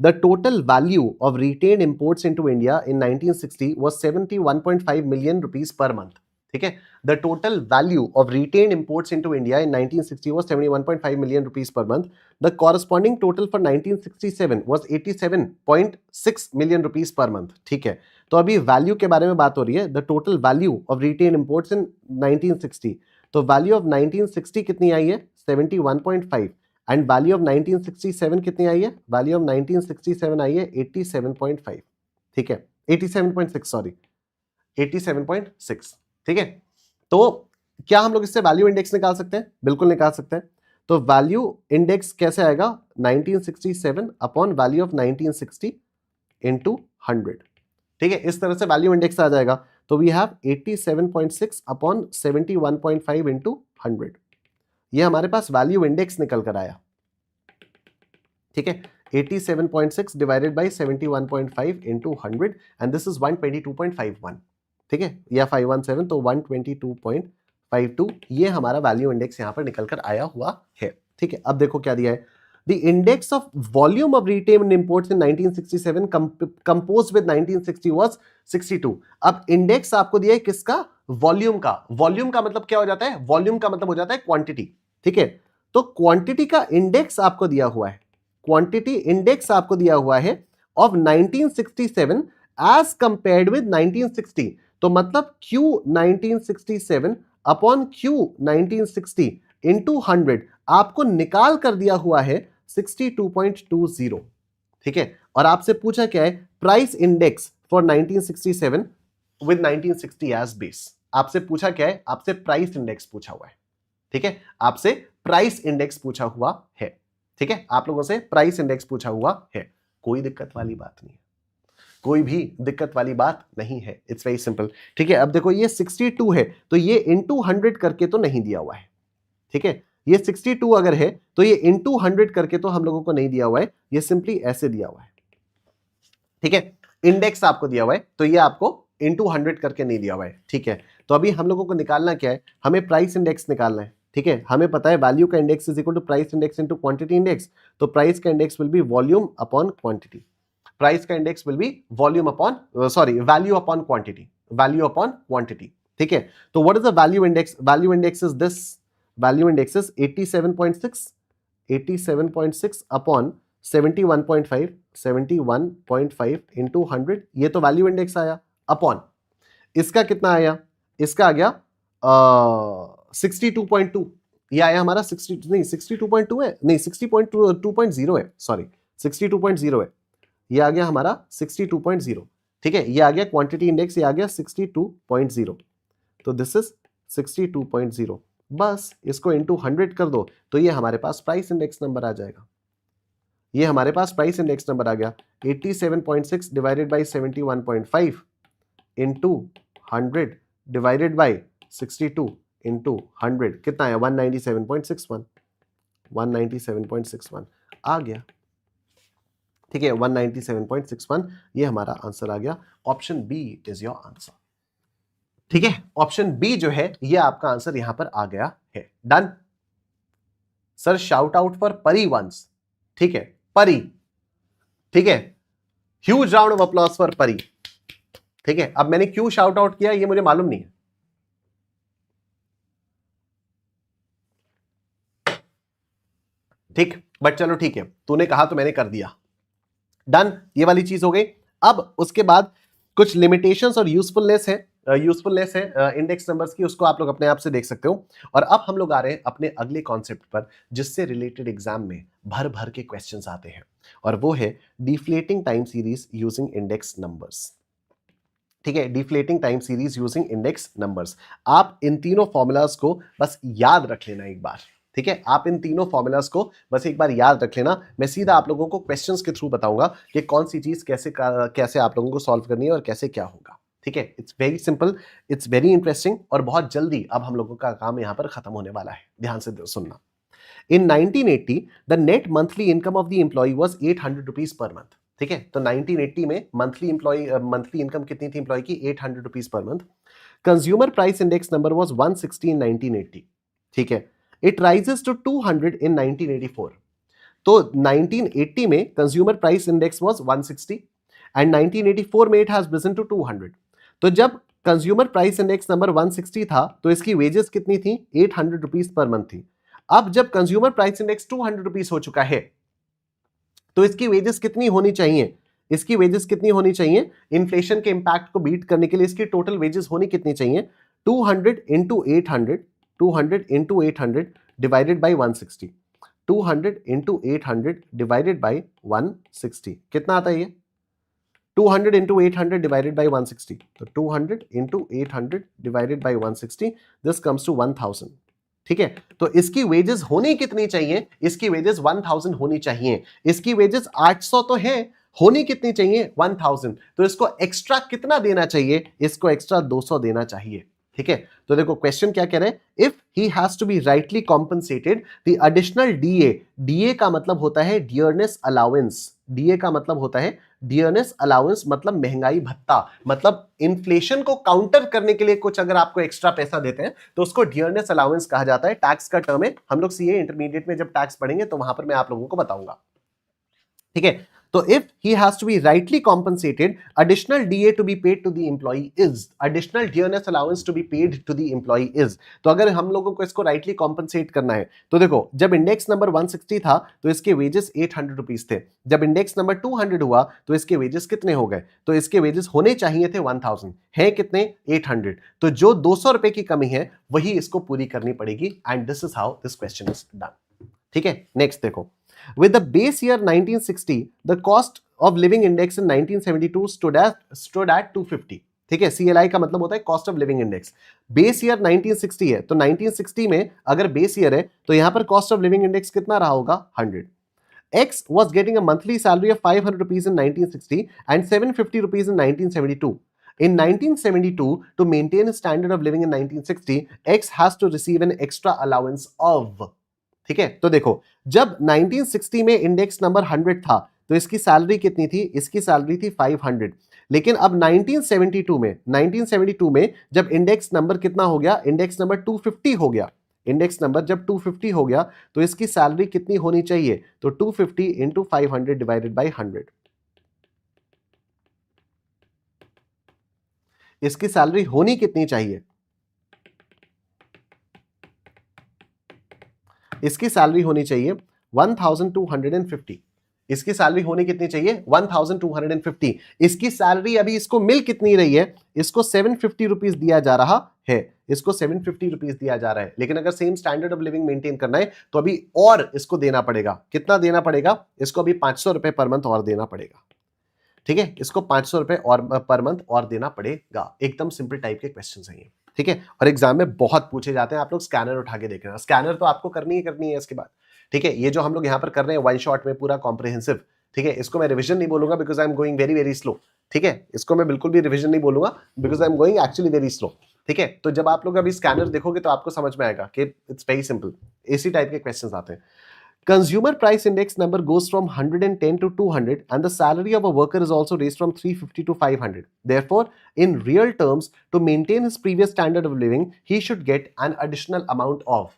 the total value of retained imports into India in 1960 was 71.5 million rupees per month ठीक है the total value of retained imports into India in 1960 was 71.5 million rupees per month the corresponding total for 1967 was 87.6 million rupees per month ठीक है तो अभी value के बारे में बात हो रही है the total value of retained imports in 1960 तो वैल्यू ऑफ 1960 कितनी आई है 71.5 एंड वैल्यू ऑफ 1967 कितनी आई है वैल्यू ऑफ 1967 आई है 87.5 ठीक है 87.6 सॉरी 87.6 ठीक है तो क्या हम लोग इससे वैल्यू इंडेक्स निकाल सकते हैं बिल्कुल निकाल सकते हैं तो वैल्यू इंडेक्स कैसे आएगा 1967 अपॉन वैल्यू ऑफ 1960 इनटू 100 ठीक है इस तरह से वैल्यू इंडेक्स आ जाएगा तो वी हैव 87.6 अपॉन 71.5 इनटू 100 ये हमारे पास वैल्यू इंडेक्स निकल कर आया ठीक है 87.6 divided by 71.5 into 100 and this is 122.51 ठीक है या 517 तो 122.52 ये हमारा वैल्यू इंडेक्स यहां पर निकल कर आया हुआ है ठीक है अब देखो क्या दिया है the index of volume of retained imports in 1967 composed with 1960 was 62 अब इंडेक्स आपको दिया है किसका वॉल्यूम का मतलब क्या हो जाता है वॉल्यूम का मतलब हो जाता है क्वांटिटी ठीक है तो क्वांटिटी का इंडेक्स आपको दिया हुआ है क्वांटिटी इंडेक्स आपको दिया हुआ है ऑफ 1967 एज कंपेयर्ड विद 1960 तो मतलब Q 1967 अपॉन Q 1960 इंटू 100 आपको निकाल कर दिया हुआ है 62.20 ठीक है और आपसे पूछा क्या है price index for 1967 with 1960 as base आपसे पूछा क्या है आपसे प्राइस इंडेक्स पूछा हुआ है ठीक है आपसे प्राइस इंडेक्स पूछा हुआ है ठीक है, आप लोगों से प्राइस इंडेक्स पूछा हुआ है, कोई दिक्कत वाली बात नहीं है, कोई भी दिक्कत वाली बात नहीं है, इट्स वेरी सिंपल। ठीक है, अब देखो ये 62 है तो ये इंटू 100 करके तो नहीं दिया हुआ है। ठीक है, ये 62 अगर है तो ये इंटू 100 करके तो हम लोगों को नहीं दिया हुआ है, ये सिंपली ऐसे दिया हुआ है। ठीक है, इंडेक्स आपको दिया हुआ है तो ये आपको इंटू 100 करके नहीं दिया हुआ है। ठीक है, तो अभी हम लोगों को निकालना क्या है, हमें प्राइस इंडेक्स निकालना है। ठीक है, हमें पता है वैल्यू का index is equal to price index into quantity index, तो प्राइस का index will be volume upon quantity, price का index will be volume upon sorry value upon quantity, value upon quantity. ठीक है, तो what is the value index, value index is this, value index is 87.6, 87.6 upon 71.5, 71.5 into 100, ये तो value index आया, upon इसका कितना आया, इसका आ गया 62.2, ये आया हमारा 60 नहीं 62.2 है, नहीं 60.2.0 है, सॉरी 62.0 है, ये आ गया हमारा 62.0। ठीक है, ये आ गया क्वांटिटी इंडेक्स, ये आ गया 62.0, तो दिस इज 62.0, बस इसको इंटू 100 कर दो तो ये हमारे पास प्राइस इंडेक्स नंबर आ जाएगा, ये हमारे पास प्राइस इंडेक्स नंबर आ गया 87.6 divided by 71.5 into 100 divided by 62 into 100, कितना आया 197.61, 197.61 आ गया। ठीक है, 197.61 ये हमारा आंसर आ गया, option B is your answer. ठीक है, ऑप्शन बी जो है ये आपका आंसर यहां पर आ गया है। Done sir, shout out for परी वंस। ठीक है, परी, ठीक है, huge round of applause for परी। ठीक है, अब मैंने क्यों शाउट आउट किया ये मुझे मालूम नहीं है, ठीक, बट चलो ठीक है, तूने कहा तो मैंने कर दिया। डन, ये वाली चीज हो गई। अब उसके बाद कुछ लिमिटेशंस और यूजफुलनेस है, यूजफुलनेस है इंडेक्स नंबर्स की, उसको आप लोग अपने आप से देख सकते हो। और अब हम लोग आ रहे हैं अपने अगले कॉन्सेप्ट पर जिससे रिलेटेड एग्जाम में भर भर के क्वेश्चंस आते हैं, और वो है deflating time series using index numbers. ठीक है, deflating time series using index numbers. आप इन तीनों फॉर्मूलाज को बस याद रख लेना एक बार। ठीक है, आप इन तीनों फॉर्मूलाज को बस एक बार याद रख लेना, मैं सीधा आप लोगों को क्वेश्चंस के थ्रू बताऊंगा कि कौन सी चीज कैसे आप लोगों को सॉल्व करनी है और कैसे क्या होगा। ठीक है, it's very simple, it's very interesting, और बहुत जल्दी अब हम लोगों का काम यहां पर खत्म होने वाला है, ध्यान से सुनना। In 1980 the net monthly income of the employee was 800 rupees per month. ठीक है, तो 1980 में मंथली इनकम कितनी थी एम्प्लॉय की, 800 rupees per month. Consumer price index number was 160 इन 1980। ठीक है, इट राइजेस टू 200 इन 1984। तो 1980 में consumer price index was 160 and 1984 में इट हैज रिजन टू 200। तो जब कंज्यूमर प्राइस इंडेक्स नंबर 160 था तो इसकी वेजेस कितनी थी, 800 रुपीज पर मंथ थी। अब जब कंज्यूमर प्राइस इंडेक्स 200 रुपीज हो चुका है तो इसकी वेजेस कितनी होनी चाहिए, इसकी वेजेस कितनी होनी चाहिए, इन्फ्लेशन के इंपैक्ट को बीट करने के लिए इसकी टोटल वेजेस होनी कितनी चाहिए, 200 into 800, 200 into 800 divided by 160, 200 into 800 divided by 160, कितना आता है ये, 200 इंटू 800 डिवाइडेड बाई 160, तो 200 into 800 divided by 160, this comes to 1000। ठीक है, तो इसकी वेजेस होनी कितनी चाहिए, इसकी वेजेस 1000 होनी चाहिए, इसकी वेजेस 800 तो है, होनी कितनी चाहिए 1000, तो इसको एक्स्ट्रा कितना देना चाहिए, इसको एक्स्ट्रा 200 देना चाहिए। ठीक है, तो देखो क्वेश्चन क्या कह रहे हैं, if he has to be rightly compensated the additional DA, DA का मतलब होता है डियरनेस अलाउंस, डीए का मतलब होता है डियरनेस अलाउंस, मतलब महंगाई भत्ता, मतलब इन्फ्लेशन को काउंटर करने के लिए कुछ अगर आपको एक्स्ट्रा पैसा देते हैं तो उसको डियरनेस अलाउंस कहा जाता है। टैक्स का टर्म है, हम लोग सीए इंटरमीडिएट में जब टैक्स पढ़ेंगे तो वहां पर मैं आप लोगों को बताऊंगा। ठीक है, तो if he has to be rightly compensated, additional DA to be paid to the employee is, additional dearness allowance to be paid to the employee is. तो अगर हम लोगों को इसको राइटली कॉम्पनसेट करना है तो देखो, जब इंडेक्स नंबर 160 था तो इसके वेजेस 800 रुपीज थे, जब इंडेक्स नंबर 200 हुआ तो इसके वेजेस कितने हो गए, तो इसके वेजेस होने चाहिए थे 1000, है कितने 800, तो जो 200 रुपए की कमी है वही इसको पूरी करनी पड़ेगी, and this is how this question is done. ठीक है, नेक्स्ट देखो, with the base year 1960 the cost of living index in 1972 stood at 250। ठीक है, CLI का मतलब होता है cost of living index, base year 1960 है तो 1960 में अगर बेस ईयर है तो यहां पर कॉस्ट ऑफ लिविंग इंडेक्स कितना रहा होगा 100। X was getting a monthly salary of 500 rupees in 1960 and 750 rupees in 1972. In 1972, to maintain a standard of living in 1960, X has to receive an extra allowance of, ठीक है, तो देखो जब 1960 में index number 100 था तो इसकी सैलरी कितनी थी, इसकी सैलरी थी 500, लेकिन अब 1972 में जब इंडेक्स नंबर कितना हो गया, इंडेक्स नंबर 250 हो गया, इंडेक्स नंबर जब 250 हो गया तो इसकी सैलरी कितनी होनी चाहिए, तो 250 इंटू 500 डिवाइडेड बाई 100, इसकी सैलरी होनी कितनी चाहिए, इसकी सैलरी होनी चाहिए 1250, इसकी सैलरी होनी कितनी चाहिए 1250, इसकी सैलरी अभी इसको मिल कितनी रही है, इसको 750 रुपीज दिया जा रहा है, इसको 750 रुपीज दिया जा रहा है, लेकिन अगर same standard of living maintain करना है तो अभी और इसको देना पड़ेगा, कितना देना पड़ेगा, इसको अभी 500 रुपए पर मंथ और देना पड़ेगा, ठीक है, इसको 500 रुपए और पर मंथ और देना पड़ेगा। एकदम सिंपल टाइप के क्वेश्चन है ये, ठीक है, और एग्जाम में बहुत पूछे जाते हैं, आप लोग स्कैनर उठा के देख रहे हैं, स्कैनर तो आपको करनी ही करनी है इसके बाद, ठीक है, ये जो हम लोग यहाँ पर कर रहे हैं वन शॉट में पूरा कॉम्प्रिहेंसिव, ठीक है, इसको मैं रिवीजन नहीं बोलूंगा because I am going very very slow, ठीक है, इसको मैं बिल्कुल भी रिवीजन नहीं बोलूंगा because I am going actually very slow, ठीक है, तो जब आप लोग अभी स्कैनर देखोगे तो आपको समझ में आएगा कि इट्स वेरी सिंपल, इसी टाइप के क्वेश्चंस आते हैं। Consumer price index number goes from 110 to 200 and the salary of a worker is also raised from 350 to 500. Therefore, in real terms, to maintain his previous standard of living, he should get an additional amount of.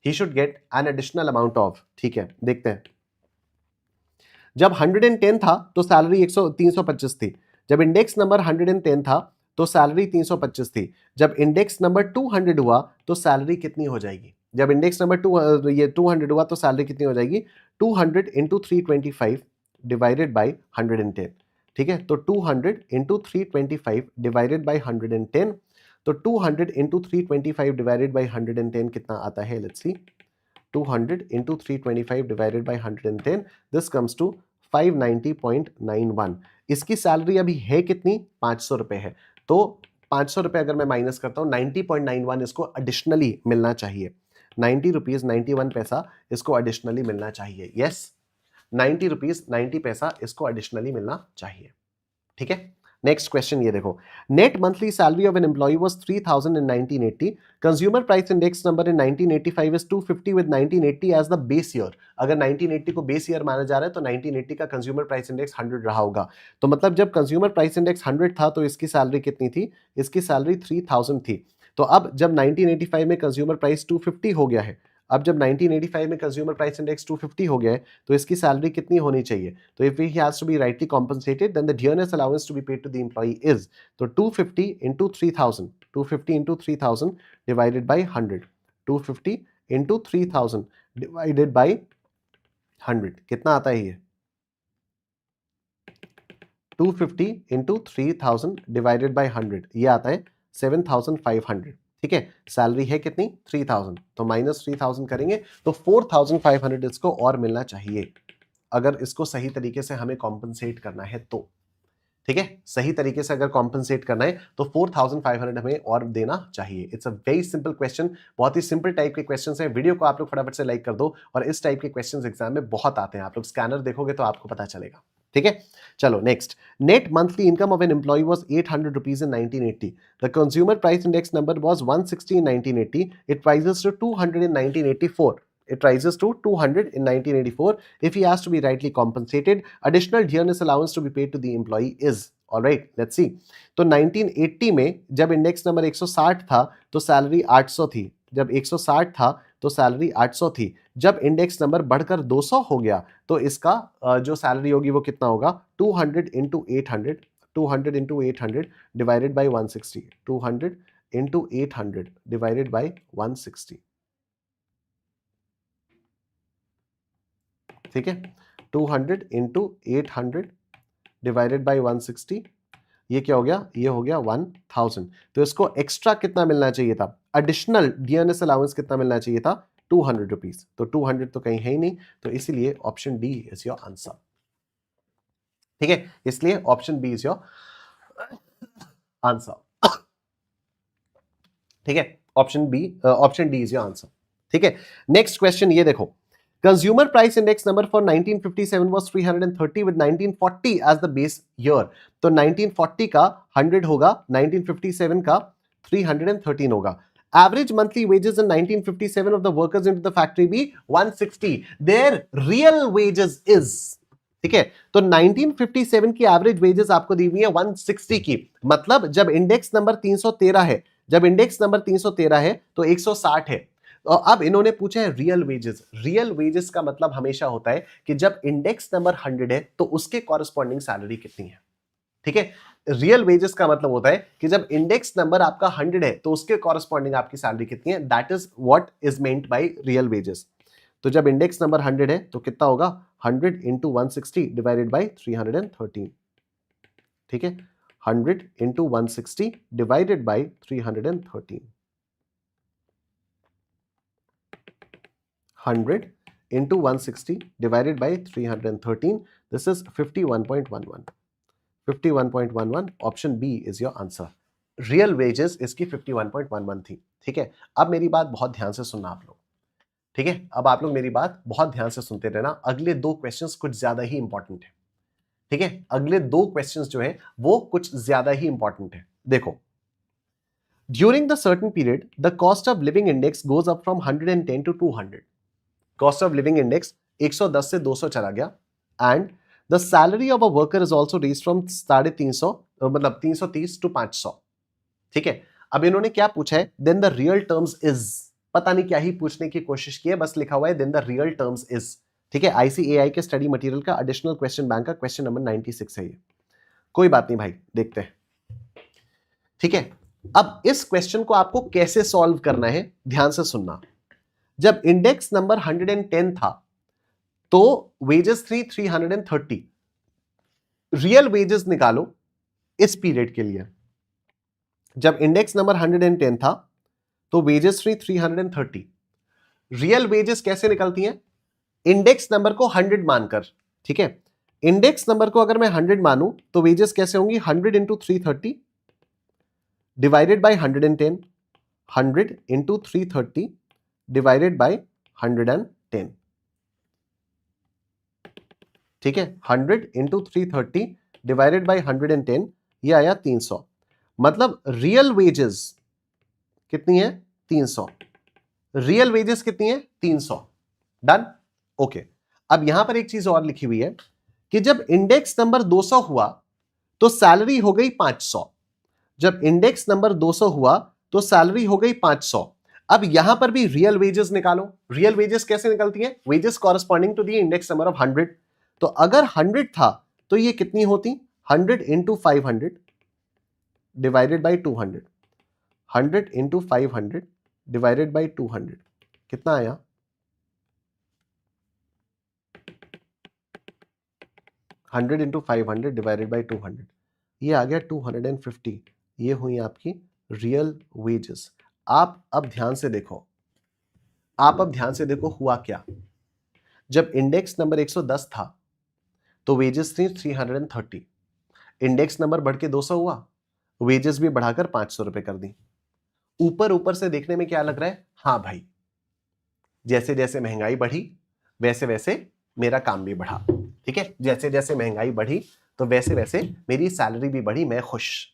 He should get an additional amount of. ठीक है, देखते हैं। जब 110 था तो salary 325 थी, जब index number 110 था तो सैलरी 325 थी, जब इंडेक्स नंबर 200 हुआ तो सैलरी कितनी हो जाएगी, जब इंडेक्स नंबर 200 हुआ तो सैलरी कितनी हो जाएगी, 200 इंटू 325 डिवाइडेड बाई 110, ठीक है, तो 200 इंटू 325 डिवाइडेड बाई 110, तो 200 इंटू 325 डिवाइडेड बाई 110 कितना आता है, let's see, 200 into 325 divided by 110, this comes to 590.91, इसकी सैलरी अभी है कितनी, 500 रुपए है, तो 500 रुपए अगर मैं माइनस करता हूं 90.91 इसको एडिशनली मिलना चाहिए, 90 रुपीज 91 पैसा इसको एडिशनली मिलना चाहिए, यस 90 रुपीज 90 पैसा इसको एडिशनली मिलना चाहिए, ठीक है। नेक्स्ट क्वेश्चन ये देखो, net monthly salary of an employee was 3000 in 1980, consumer price index number in 1985 is 250 with 1980 as the base year, अगर 1980 को बेस ईयर माना जा रहा है तो 1980 का कंज्यूमर प्राइस इंडेक्स 100 रहा होगा, तो मतलब जब कंज्यूमर प्राइस इंडेक्स 100 था तो इसकी सैलरी कितनी थी, इसकी सैलरी 3000 थी, तो अब जब 1985 में कंज्यूमर प्राइस 250 हो गया है, अब जब 1985 में कंज्यूमर प्राइस इंडेक्स 250 हो गया है तो इसकी सैलरी कितनी होनी चाहिए, तो if he has to be rightly compensated then the dearness allowance to be paid to the employee is, तो 250 into 3000, 250 into 3000 divided by 100, 250 into 3000 divided by 100 कितना आता है ये, 250 इंटू 3000 डिवाइडेड बाई 100 ये आता है 7500, ठीक है, सैलरी है कितनी 3000, तो माइनस 3000 करेंगे तो 4500 इसको और मिलना चाहिए, अगर इसको सही तरीके से हमें कॉम्पनसेट करना है तो, ठीक है, सही तरीके से अगर कॉम्पनसेट करना है तो 4500 हमें और देना चाहिए। It's a very simple question, बहुत ही सिंपल टाइप के क्वेश्चंस हैं, वीडियो को आप लोग फटाफट से लाइक कर दो, और इस टाइप के क्वेश्चंस एग्जाम में बहुत आते हैं, आप लोग स्कैनर देखोगे तो आपको पता चलेगा, ठीक है। चलो next, net monthly income of an employee was 800 rupees in 1980, the consumer price index number was 160 in 1980, it rises to 200 in 1984, it rises to 200 in 1984 if he has to be rightly compensated, additional dearness allowance to be paid to the employee is, all right, let's see, तो 1980 में जब index number 160 था तो salary 800 थी, जब 160 था तो salary 800 थी, जब इंडेक्स नंबर बढ़कर 200 हो गया तो इसका जो सैलरी होगी वो कितना होगा, 200 into 800, 200 into 800 divided by 160, 200 into 800 divided by 160, ठीक है, 200 इंटू 800 डिवाइडेड बाई 160, ये क्या हो गया, ये हो गया 1000, तो इसको एक्स्ट्रा कितना मिलना चाहिए था, एडिशनल डियरनेस अलाउंस कितना मिलना चाहिए था, 200 रुपीज, तो 200 तो कहीं है ही नहीं, तो इसीलिए option D is your answer, ठीक है, इसलिए option B is your answer, ठीक है, option B, option D is your answer, ठीक है। नेक्स्ट क्वेश्चन ये देखो, Consumer price index number for 1957 was 330 with 1940 as the base year. तो 1940 का 100 होगा, 1957 का 313 होगा. Average monthly wages in 1957 of the workers into the factory be 160. Their real wages is, ठीक है, तो 1957 की एवरेज वेजेस आपको दी हुई है 160 की. मतलब जब इंडेक्स नंबर 313 है, जब इंडेक्स नंबर 313 है तो 160 है. और अब इन्होंने पूछा है रियल वेजेस. रियल वेजेस का मतलब हमेशा होता है कि जब इंडेक्स नंबर 100 है तो उसके कॉरेस्पॉन्डिंग सैलरी कितनी है. ठीक है, रियल वेजेस का मतलब होता है कि जब इंडेक्स नंबर आपका 100 है तो उसके कॉरेस्पॉन्डिंग आपकी सैलरी कितनी है. That is what is meant by real wages. तो जब इंडेक्स नंबर 100 है तो कितना होगा, 100 इंटू 160 डिवाइडेड बाई 313. ठीक है, 100 into 160 divided by 313. 100 into 160 divided by 313. This is 51.11. 51.11. Option B is your answer. Real wages इसकी 51.11 थी. ठीक है, अब मेरी बात बहुत ध्यान से सुनना आप लोग. ठीक है, अब आप लोग मेरी बात बहुत ध्यान से सुनते रहना. अगले दो क्वेश्चंस कुछ ज्यादा ही इंपॉर्टेंट है. ठीक है, अगले दो क्वेश्चंस जो है वो कुछ ज्यादा ही इंपॉर्टेंट है. देखो, during the certain period the cost of living index goes up from 110 to 200. Cost of living index 110 से 200 चला गया. And the salary of a worker is also raised from 350 मतलब 330 टू 500. ठीक है, अब इन्होंने क्या पूछा है, then the real terms is. पता नहीं क्या ही पूछने की कोशिश की है, बस लिखा हुआ है then the real terms is. ठीक है, ICAI के स्टडी मटेरियल का एडिशनल क्वेश्चन बैंक का क्वेश्चन नंबर 96 है ये. कोई बात नहीं भाई, देखते हैं. ठीक है, अब इस क्वेश्चन को आपको कैसे सॉल्व करना है ध्यान से सुनना. जब इंडेक्स नंबर 110 था तो वेजेस थी 330. रियल वेजेस निकालो इस पीरियड के लिए. जब इंडेक्स नंबर 110 था तो वेजेस थी 330. रियल वेजेस कैसे निकलती हैं, इंडेक्स नंबर को 100 मानकर. ठीक है, इंडेक्स नंबर को अगर मैं 100 मानूं तो वेजेस कैसे होंगी, 100 into 330 divided by 110. 100 into 330 divided by 110. ठीक है, 100 इंटू 330 डिवाइडेड बाई 110, ये आया 300. मतलब रियल वेजेस कितनी है, 300. रियल वेजेस कितनी है, 300. डन. ओके, अब यहां पर एक चीज और लिखी हुई है कि जब इंडेक्स नंबर 200 हुआ तो सैलरी हो गई 500. जब इंडेक्स नंबर 200 हुआ तो सैलरी हो गई 500. अब यहां पर भी रियल वेजेस निकालो. रियल वेजेस कैसे निकलती है, wages corresponding to the index number of 100. तो अगर 100 था तो ये कितनी होती, 100 into 500 divided by 200. 100 into 500 divided by 200 कितना आया, 100 इंटू 500 डिवाइडेड बाई 200, ये आ गया 250. ये हुई आपकी रियल वेजेस. आप अब ध्यान से देखो, आप अब ध्यान से देखो हुआ क्या. जब इंडेक्स नंबर 110 था तो वेजेस थी 330. इंडेक्स नंबर बढ़ के 200 हुआ, वेजेस भी बढ़ाकर 500 रुपए कर दी. ऊपर ऊपर से देखने में क्या लग रहा है, हां भाई जैसे जैसे महंगाई बढ़ी वैसे वैसे मेरा काम भी बढ़ा. ठीक है, जैसे जैसे महंगाई बढ़ी तो वैसे वैसे मेरी सैलरी भी बढ़ी, मैं खुश.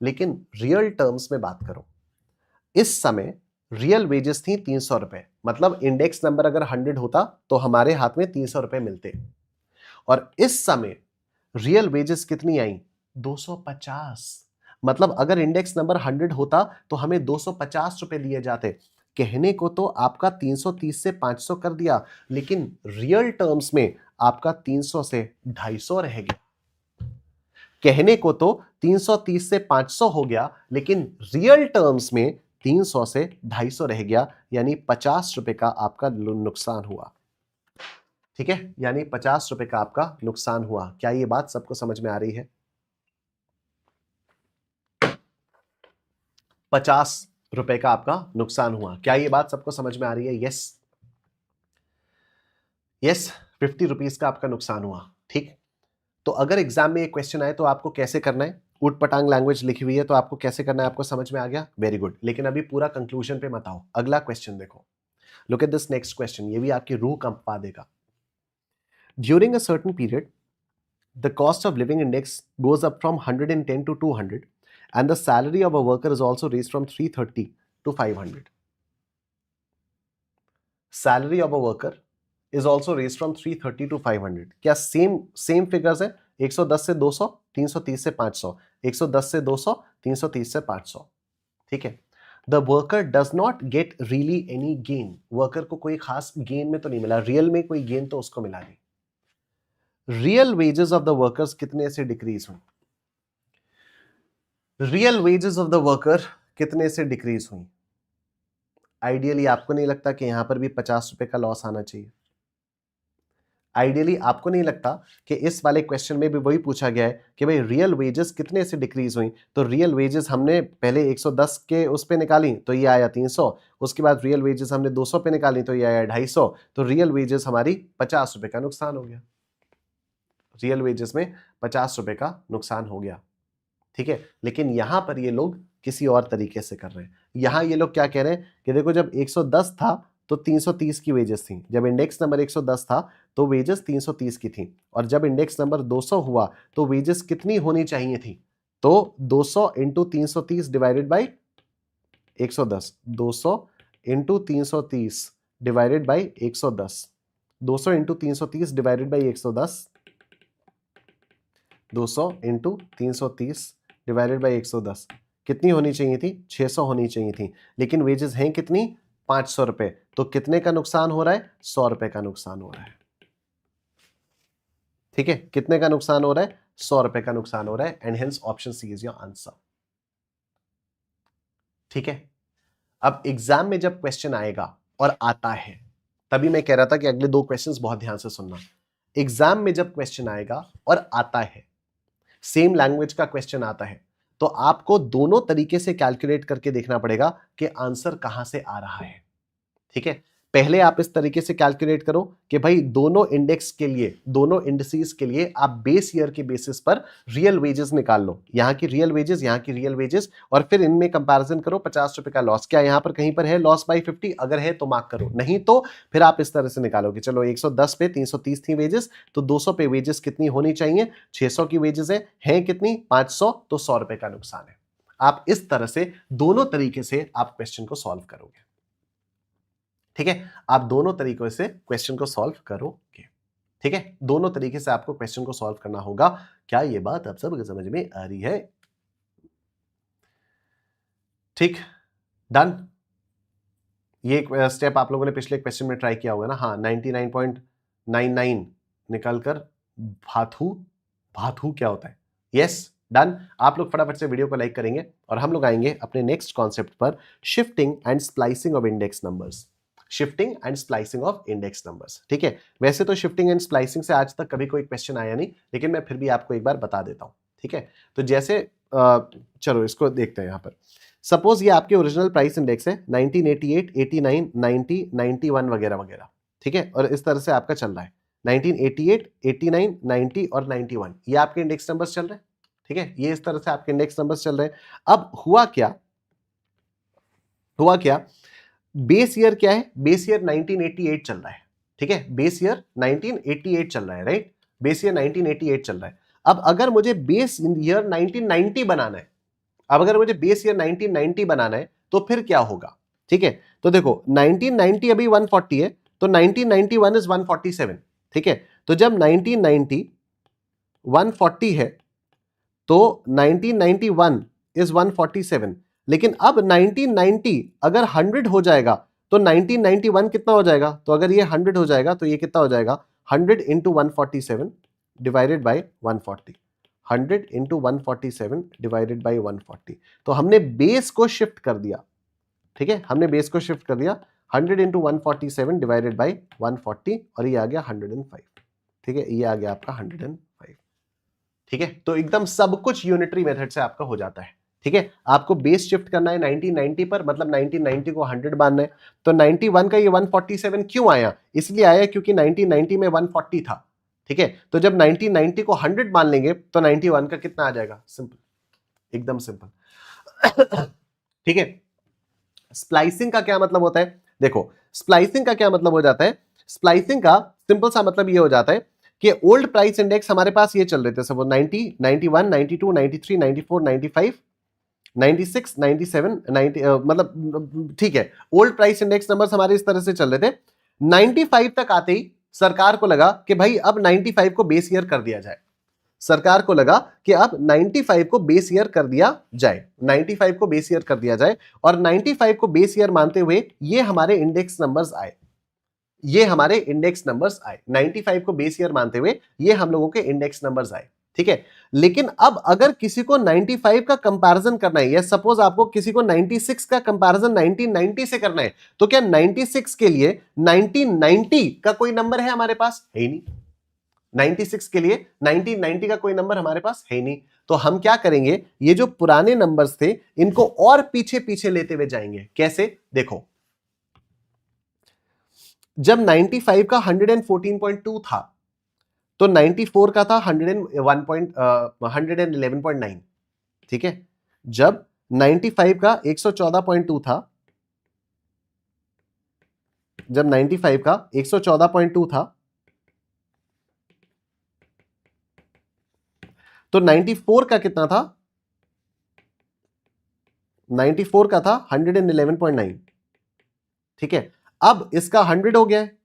लेकिन रियल टर्म्स में बात करो, इस समय रियल वेजेस थी 300 रुपए. मतलब इंडेक्स नंबर अगर 100 होता तो हमारे हाथ में 300 रुपए मिलते. और इस समय रियल वेजेस कितनी आई, 250. मतलब अगर इंडेक्स नंबर 100 होता तो हमें 250 रुपए दिए जाते. कहने को तो आपका 330 से 500 कर दिया, लेकिन रियल टर्म्स में आपका 300 से 250 रह गया. कहने को तो 330 से 500 हो गया, लेकिन रियल टर्म्स में 300 से 250 रह गया. यानी 50 रुपए का आपका नुकसान हुआ. ठीक है, यानी 50 रुपए का आपका नुकसान हुआ. क्या ये बात सबको समझ में आ रही है? 50 रुपए का आपका नुकसान हुआ. क्या ये बात सबको समझ में आ रही है? यस यस, 50 रुपीज का आपका नुकसान हुआ. ठीक, तो अगर एग्जाम में एक क्वेश्चन आए तो आपको कैसे करना है, उट पटांग लैंग्वेज लिखी हुई है तो आपको कैसे करना है आपको समझ में आ गया, वेरी गुड. लेकिन अभी पूरा कंक्लूजन पे मत आओ, अगला क्वेश्चन देखो. Look at this next question, ये भी आपकी रूह कंपा देगा। During a certain period the cost of living index goes up from 110 to 200 and the salary of a worker is also raised from 330 to 500. Salary of a worker is also raised from 330 to 500. क्या same figures है? 110 से 200, 330 से 500, 110 से 200, 330 से 500, ठीक है। The worker does not get really any gain. Worker को कोई खास गेन में तो नहीं मिला, रियल में कोई गेन तो उसको मिला नहीं। Real wages of the workers कितने से डिक्रीज हुई? Real wages of the worker कितने से डिक्रीज हुई? आइडियली आपको नहीं लगता कि यहां पर भी 50 रुपए का लॉस आना चाहिए? आइडियली आपको नहीं लगता कि इस वाले क्वेश्चन में भी वही पूछा गया है कि भाई रियल वेजेस कितने से डिक्रीज हुई? तो रियल वेजेस हमने पहले 110 के उस पे निकाली तो ये आया 300, उसके बाद रियल वेजेस हमने 200 पे निकाली तो ये आया 250, तो रियल वेजेस हमारी 50 रुपए का नुकसान हो गया। रियल वेजेस में 50 रुपए का नुकसान हो गया, ठीक है। लेकिन यहां पर ये लोग किसी और तरीके से कर रहे हैं। यहां ये लोग क्या कह रहे हैं कि देखो जब 110 था तो 330 की वेजेस थी, जब इंडेक्स नंबर 110 था तो वेजेस 330 की थी, और जब इंडेक्स नंबर 200 हुआ तो वेजेस कितनी होनी चाहिए थी? तो 200 into 330 divided by 110, 200 into 330 divided by 110, 200 into 330 divided by 110, 200 into 330 divided by 110 कितनी होनी चाहिए थी? 600 होनी चाहिए थी। लेकिन वेजेस हैं कितनी? 500 रुपए। तो कितने का नुकसान हो रहा है? 100 रुपए का नुकसान हो रहा है, ठीक है। कितने का नुकसान हो रहा है? 100 रुपए का नुकसान हो रहा है, and hence option C is your answer, ठीक है। अब एग्जाम में जब क्वेश्चन आएगा और आता है, तभी मैं कह रहा था कि अगले 2 क्वेश्चंस बहुत ध्यान से सुनना। एग्जाम में जब क्वेश्चन आएगा और आता है, सेम लैंग्वेज का क्वेश्चन आता है, तो आपको दोनों तरीके से कैलकुलेट करके देखना पड़ेगा कि आंसर कहां से आ रहा है, ठीक है। पहले आप इस तरीके से कैलकुलेट करो कि भाई दोनों इंडेक्स के लिए, दोनों इंडिसेस के लिए आप बेस ईयर के बेसिस पर रियल वेजेस निकाल लो, यहां की रियल वेजेस, यहां की रियल वेजेस, और फिर इनमें कंपैरिजन करो। 50 रुपए का लॉस, क्या यहां पर कहीं पर है लॉस बाई 50? अगर है तो मार्क करो, नहीं तो फिर आप इस तरह से निकालो कि चलो 110 पे 330 थी वेजेस, तो 200 पे वेजेस कितनी होनी चाहिए? 600 की वेजेस है कितनी? 500, तो 100 रुपए का नुकसान है। आप इस तरह से दोनों तरीके से आप क्वेश्चन को सॉल्व करोगे, ठीक है। आप दोनों तरीकों से क्वेश्चन को सॉल्व करोगे, ठीक है। दोनों तरीके से आपको क्वेश्चन को सॉल्व करना होगा। क्या ये बात आप सबको समझ में आ रही है? ठीक, डन। ये स्टेप आप लोगों ने पिछले क्वेश्चन में ट्राई किया होगा ना? हाँ, 99.99 निकालकर भाथू क्या होता है? Yes, done. आप लोग फटाफट से वीडियो को लाइक करेंगे और हम लोग आएंगे अपने नेक्स्ट कॉन्सेप्ट पर, shifting and splicing of index numbers. Shifting and splicing of index numbers, ठीक है। वैसे तो शिफ्टिंग एंड स्प्लाइसिंग से आज तक कभी कोई क्वेश्चन आया नहीं, लेकिन मैं फिर भी आपको एक बार बता देता हूं, ठीक है। तो जैसे चलो इसको देखते हैं। यहां पर सपोज ये आपके ओरिजिनल प्राइस इंडेक्स है 1988, 89, 90, 91 वगैरह वगैरह, ठीक है। और इस तरह से आपका चल रहा है 1988, 89, 90 और 91, ये आपके इंडेक्स नंबर्स चल रहे हैं, ठीक है। ये इस तरह से आपके इंडेक्स नंबर्स चल रहे हैं। अब हुआ क्या, बेस ईयर क्या है? बेस ईयर 1988 चल रहा है, ठीक है। बेस ईयर 1988 चल रहा है, राइट। बेस ईयर 1988 चल रहा है। अब अगर मुझे बेस ईयर 1990 बनाना है, अब अगर मुझे बेस ईयर 1990 बनाना है तो फिर क्या होगा, ठीक है। तो देखो 1990 अभी 140 है, तो 1991 इज 147, ठीक है। तो जब 1990 140 है तो 1991 इज 147, लेकिन अब 1990 अगर 100 हो जाएगा तो 1991 कितना हो जाएगा? तो अगर ये 100 हो जाएगा तो ये कितना हो जाएगा? 100 into 147 divided by 140, 100 into 147 divided by 140। तो हमने बेस को शिफ्ट कर दिया, ठीक है। हमने बेस को शिफ्ट कर दिया 100 इंटू 147 डिवाइडेड बाई 140, और ये आ गया 105, ठीक है। ये आ गया आपका 105, ठीक है। तो एकदम सब कुछ यूनिटरी मेथड से आपका हो जाता है, ठीक है। आपको बेस शिफ्ट करना है 1990 पर, मतलब 1990 को 100 मानना है। तो 91 का ये 147 क्यों आया? इसलिए आया क्योंकि 1990 में 140 था, ठीक है। तो जब 1990 को 100 मान लेंगे तो 91 का कितना आ जाएगा? सिंपल, एकदम सिंपल, ठीक है। स्प्लाइसिंग का क्या मतलब होता है? देखो स्प्लाइसिंग का क्या मतलब हो जाता है? स्प्लाइसिंग का सिंपल सा मतलब ये हो जाता है कि ओल्ड प्राइस इंडेक्स हमारे पास ये चल रहे थे, सब 90, 91, 92, 93, 94, 95, 96, 97, 90, मतलब ठीक है, ओल्ड प्राइस इंडेक्स नंबर्स हमारे इस तरह से चल रहे थे। 95 तक आते ही सरकार को लगा कि भाई अब 95 को बेस ईयर कर दिया जाए। सरकार को लगा कि अब 95 को बेस ईयर कर दिया जाए, 95 को बेस ईयर कर दिया जाए, और 95 को बेस ईयर मानते हुए ये हमारे इंडेक्स नंबर्स आए, ये हमारे इंडेक्स नंबर्स आए, 95 को बेस ईयर मानते हुए ये हम लोगों के इंडेक्स नंबर्स आए, ठीक है। लेकिन अब अगर किसी को 95 का कंपैरिजन करना है, या सपोज आपको किसी को 96 का कंपैरिजन 1990 से करना है, तो क्या 96 के लिए 1990 का कोई नंबर है हमारे पास? है ही नहीं। 96 के लिए 1990 का कोई नंबर हमारे पास है नहीं। तो हम क्या करेंगे, ये जो पुराने नंबर्स थे इनको और पीछे पीछे लेते हुए जाएंगे। कैसे? देखो, जब 95 का 114.2 था तो 94 का था 111.9, ठीक है। जब 95 का 114.2 था, जब 95 का 114.2 था, तो 94 का कितना था? 94 का था 111.9, ठीक है। अब इसका 100 हो गया है,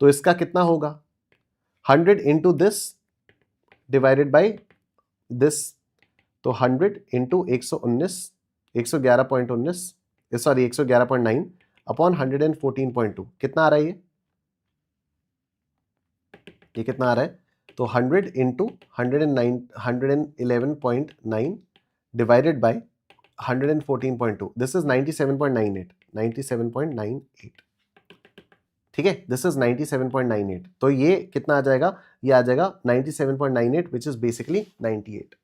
तो इसका कितना होगा? 100 into this divided by this, तो 100 इंटू 119, 111.19, सॉरी 111.9 अपॉन 114.2, कितना आ रहा है ये कितना आ रहा है? तो 100 into 111.9 divided by 114.2, this is 97.98, 97.98, ठीक है। दिस इज 97.98, तो ये कितना आ जाएगा? ये आ जाएगा 97.98 which is basically 98,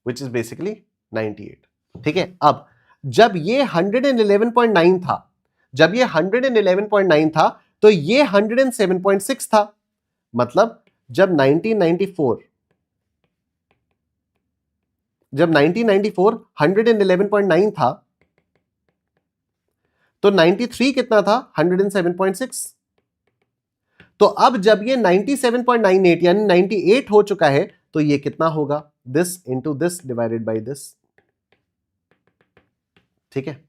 which is basically 98, ठीक है। अब जब ये 111.9 था, जब ये 111.9 था, तो ये 107.6 था। मतलब जब 1994 111.9 था, तो 93 कितना था? 107.6। तो अब जब ये 97.98 यानी 98 हो चुका है, तो ये कितना होगा? This into this divided by this, ठीक है।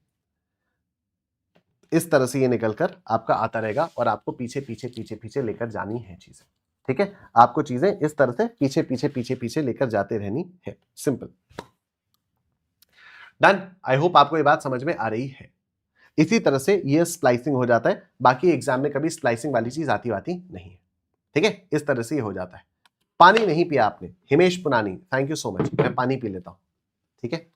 इस तरह से ये निकलकर आपका आता रहेगा और आपको पीछे पीछे पीछे पीछे लेकर जानी है चीजें, ठीक है। आपको चीजें इस तरह से पीछे पीछे पीछे पीछे लेकर जाते रहनी है। Simple, done. आई होप आपको ये बात समझ में आ रही है। इसी तरह से ये स्प्लाइसिंग हो जाता है। बाकी एग्जाम में कभी स्प्लाइसिंग वाली चीज आती नहीं है, ठीक है। इस तरह से ये हो जाता है। पानी नहीं पिया आपने, Himesh Ponnani, thank you so much. मैं पानी पी लेता हूं, ठीक है।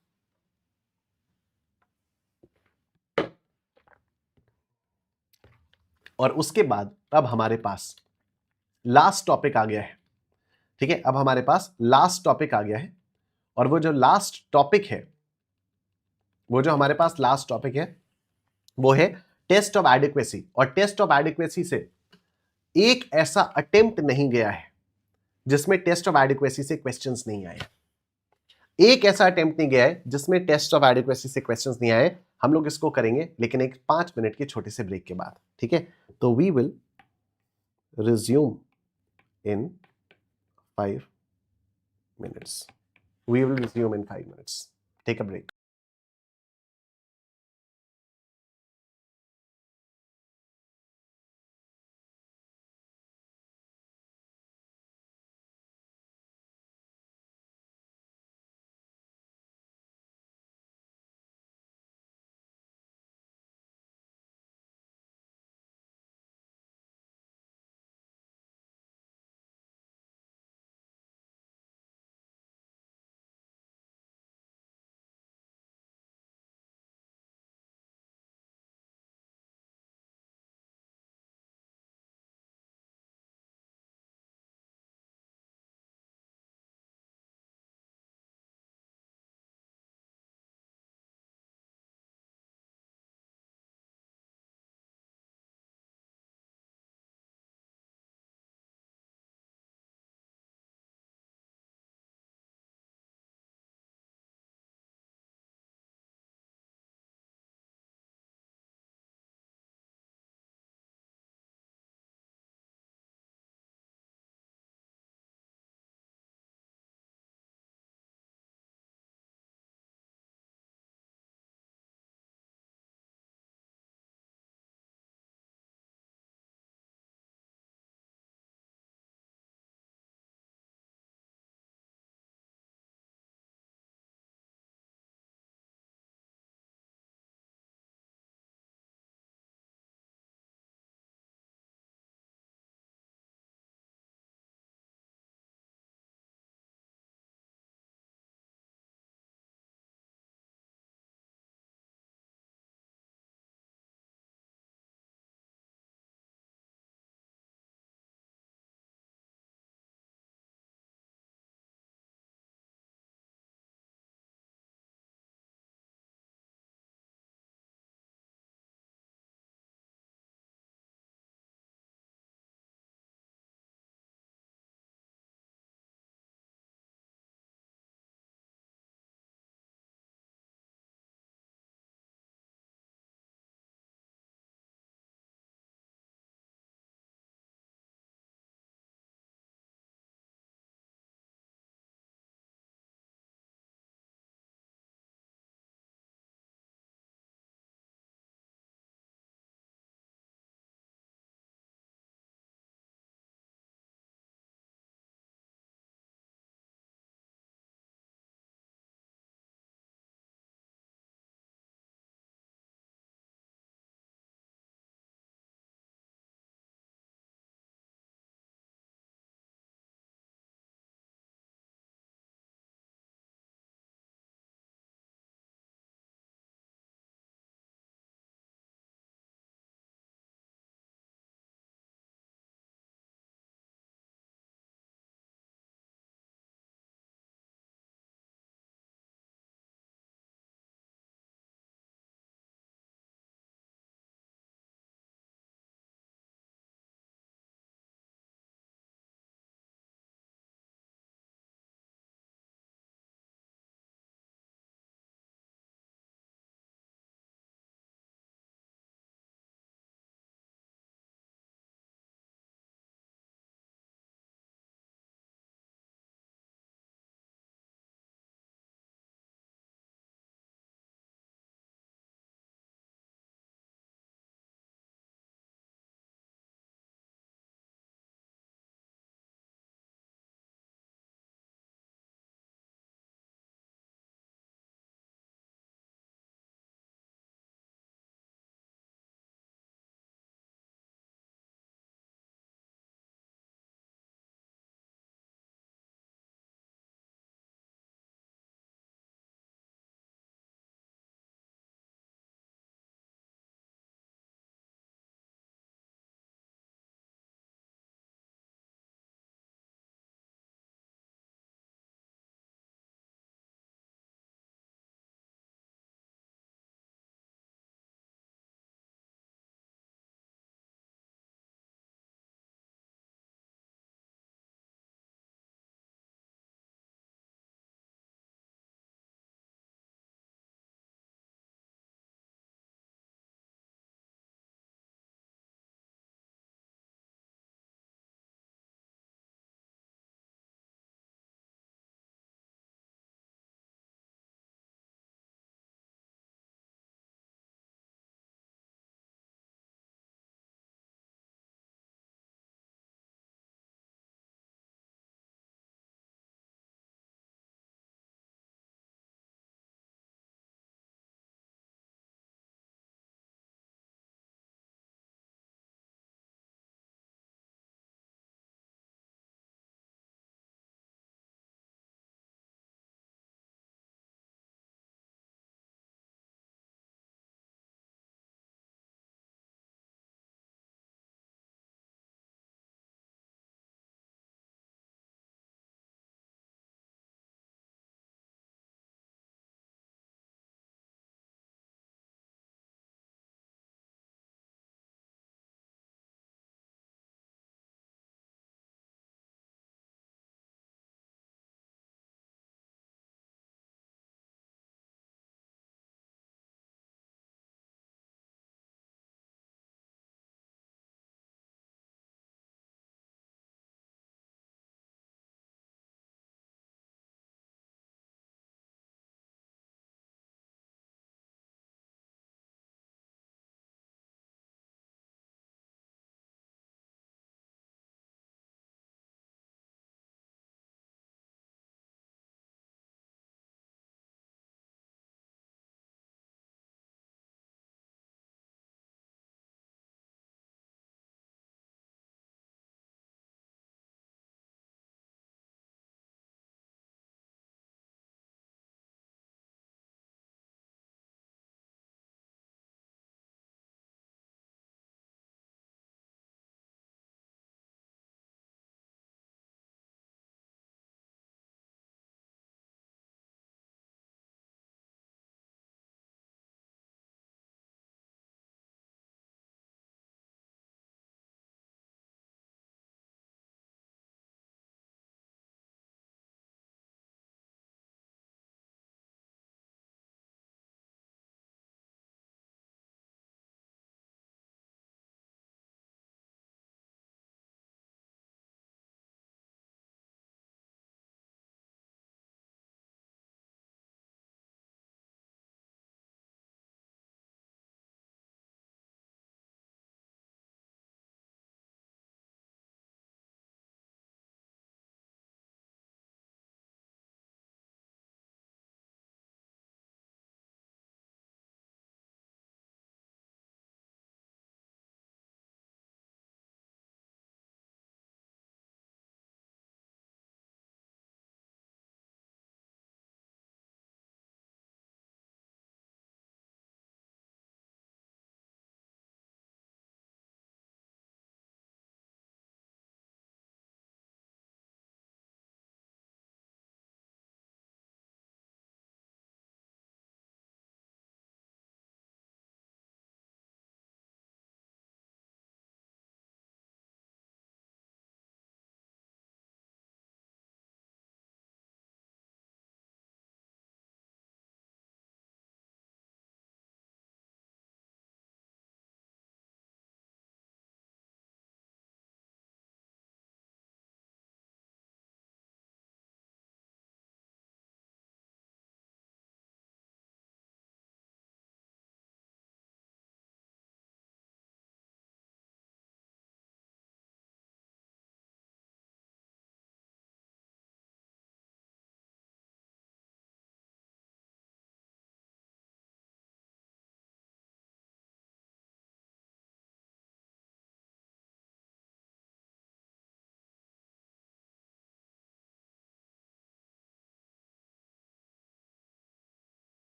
और उसके बाद अब हमारे पास लास्ट टॉपिक आ गया है, ठीक है। अब हमारे पास लास्ट टॉपिक आ गया है, और वो जो लास्ट टॉपिक है, वो जो हमारे पास लास्ट टॉपिक है, वो है टेस्ट ऑफ एडिक्वेसी। और टेस्ट ऑफ एडिक्वेसी से एक ऐसा अटेम्प्ट नहीं गया है जिसमें टेस्ट ऑफ एडिक्वेसी से क्वेश्चंस नहीं आए। एक ऐसा अटेम्प्ट नहीं गया है जिसमें टेस्ट ऑफ एडिक्वेसी से क्वेश्चंस नहीं आए। हम लोग इसको करेंगे, लेकिन एक 5 मिनट के छोटे से ब्रेक के बाद, ठीक है। तो we will resume in 5 minutes. We will resume in 5 minutes. Take a break.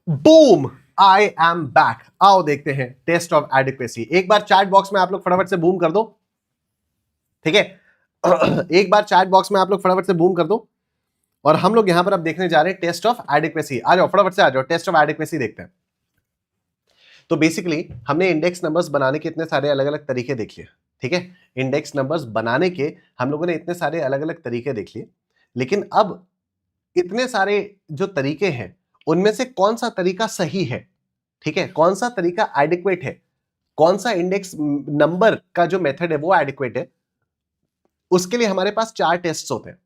Boom, I am back. आओ देखते हैं टेस्ट ऑफ एडिक्वेसी। एक बार चैट बॉक्स में आप लोग फटाफट से बूम कर दो, ठीक है। एक बार चैट बॉक्स में आप लोग फटाफट से बूम कर दो, और हम लोग यहां पर अब देखने जा रहे हैं टेस्ट ऑफ एडिक्वेसी। आ जाओ फटाफट से, आ जाओ, टेस्ट ऑफ एडिक्वेसी देखते हैं। तो बेसिकली हमने इंडेक्स नंबर्स बनाने के इतने सारे अलग अलग तरीके देख लिए, ठीक है। इंडेक्स नंबर्स बनाने के हम लोगों ने इतने सारे अलग अलग तरीके देख लिए, लेकिन अब इतने सारे जो तरीके हैं उनमें से कौन सा तरीका सही है, ठीक है, कौन सा तरीका एडिक्वेट है, कौन सा इंडेक्स नंबर का जो मेथड है वो एडिक्वेट है, उसके लिए हमारे पास 4 टेस्ट्स होते हैं।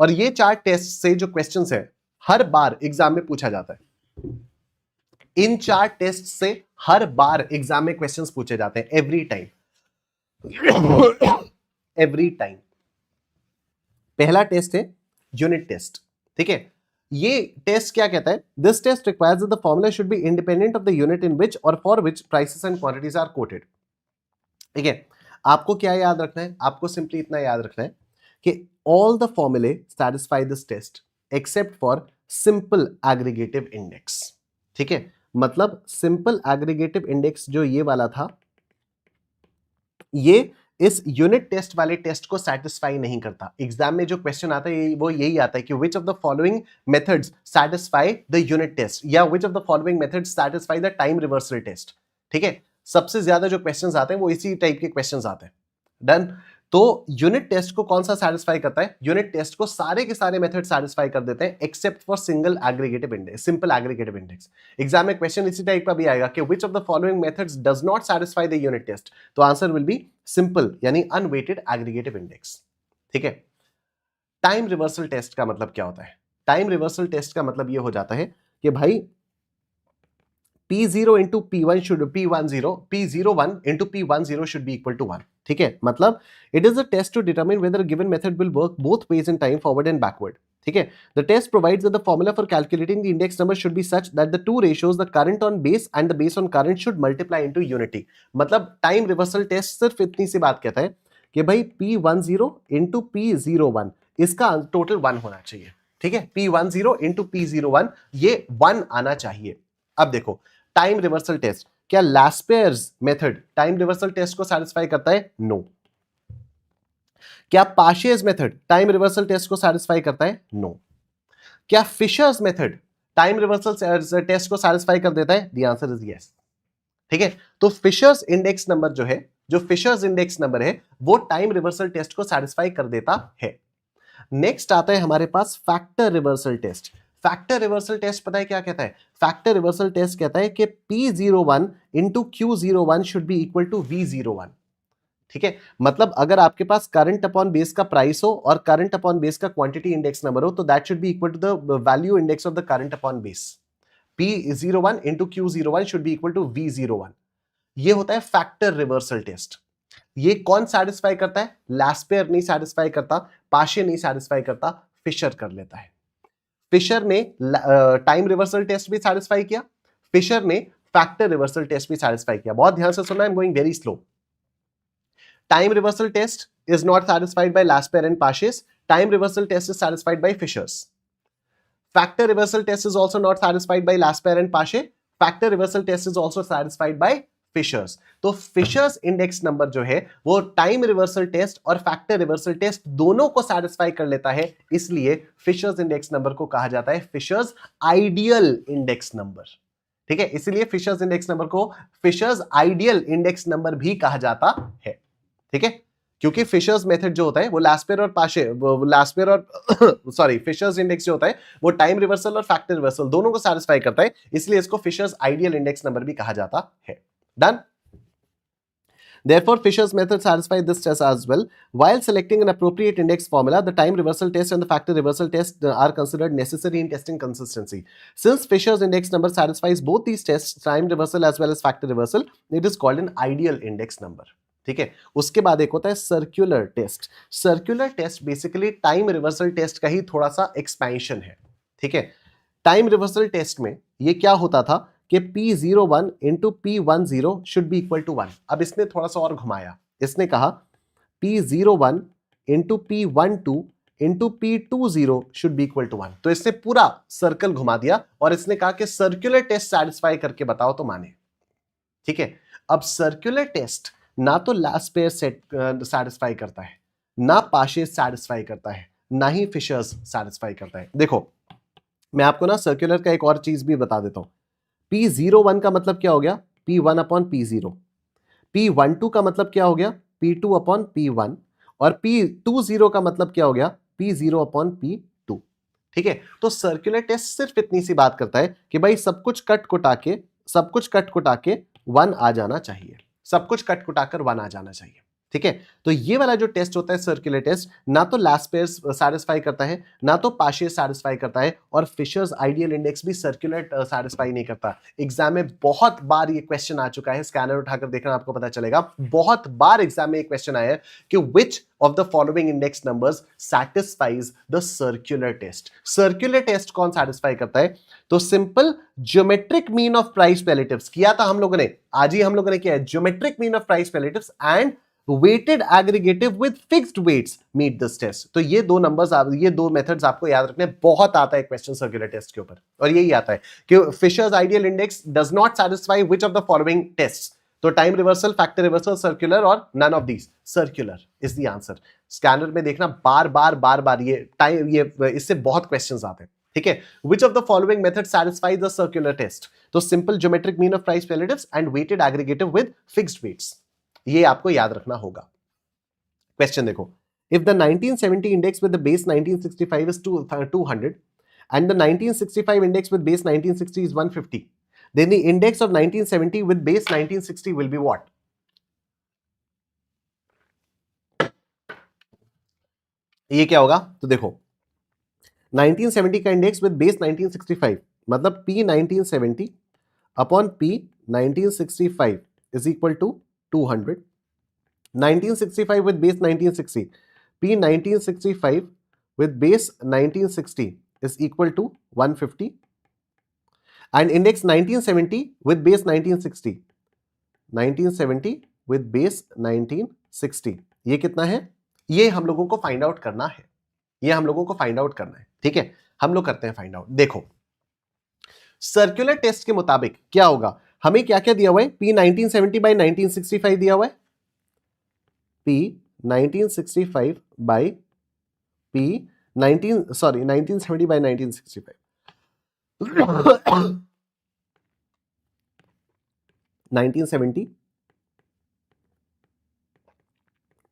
और ये 4 टेस्ट से जो क्वेश्चंस है हर बार एग्जाम में पूछा जाता है। इन 4 टेस्ट से हर बार एग्जाम में क्वेश्चंस पूछे जाते हैं, एवरी टाइम, एवरी टाइम। पहला टेस्ट है यूनिट टेस्ट, ठीक है। ये टेस्ट क्या कहता है? This test requires the formula should be independent of the unit in which or for which prices and quantities are quoted, ठीक है। आपको क्या याद रखना है? आपको सिंपली इतना याद रखना है कि ऑल द फॉर्मूले satisfy this test except for simple aggregative index, ठीक है। मतलब सिंपल एग्रीगेटिव इंडेक्स जो ये वाला था, ये इस यूनिट टेस्ट वाले टेस्ट को सैटिस्फाई नहीं करता। एग्जाम में जो क्वेश्चन आता है वो यही आता है कि which of the following methods satisfy the unit test, या which of the following methods satisfy the time reversal test, ठीक है। सबसे ज्यादा जो क्वेश्चंस आते हैं वो इसी टाइप के क्वेश्चंस आते हैं। डन। तो यूनिट टेस्ट को कौन सा सैटिस्फाई करता है? यूनिट टेस्ट को सारे के सारे मेथड सैटिस्फाई कर देते हैं except for single aggregative index, simple aggregative index. Exam में क्वेश्चन इसी टाइप का भी आएगा कि which of the following methods does not satisfy the unit test, तो आंसर विल बी सिंपल यानी अनवेटेड एग्रीगेटिव इंडेक्स, ठीक है। टाइम रिवर्सल टेस्ट का मतलब क्या होता है? टाइम रिवर्सल टेस्ट का मतलब यह हो जाता है कि भाई P0 into P1 should P01 into P10 should be equal to 1, ठीक है। मतलब it is a test to determine whether a given method will work both ways in time forward and backward, ठीक है। The test provides that the formula for calculating the index number should be such that the two ratios, the current on base and the base on current, should multiply into unity। मतलब time reversal test सिर्फ इतनी सी बात कहता है कि भाई P10 into P01 इसका टोटल 1 होना चाहिए, ठीक है। P10 into P01 ये 1 आना चाहिए। अब देखो टाइम रिवर्सल टेस्ट, क्या Laspeyres method time reversal test को सैटिस्फाई करता है? नो। क्या Paasche's method time reversal test को सैटिस्फाई करता है? नो। क्या Fisher's method time reversal test को सैटिस्फाई कर देता है? द आंसर इज यस, ठीक है। तो फिशर्स इंडेक्स नंबर जो है, जो फिशर्स इंडेक्स नंबर है वो टाइम रिवर्सल टेस्ट को सैटिस्फाई कर देता है। नेक्स्ट आता है हमारे पास factor reversal test. Factor reversal test पता है क्या कहता है? फैक्टर रिवर्सल टेस्ट कहता है कि P01 into Q01 should be equal to V01, ठीक है। मतलब अगर आपके पास करंट अपॉन बेस का प्राइस हो और करंट अपॉन बेस का क्वांटिटी इंडेक्स नंबर हो, तो that should be equal to the value index of the current upon base. P01 into Q01 should be equal to V01। ये होता है factor reversal test. ये कौन सैटिस्फाई करता है? लैस्पेयर नहीं सैटिस्फाई करता, पाशे नहीं सैटिस्फाई करता, फिशर कर लेता है। फिशर ने टाइम रिवर्सल टेस्ट भी सैटिस्फाई किया, फिशर ने फैक्टर रिवर्सल टेस्ट भी सैटिस्फाई किया। बहुत ध्यान से सुनना, I am going very slow. Time reversal test is not satisfied by Laspeyres and Paasche's, time reversal test is satisfied by Fisher's. Factor reversal test is also not satisfied by Laspeyres and Paasche, factor reversal test is also satisfied by Fisher's. तो Fisher's index number जो है वो time reversal test और factor reversal test दोनों को satisfy कर लेता है, इसलिए फिशर्स इंडेक्स नंबर को कहा जाता है फिशर्स आइडियल इंडेक्स नंबर, ठीक है। इसलिए फिशर्स इंडेक्स नंबर को फिशर्स आइडियल इंडेक्स नंबर भी कहा जाता है, ठीक है। क्योंकि फिशर्स मेथड जो होता है वो लैस्पेयर और पाशे, लैस्पेयर और सॉरी फिशर्स इंडेक्स जो होता है वो टाइम रिवर्सल और फैक्टर रिवर्सल दोनों को सैटिस्फाई करता है, इसलिए इसको फिशर्स आइडियल इंडेक्स नंबर भी कहा जाता है। Done. Therefore, Fisher's method satisfies this test as well. While selecting an appropriate index formula, the time reversal test and the factor reversal test are considered necessary in testing consistency. Since Fisher's index number satisfies both these tests, time reversal as well as factor reversal, it is called an ideal index number. ठीक है। उसके बाद एक होता है circular test. Circular test basically time reversal test का ही थोड़ा सा एक्सपेंशन है, ठीक है। टाइम रिवर्सल टेस्ट में ये क्या होता था कि P01 into P10 should be equal to 1। अब इसने थोड़ा सा और घुमाया, इसने कहा P01 into P12 into P20 should be equal to 1। तो इसने पूरा सर्कल घुमा दिया और इसने कहा कि सर्कुलर टेस्ट सैटिस्फाई करके बताओ तो माने। ठीक है, अब सर्कुलर टेस्ट ना तो लास्ट पेयर सेट सैटिस्फाई करता है, ना पाशेस सैटिस्फाई करता है, ना ही फिशर्स सैटिस्फाई करता है। देखो मैं आपको ना सर्कुलर का एक और चीज भी बता देता हूं। P01 का मतलब क्या हो गया? P1 upon P0। P12 का मतलब क्या हो गया? P2 upon P1। और P20 का मतलब क्या हो गया? P0 upon P2। ठीक है, तो सर्कुलर टेस्ट सिर्फ इतनी सी बात करता है कि भाई सब कुछ कट कुटा के 1 आ जाना चाहिए, सब कुछ कट कुटाकर 1 आ जाना चाहिए। ठीक है, तो ये वाला जो टेस्ट होता है सर्कुलर टेस्ट, ना तो लास्ट पेयर सैटिस्फाई करता है, ना तो पाशे सैटिस्फाई करता है, और फिशर्स आइडियल इंडेक्स भी सर्कुलर सैटिस्फाई नहीं करता। एग्जाम में बहुत बार ये क्वेश्चन आ चुका है, स्कैनर उठाकर देखना आपको पता चलेगा, बहुत बार एग्जाम में एक क्वेश्चन आया है कि which of the following index numbers satisfies the circular test. Circular test कौन सैटिस्फाई करता है? तो simple geometric mean of price relatives किया था हम लोगों ने, आज ही हम लोगों ने किया है। Geometric mean of price relatives and weighted aggregative with fixed weights meet this test। तो ये दो नंबर्स, ये दो मेथड्स आपको याद रखने, बहुत आता है क्वेश्चन सर्कुलर टेस्ट के ऊपर, और यही आता है कि Fisher's ideal index does not satisfy which of the following tests. तो time reversal, factor reversal, circular, और none of these. Circular is the answer. Scanner में देखना बार बार ये टाइम, ये इससे बहुत क्वेश्चंस आते हैं। ठीक है, which of the following method satisfies the circular test? तो simple geometric mean of price relatives and weighted aggregative with fixed weights, ये आपको याद रखना होगा। क्वेश्चन देखो, if the 1970 index with the base 1965 is 200 and the 1965 index with base 1960 is 150, then the index of 1970 with base 1960 will be what? ये क्या होगा? तो देखो 1970 का इंडेक्स विद बेस 1965 मतलब P 1970 upon P 1965 is equal to 200। 1965 with base 1960, P 1965 with base 1960 is equal to 150, and index 1970 with base 1960, 1970 with base 1960 ये कितना है? ये हम लोगों को फाइंड आउट करना है, ये हम लोगों को फाइंड आउट करना है। ठीक है, हम लोग करते हैं फाइंड आउट। देखो सर्कुलर टेस्ट के मुताबिक क्या होगा, हमें क्या क्या दिया हुआ है? P 1970 by 1965 दिया हुआ है, P 1965 by P 1970 by 1965 1970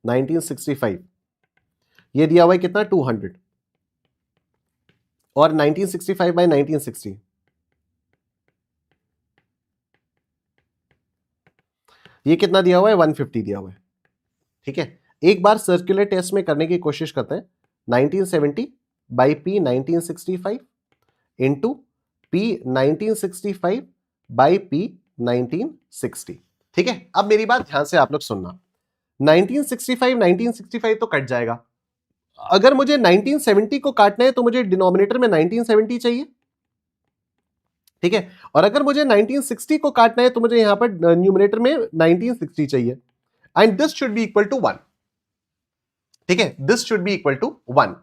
1965 ये दिया हुआ है कितना? 200, और 1965 by 1960 ये कितना दिया हुआ है? 150 दिया हुआ है। ठीक है, एक बार सर्कुलर टेस्ट में करने की कोशिश करते हैं। 1970 by P 1965 into P 1965 by P 1960। ठीक है, अब मेरी बात ध्यान से आप लोग सुनना। 1965 तो कट जाएगा। अगर मुझे 1970 को काटना है तो मुझे डिनोमिनेटर में 1970 चाहिए। ठीक है, और अगर मुझे 1960 को काटना है तो मुझे यहां पर न्यूमरेटर में 1960 चाहिए, and this should be equal to 1। ठीक है, this should be equal to 1।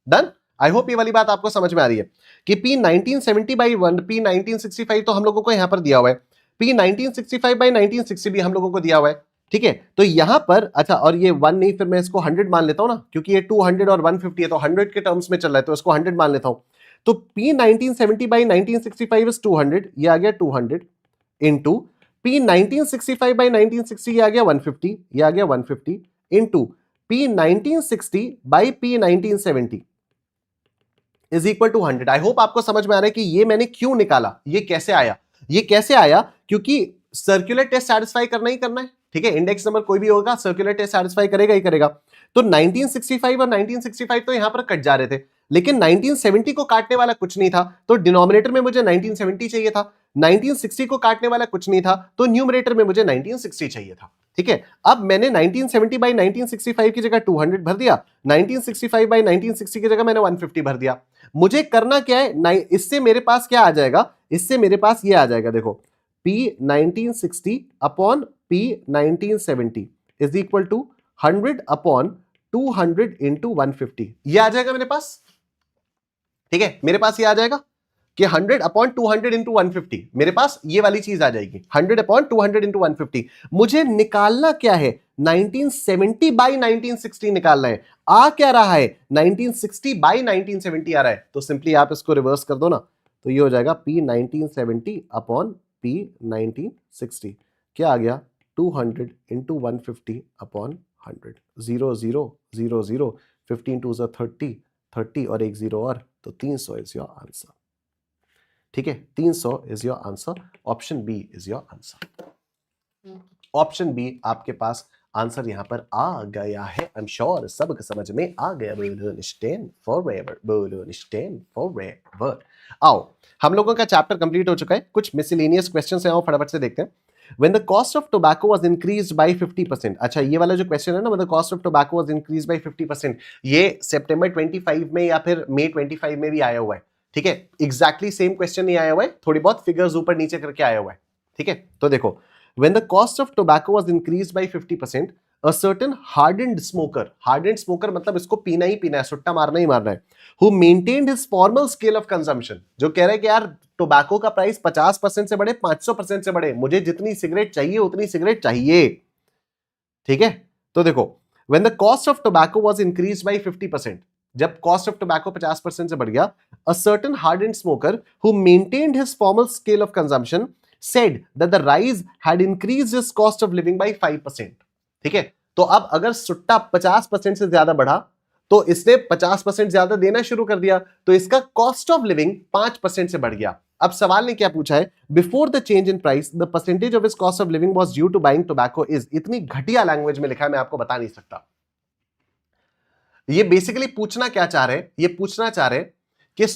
Done? I hope ये वाली बात आपको समझ में आ रही है कि P 1970 बाई 1 P 1965 तो हम लोगों को यहां पर दिया हुआ है, P 1965 बाई 1960 भी हम लोगों को दिया हुआ है। ठीक है, तो यहां पर अच्छा, और ये 1 नहीं, फिर मैं इसको 100 मान लेता हूं ना, क्योंकि ये 200 और 150 है तो 100 के टर्म्स में चल रहा है, तो इसको 100 मान लेता हूं। तो P 1970 बाई 1965 इज 200, ये आ गया 200 इंटू P 1965 बाई 1960 ये आ गया 150, ये आ गया 150 into P 1960 by P 1970 is equal to 100। I hope आपको समझ में आ रहा है कि ये मैंने क्यों निकाला, ये कैसे आया। ये कैसे आया? क्योंकि सर्कुलर टेस्ट सैटिस्फाई करना ही करना है। ठीक है, इंडेक्स नंबर कोई भी होगा, सर्कुलर टेस्ट सैटिस्फाई करेगा ही करेगा। तो 1965 और 1965 तो यहां पर कट जा रहे थे, लेकिन 1970 को काटने वाला कुछ नहीं था, तो डिनोमिनेटर में मुझे 1970 चाहिए था। 1960 को काटने वाला कुछ नहीं था, तो न्यूमरेटर में मुझे 1960 चाहिए था। ठीक है, अब मैंने 1970 बाई 1965 की जगह 200 भर दिया, 1965 बाई 1960 की जगह मैंने 150 भर दिया। मुझे करना क्या है? इससे मेरे पास क्या आ जाएगा? इससे मेरे पास ये आ जाएगा, देखो P 1960 upon P 1970 is equal to 100 upon 200 into 150, ये आ जाएगा मेरे पास। ठीक है, मेरे पास ये आ जाएगा कि 100 अपॉन 200 इंटू 150, मेरे पास ये वाली चीज आ जाएगी 100 अपॉन 200 इंटू 150। मुझे निकालना क्या है, 1970 बाई 1960 निकालना है। आ क्या रहा है, 1960 बाई 1970 आ रहा है, तो सिंपली आप इसको रिवर्स कर दो ना, तो ये हो जाएगा P 1970 अपॉन P 1960। क्या आ गया, 200 इंटू 150 अपॉन 100, 0 0 0 0, 15 2 30, 30 और एक 0 और, तो 300 इज योर आंसर। ठीक है, 300 is your answer, option B is your answer. Option B आपके पास आंसर यहां पर आ गया है। आई एम श्योर सबके समझ में आ गया। बोलो स्टैंड फॉरएवर, बोलो स्टैंड फॉरएवर। आओ, हम लोगों का चैप्टर कंप्लीट हो चुका है, कुछ मिसलेनियस क्वेश्चंस हैं, आओ फटाफट से देखते हैं। When the cost of tobacco was increased by 50%, अच्छा ये वाला जो क्वेश्चन है ना, when the cost of tobacco was increased by 50%, ये सितंबर 25 में या फिर मई 25 में भी आया हुआ है। ठीक है, एग्जैक्टली सेम क्वेश्चन नहीं आया हुआ है, थोड़ी बहुत फिगर्स ऊपर नीचे करके आया हुआ है। ठीक है, तो देखो, when the cost of tobacco was increased by 50%, a certain hardened smoker मतलब इसको पीना ही पीना है, सुट्टा मारना ही मारना है, who maintained his formal scale of consumption, जो कह रहा है कि यार टोबैको का प्राइस 50% से बढ़े, 500% से बढ़े, मुझे जितनी सिगरेट चाहिए उतनी सिगरेट चाहिए। ठीक है, तो देखो, when the cost of tobacco was increased by 50%, जब कॉस्ट ऑफ टोबैको 50% से बढ़ गया, a certain hardened smoker who maintained his formal scale of consumption said that the rise had increased his cost of living by 5%। ठीक है, तो अब अगर सुट्टा 50% से ज्यादा बढ़ा तो इसने 50% ज्यादा देना शुरू कर दिया, तो इसका कॉस्ट ऑफ लिविंग 5% से बढ़ गया। अब सवाल ने क्या पूछा है, before the change in price the percentage of his cost of living was due to buying tobacco is. इतनी घटिया लैंग्वेज में लिखा है, मैं आपको बता नहीं सकता। ये बेसिकली पूछना क्या चाह रहे हैं, ये पूछना चाह रहे हैं कि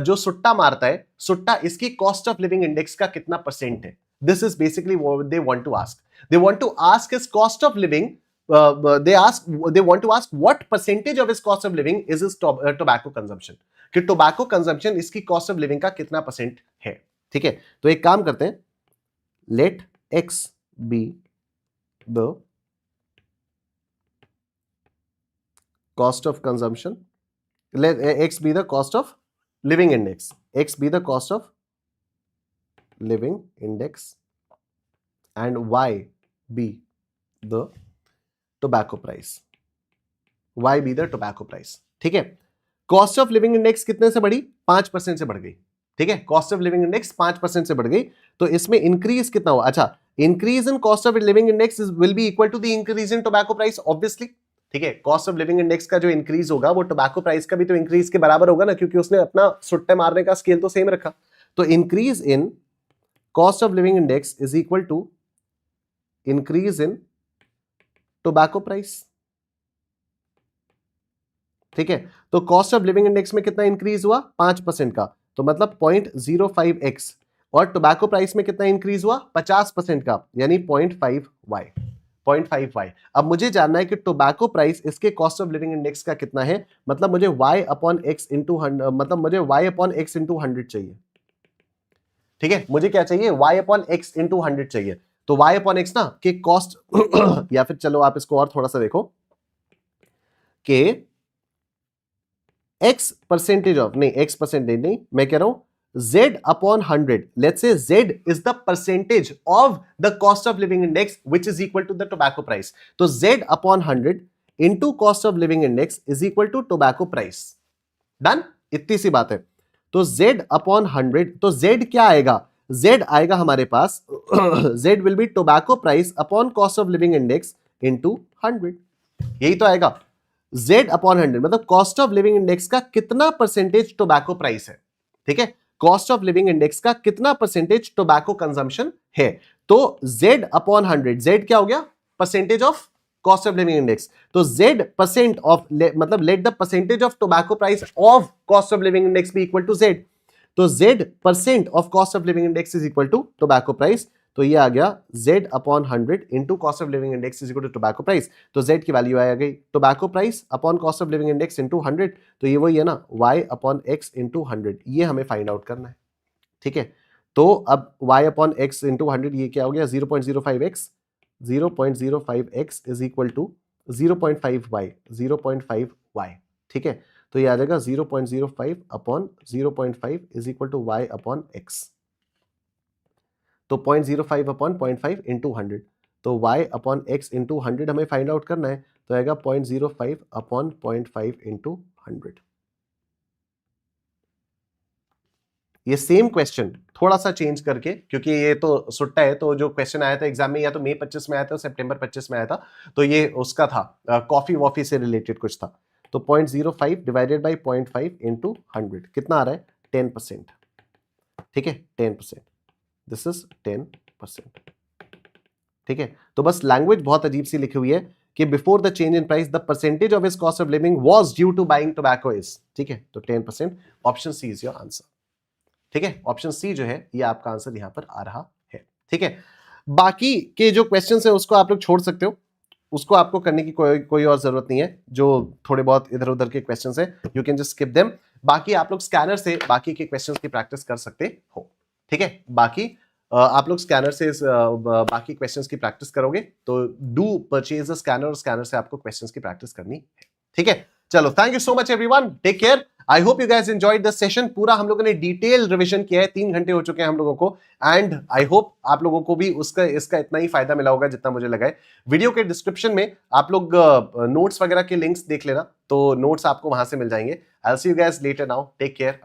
जो सुट्टा मारता है, सुट्टा इसकी कॉस्ट ऑफ लिविंग इंडेक्स का कितना परसेंट है। This is basically what they want to ask. They want to ask his cost of living, they want to ask what percentage of his cost of living is his tobacco consumption, कि tobacco consumption इसकी cost of living का कितना percent है। ठीक है, तो एक काम करते हैं, let x be the cost of consumption, let x be the cost of living index, x be the cost of living index and y be the tobacco price, y be the tobacco price। ठीक है, cost of living index कितने से बढ़ी, 5% से बढ़ गई। ठीक है, कॉस्ट ऑफ लिविंग इंडेक्स 5% से बढ़ गई, तो इसमें इंक्रीज कितना हुआ, अच्छा increase in cost of living index will be equal to the increase in tobacco price obviously. ठीक है, कॉस्ट ऑफ लिविंग इंडेक्स का जो इंक्रीज होगा वो टोबैको प्राइस का भी तो इंक्रीज के बराबर होगा ना, क्योंकि उसने अपना सुट्टे मारने का स्केल तो सेम रखा। तो increase in cost of living index is equal to increase in tobacco price. ठीक है, तो कॉस्ट ऑफ लिविंग इंडेक्स में कितना इंक्रीज हुआ, 5% का, तो मतलब 0.05x, और टोबैको प्राइस में कितना इंक्रीज हुआ, 50% का, यानी 0.5y। अब मुझे जानना है कि टोबैको प्राइस इसके कॉस्ट ऑफ लिविंग इंडेक्स का कितना है, मतलब मुझे y अपॉन x इंटू 100, मतलब मुझे y अपॉन x इंटू 100 चाहिए। ठीक है, मुझे क्या चाहिए, y अपॉन x इंटू 100 चाहिए। तो y अपॉन x ना कि कॉस्ट या फिर चलो आप इसको और थोड़ा सा देखो कि x परसेंटेज ऑफ, नहीं x परसेंटेज नहीं, मैं कह रहा हूं z upon 100, let's say z is the percentage of the cost of living index which is equal to the tobacco price. तो z upon 100 into cost of living index is equal to tobacco price. Done, इतनी सी बात है। तो z upon 100, तो z क्या आएगा, z आएगा हमारे पास z will be tobacco price upon cost of living index into 100, यही तो आएगा। z अपॉन 100 मतलब कॉस्ट ऑफ लिविंग इंडेक्स का कितना परसेंटेज टोबैको प्राइस है। ठीक है, कॉस्ट ऑफ लिविंग इंडेक्स का कितना परसेंटेज टोबैको कंजम्पशन है। तो z अपॉन 100, z क्या हो गया, percentage of cost of living index, तो z परसेंट ऑफ, मतलब let the percentage of tobacco price of cost of living index be equal to z। तो z percent of cost of living index is equal to tobacco price, तो ये आ गया z upon 100 into cost of living index is equal to tobacco price. तो z की value आ गई tobacco price upon cost of living index into 100, तो ये वही है ना, y अपॉन x इंटू 100, ये हमें फाइंड आउट करना है। ठीक है, तो अब y अपॉन x इंटू 100 ये क्या हो गया, 0.05x, 0.05x is equal to 0.5y, 0.5y, ठीक है। तो ये आ जाएगा 0.05 upon 0.5 is equal to y upon x। तो 0.05 अपॉन 0.5 इंटू 100, तो y अपॉन x इंटू 100 हमें फाइंड आउट करना है, तो आएगा 0.05 अपॉन 0.5 इंटू 100। ये सेम क्वेश्चन थोड़ा सा चेंज करके, क्योंकि ये तो सुट्टा है, तो जो क्वेश्चन आया था एग्जाम में या तो मई 25 में आया था, सितंबर 25 में आया था, तो ये उसका था कॉफी वॉफी से रिलेटेड कुछ था। तो 0.05 डिवाइडेड बाई 0.5 इंटू 100 कितना आ रहा है? 10%, ठीक है, 10%, दिस इज 10%, ठीक है। तो बस लैंग्वेज बहुत अजीब सी लिखी हुई है कि before the change in price the percentage of his cost of living was due to buying tobacco is, ठीक है। तो 10%, option C is your answer, ठीक है। ऑप्शन सी जो है ये आपका आंसर यहां पर आ रहा है, ठीक है। बाकी के जो क्वेश्चंस है उसको आप लोग छोड़ सकते हो, उसको आपको करने की कोई और जरूरत नहीं है। जो थोड़े बहुत इधर उधर के क्वेश्चंस है you can just skip them. बाकी आप लोग स्कैनर से बाकी के क्वेश्चंस की प्रैक्टिस कर सकते हो, ठीक है। बाकी आप लोग स्कैनर से बाकी क्वेश्चंस की प्रैक्टिस करोगे तो डू परचेज अ स्कैनर, और स्कैनर से आपको क्वेश्चंस की प्रैक्टिस करनी है, ठीक है। चलो, thank you so much everyone, take care, I hope you guys enjoyed this session. पूरा हम लोगों ने डिटेल रिवीजन किया है, 3 घंटे हो चुके हैं हम लोगों को, एंड आई होप आप लोगों को भी इसका इतना ही फायदा मिला होगा जितना मुझे लगा है। वीडियो के डिस्क्रिप्शन में आप लोग नोट्स वगैरह के लिंक्स देख लेना, तो नोट्स आपको वहां से मिल जाएंगे। I will see you guys later, now take care.